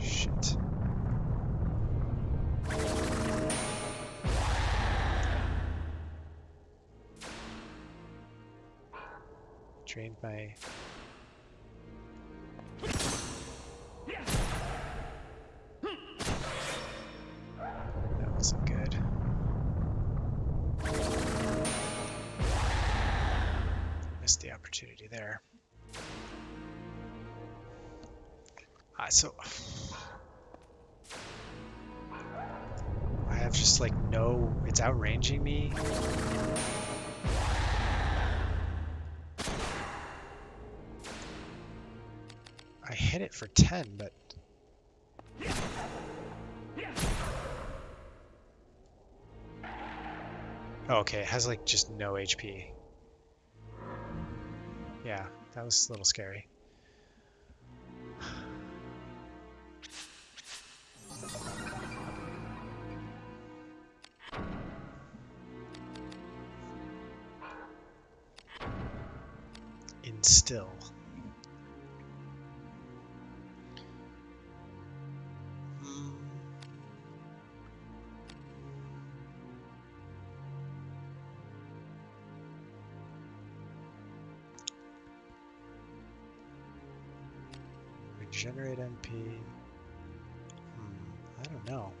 Shit. Drained my... That wasn't good. Missed the opportunity there. So... I have just like no... It's outranging me. I hit it for 10, but... Oh, okay, it has like just no HP. Yeah, that was a little scary. Instill. Regenerate MP. I don't know.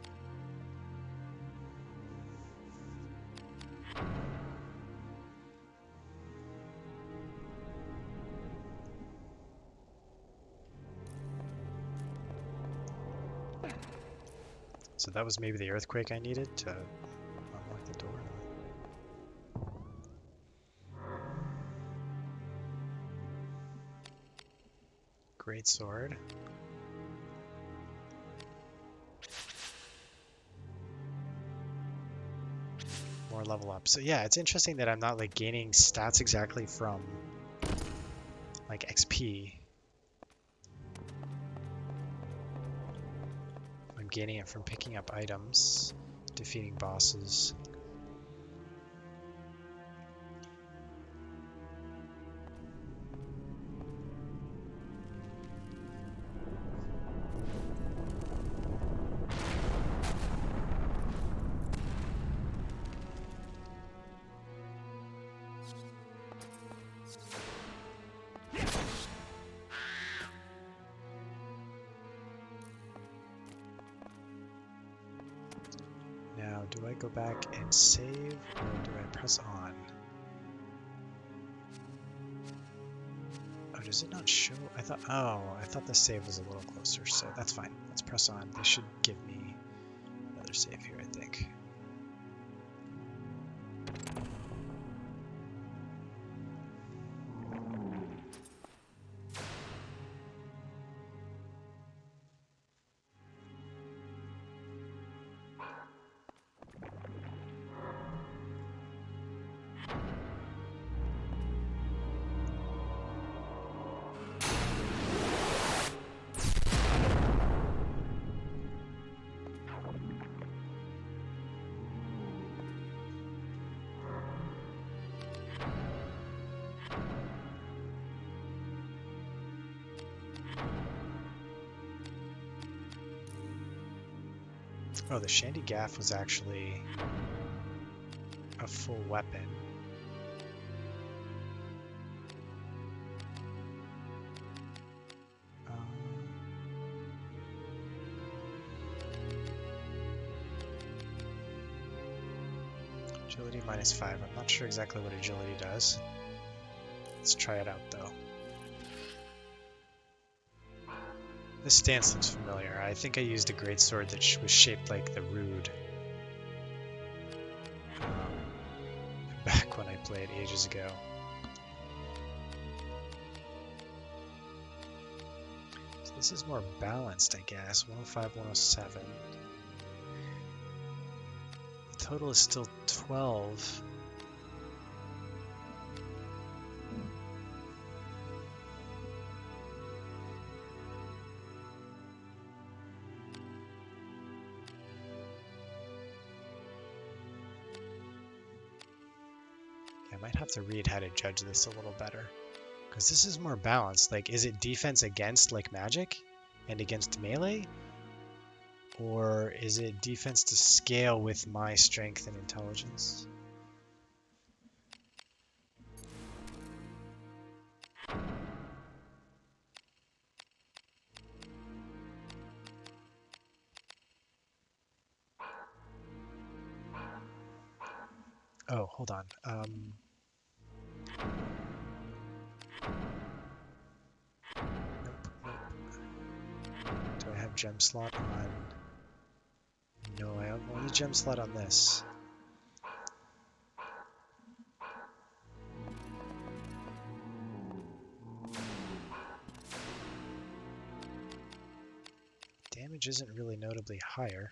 So that was maybe the earthquake I needed to unlock the door. Great sword. More level up. So yeah, it's interesting that I'm not like gaining stats exactly from like XP. I'm gaining it from picking up items, defeating bosses. Do I go back and save, or do I press on? does it not show? I thought the save was a little closer, so that's fine. Let's press on. They should give me another save here, I think. Oh, the Shandy Gaff was actually a full weapon. Agility -5. I'm not sure exactly what agility does. Let's try it out though. This stance looks familiar. I think I used a greatsword that was shaped like the Rude back when I played ages ago. So this is more balanced, I guess. 105, 107. The total is still 12. I might have to read how to judge this a little better, because this is more balanced. Like, is it defense against like magic and against melee, or is it defense to scale with my strength and intelligence? Oh, hold on. Nope. Do I have gem slot on? No, I have only gem slot on this. Damage isn't really notably higher.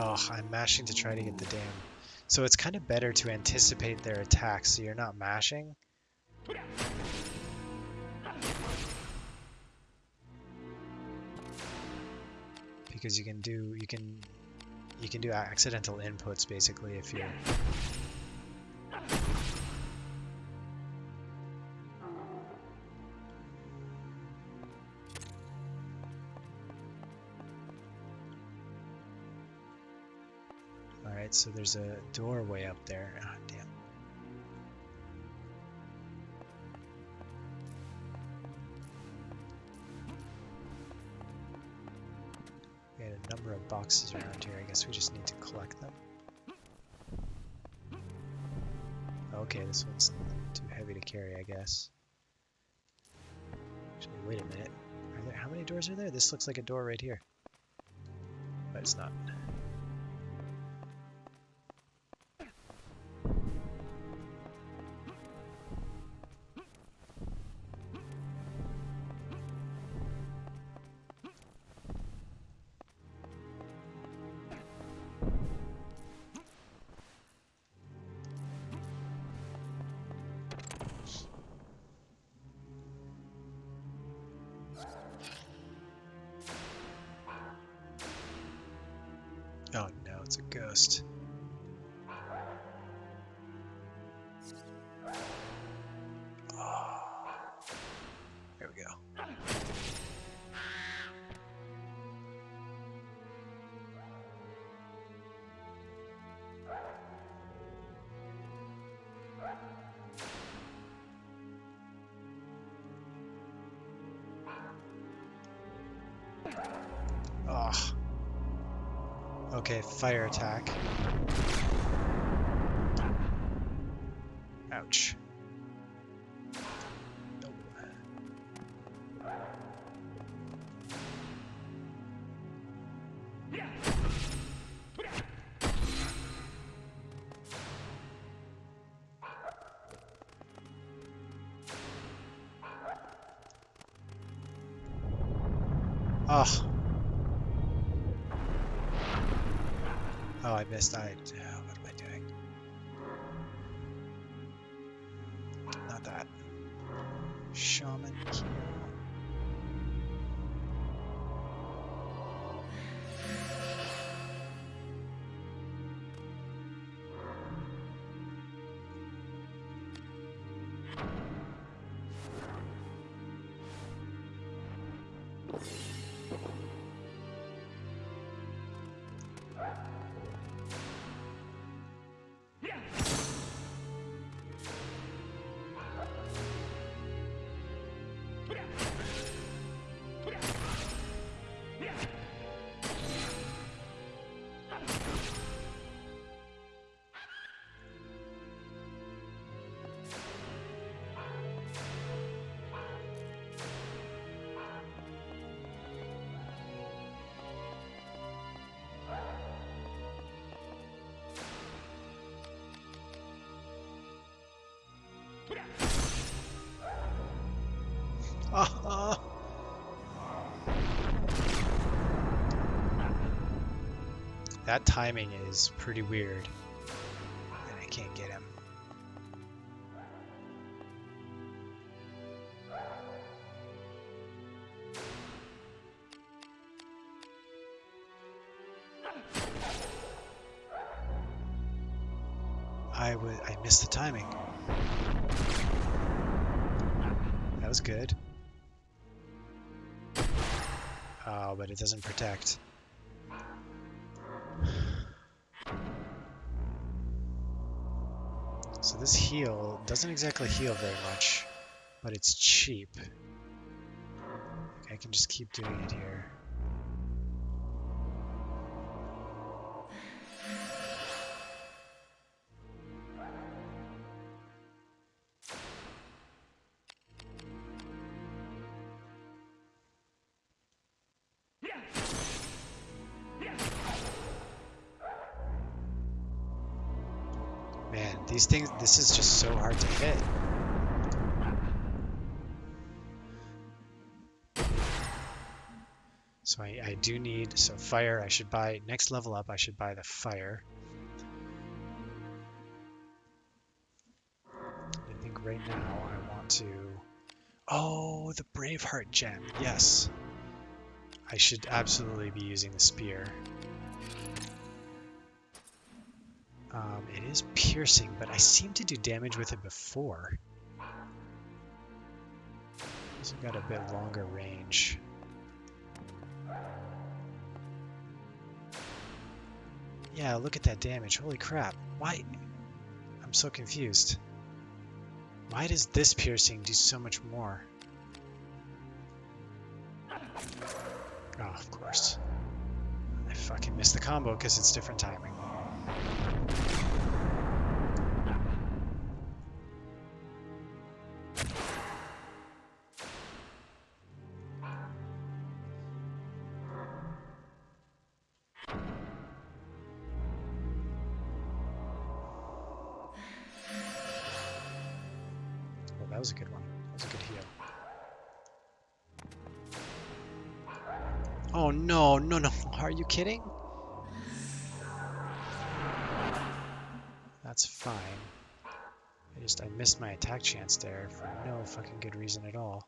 Oh, I'm mashing to try to get the dam. So it's kind of better to anticipate their attacks so you're not mashing. Because you can do accidental inputs basically if you're Alright, so there's a doorway up there. Ah, damn. We had a number of boxes around here. I guess we just need to collect them. Okay, this one's too heavy to carry, I guess. Actually, wait a minute. How many doors are there? This looks like a door right here. But it's not. Oh no, it's a ghost. Oh. There we go. Okay, fire attack. Ouch. No. Oh. Oh, I missed. What am I doing? Not that. Shaman heal. Oh. That timing is pretty weird. And I can't get him. I missed the timing. That was good. Oh, but it doesn't protect. So this heal doesn't exactly heal very much, but it's cheap. I can just keep doing it here. Man, these things, this is just so hard to hit. So I do need, so fire, I should buy, next level up, I should buy the fire. I think right now I want to, oh, the Braveheart gem, yes. I should absolutely be using the spear. It is piercing, but I seem to do damage with it before. It's got a bit longer range. Yeah, look at that damage. Holy crap. Why? I'm so confused. Why does this piercing do so much more? Oh, of course. I fucking missed the combo because it's different timing. Well, that was a good one. That was a good heal. Oh no, no, no. Are you kidding? That's fine. I missed my attack chance there for no fucking good reason at all.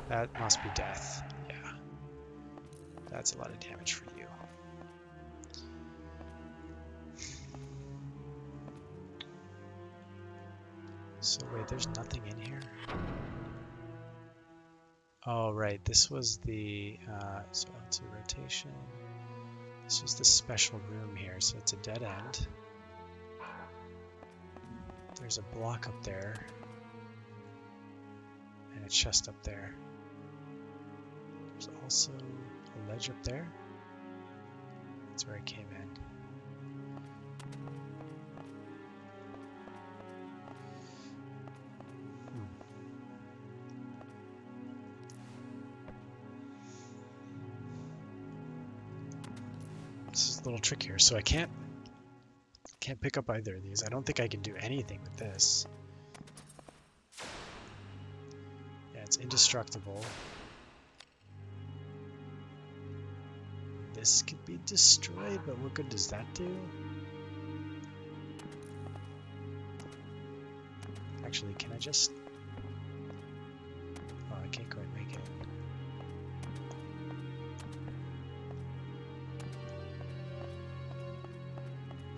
That must be death. Yeah. That's a lot of damage for you. So wait, there's nothing in here? Oh, right. This was the, so L2 rotation. This was the special room here, so it's a dead end. There's a block up there. And a chest up there. There's also a ledge up there. That's where I came in. This is a little trickier, so I can't pick up either of these. I don't think I can do anything with this. Yeah, it's indestructible. This could be destroyed, but what good does that do? Actually, can I just... Oh, I can't go and make it.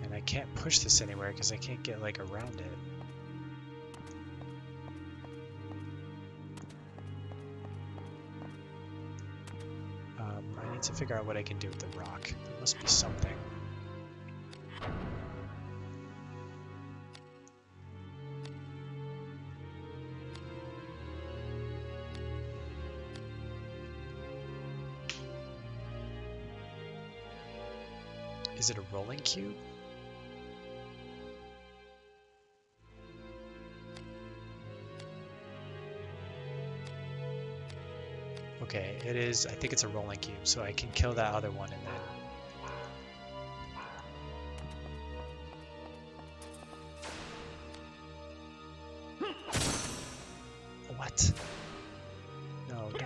And I can't push this anywhere because I can't get, like, around it. I need to figure out what I can do with the rock. There must be something. Is it a rolling cube? Okay, it is. I think it's a rolling cube, so I can kill that other one and then... What? No, don't.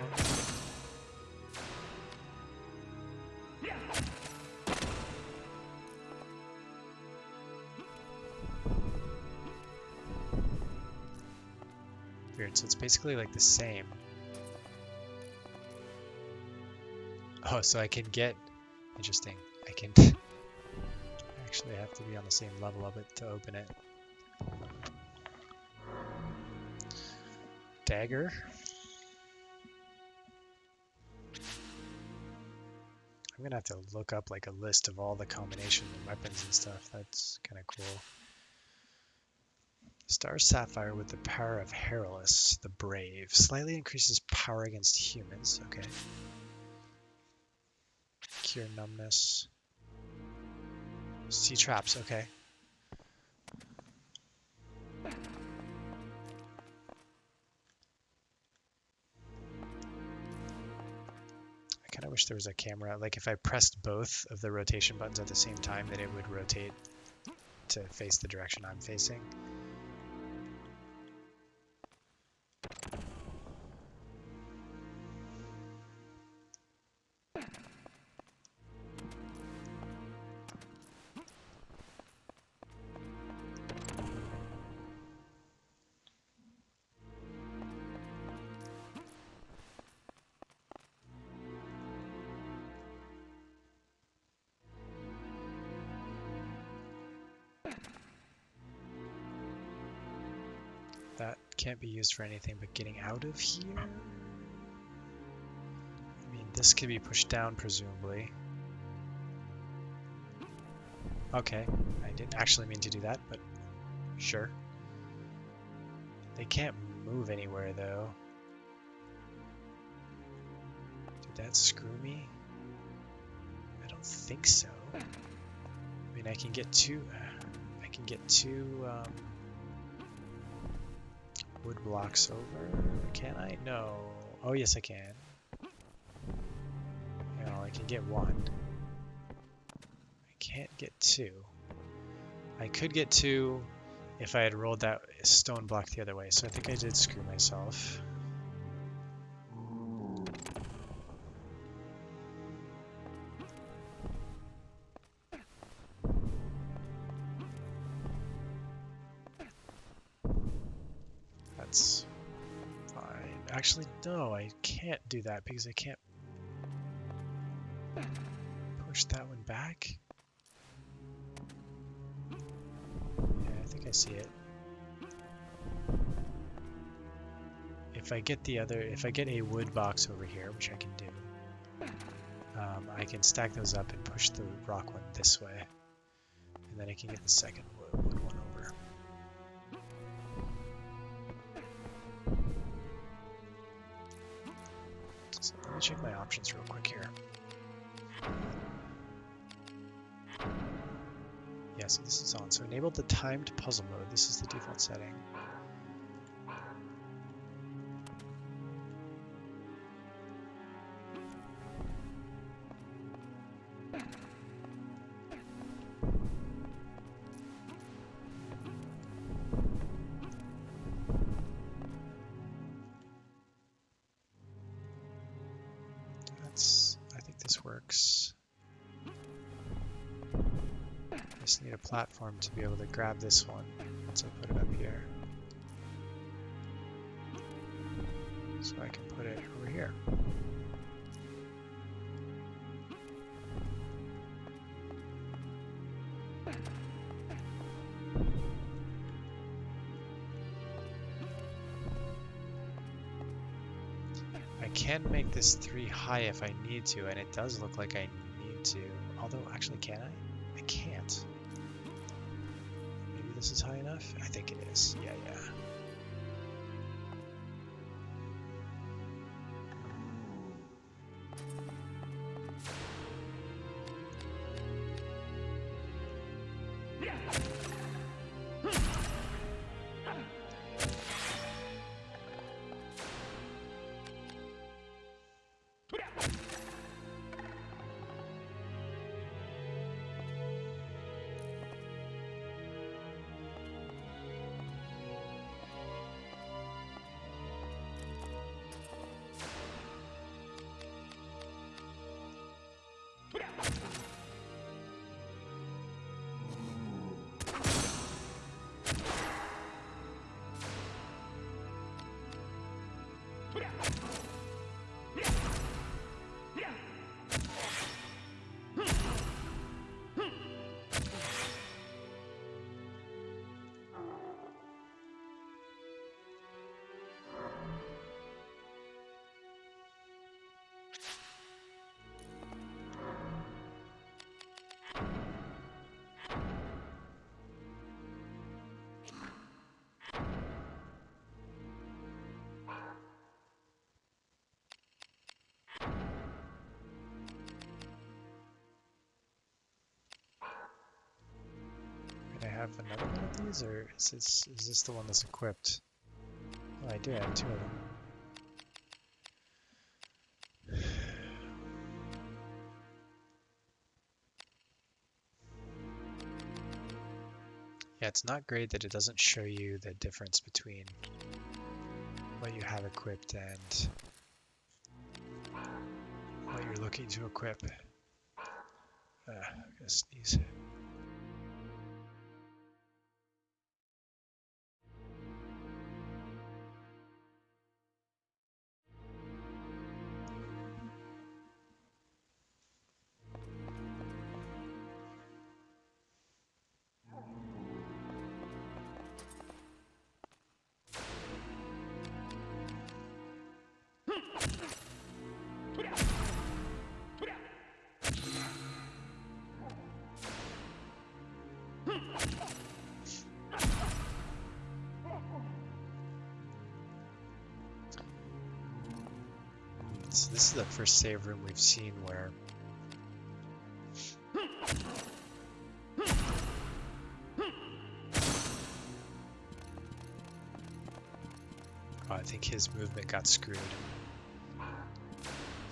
Weird, so it's basically like the same. Oh, so I can get... Interesting. I can... actually have to be on the same level of it to open it. Dagger. I'm gonna have to look up like a list of all the combination of weapons and stuff. That's kind of cool. Star Sapphire with the power of Heralus, the Brave. Slightly increases power against humans. Okay. Cure numbness. Sea traps. Okay. I kind of wish there was a camera. Like if I pressed both of the rotation buttons at the same time, then it would rotate to face the direction I'm facing. That can't be used for anything but getting out of here. I mean, this could be pushed down, presumably. Okay, I didn't actually mean to do that, but sure. They can't move anywhere, though. Did that screw me? I don't think so. I mean, I can get two... wood blocks over. Can I? No. Oh, yes, I can. Well, I can get one. I can't get two. I could get two if I had rolled that stone block the other way, so I think I did screw myself. That's fine. Actually, no, I can't do that because I can't push that one back. Yeah, I think I see it. If I get a wood box over here, which I can do, I can stack those up and push the rock one this way. And then I can get the second wood one over. So Let me check my options real quick here. Yes, this is on. So enable the timed puzzle mode. This is the default setting. I think this works. I just need a platform to be able to grab this one once I put it up here. So I can put it over here. I can make this 3 high if I need to, and it does look like I need to. Although, actually, can I? I can't. Maybe this is high enough? I think it is. Yeah. Can I have another one of these, or is this the one that's equipped? Oh, I do have 2 of them. Yeah, it's not great that it doesn't show you the difference between what you have equipped and what you're looking to equip. I'm gonna sneeze. So this is the first save room we've seen where I think his movement got screwed.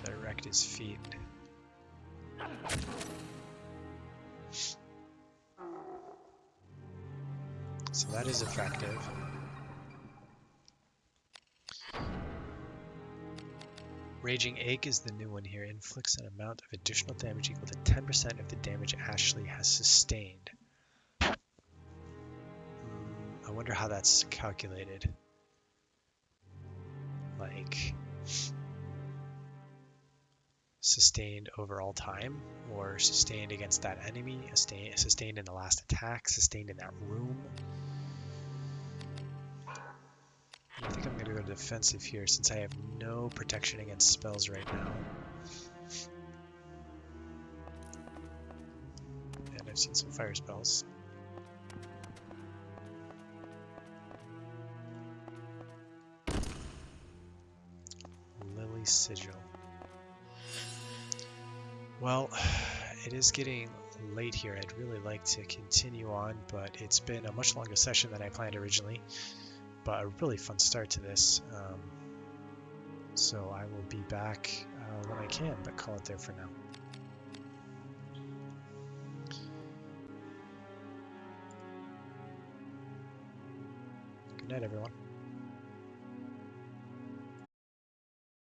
That wrecked his feet. So that is effective. Raging Ache is the new one here. Inflicts an amount of additional damage equal to 10% of the damage Ashley has sustained. I wonder how that's calculated. Like, sustained over all time, or sustained against that enemy, sustained in the last attack, sustained in that room. I think I'm going to go defensive here since I have no protection against spells right now. And I've seen some fire spells. Lily Sigil. Well, it is getting late here. I'd really like to continue on, but it's been a much longer session than I planned originally, but a really fun start to this. So I will be back when I can, but call it there for now. Good night, everyone.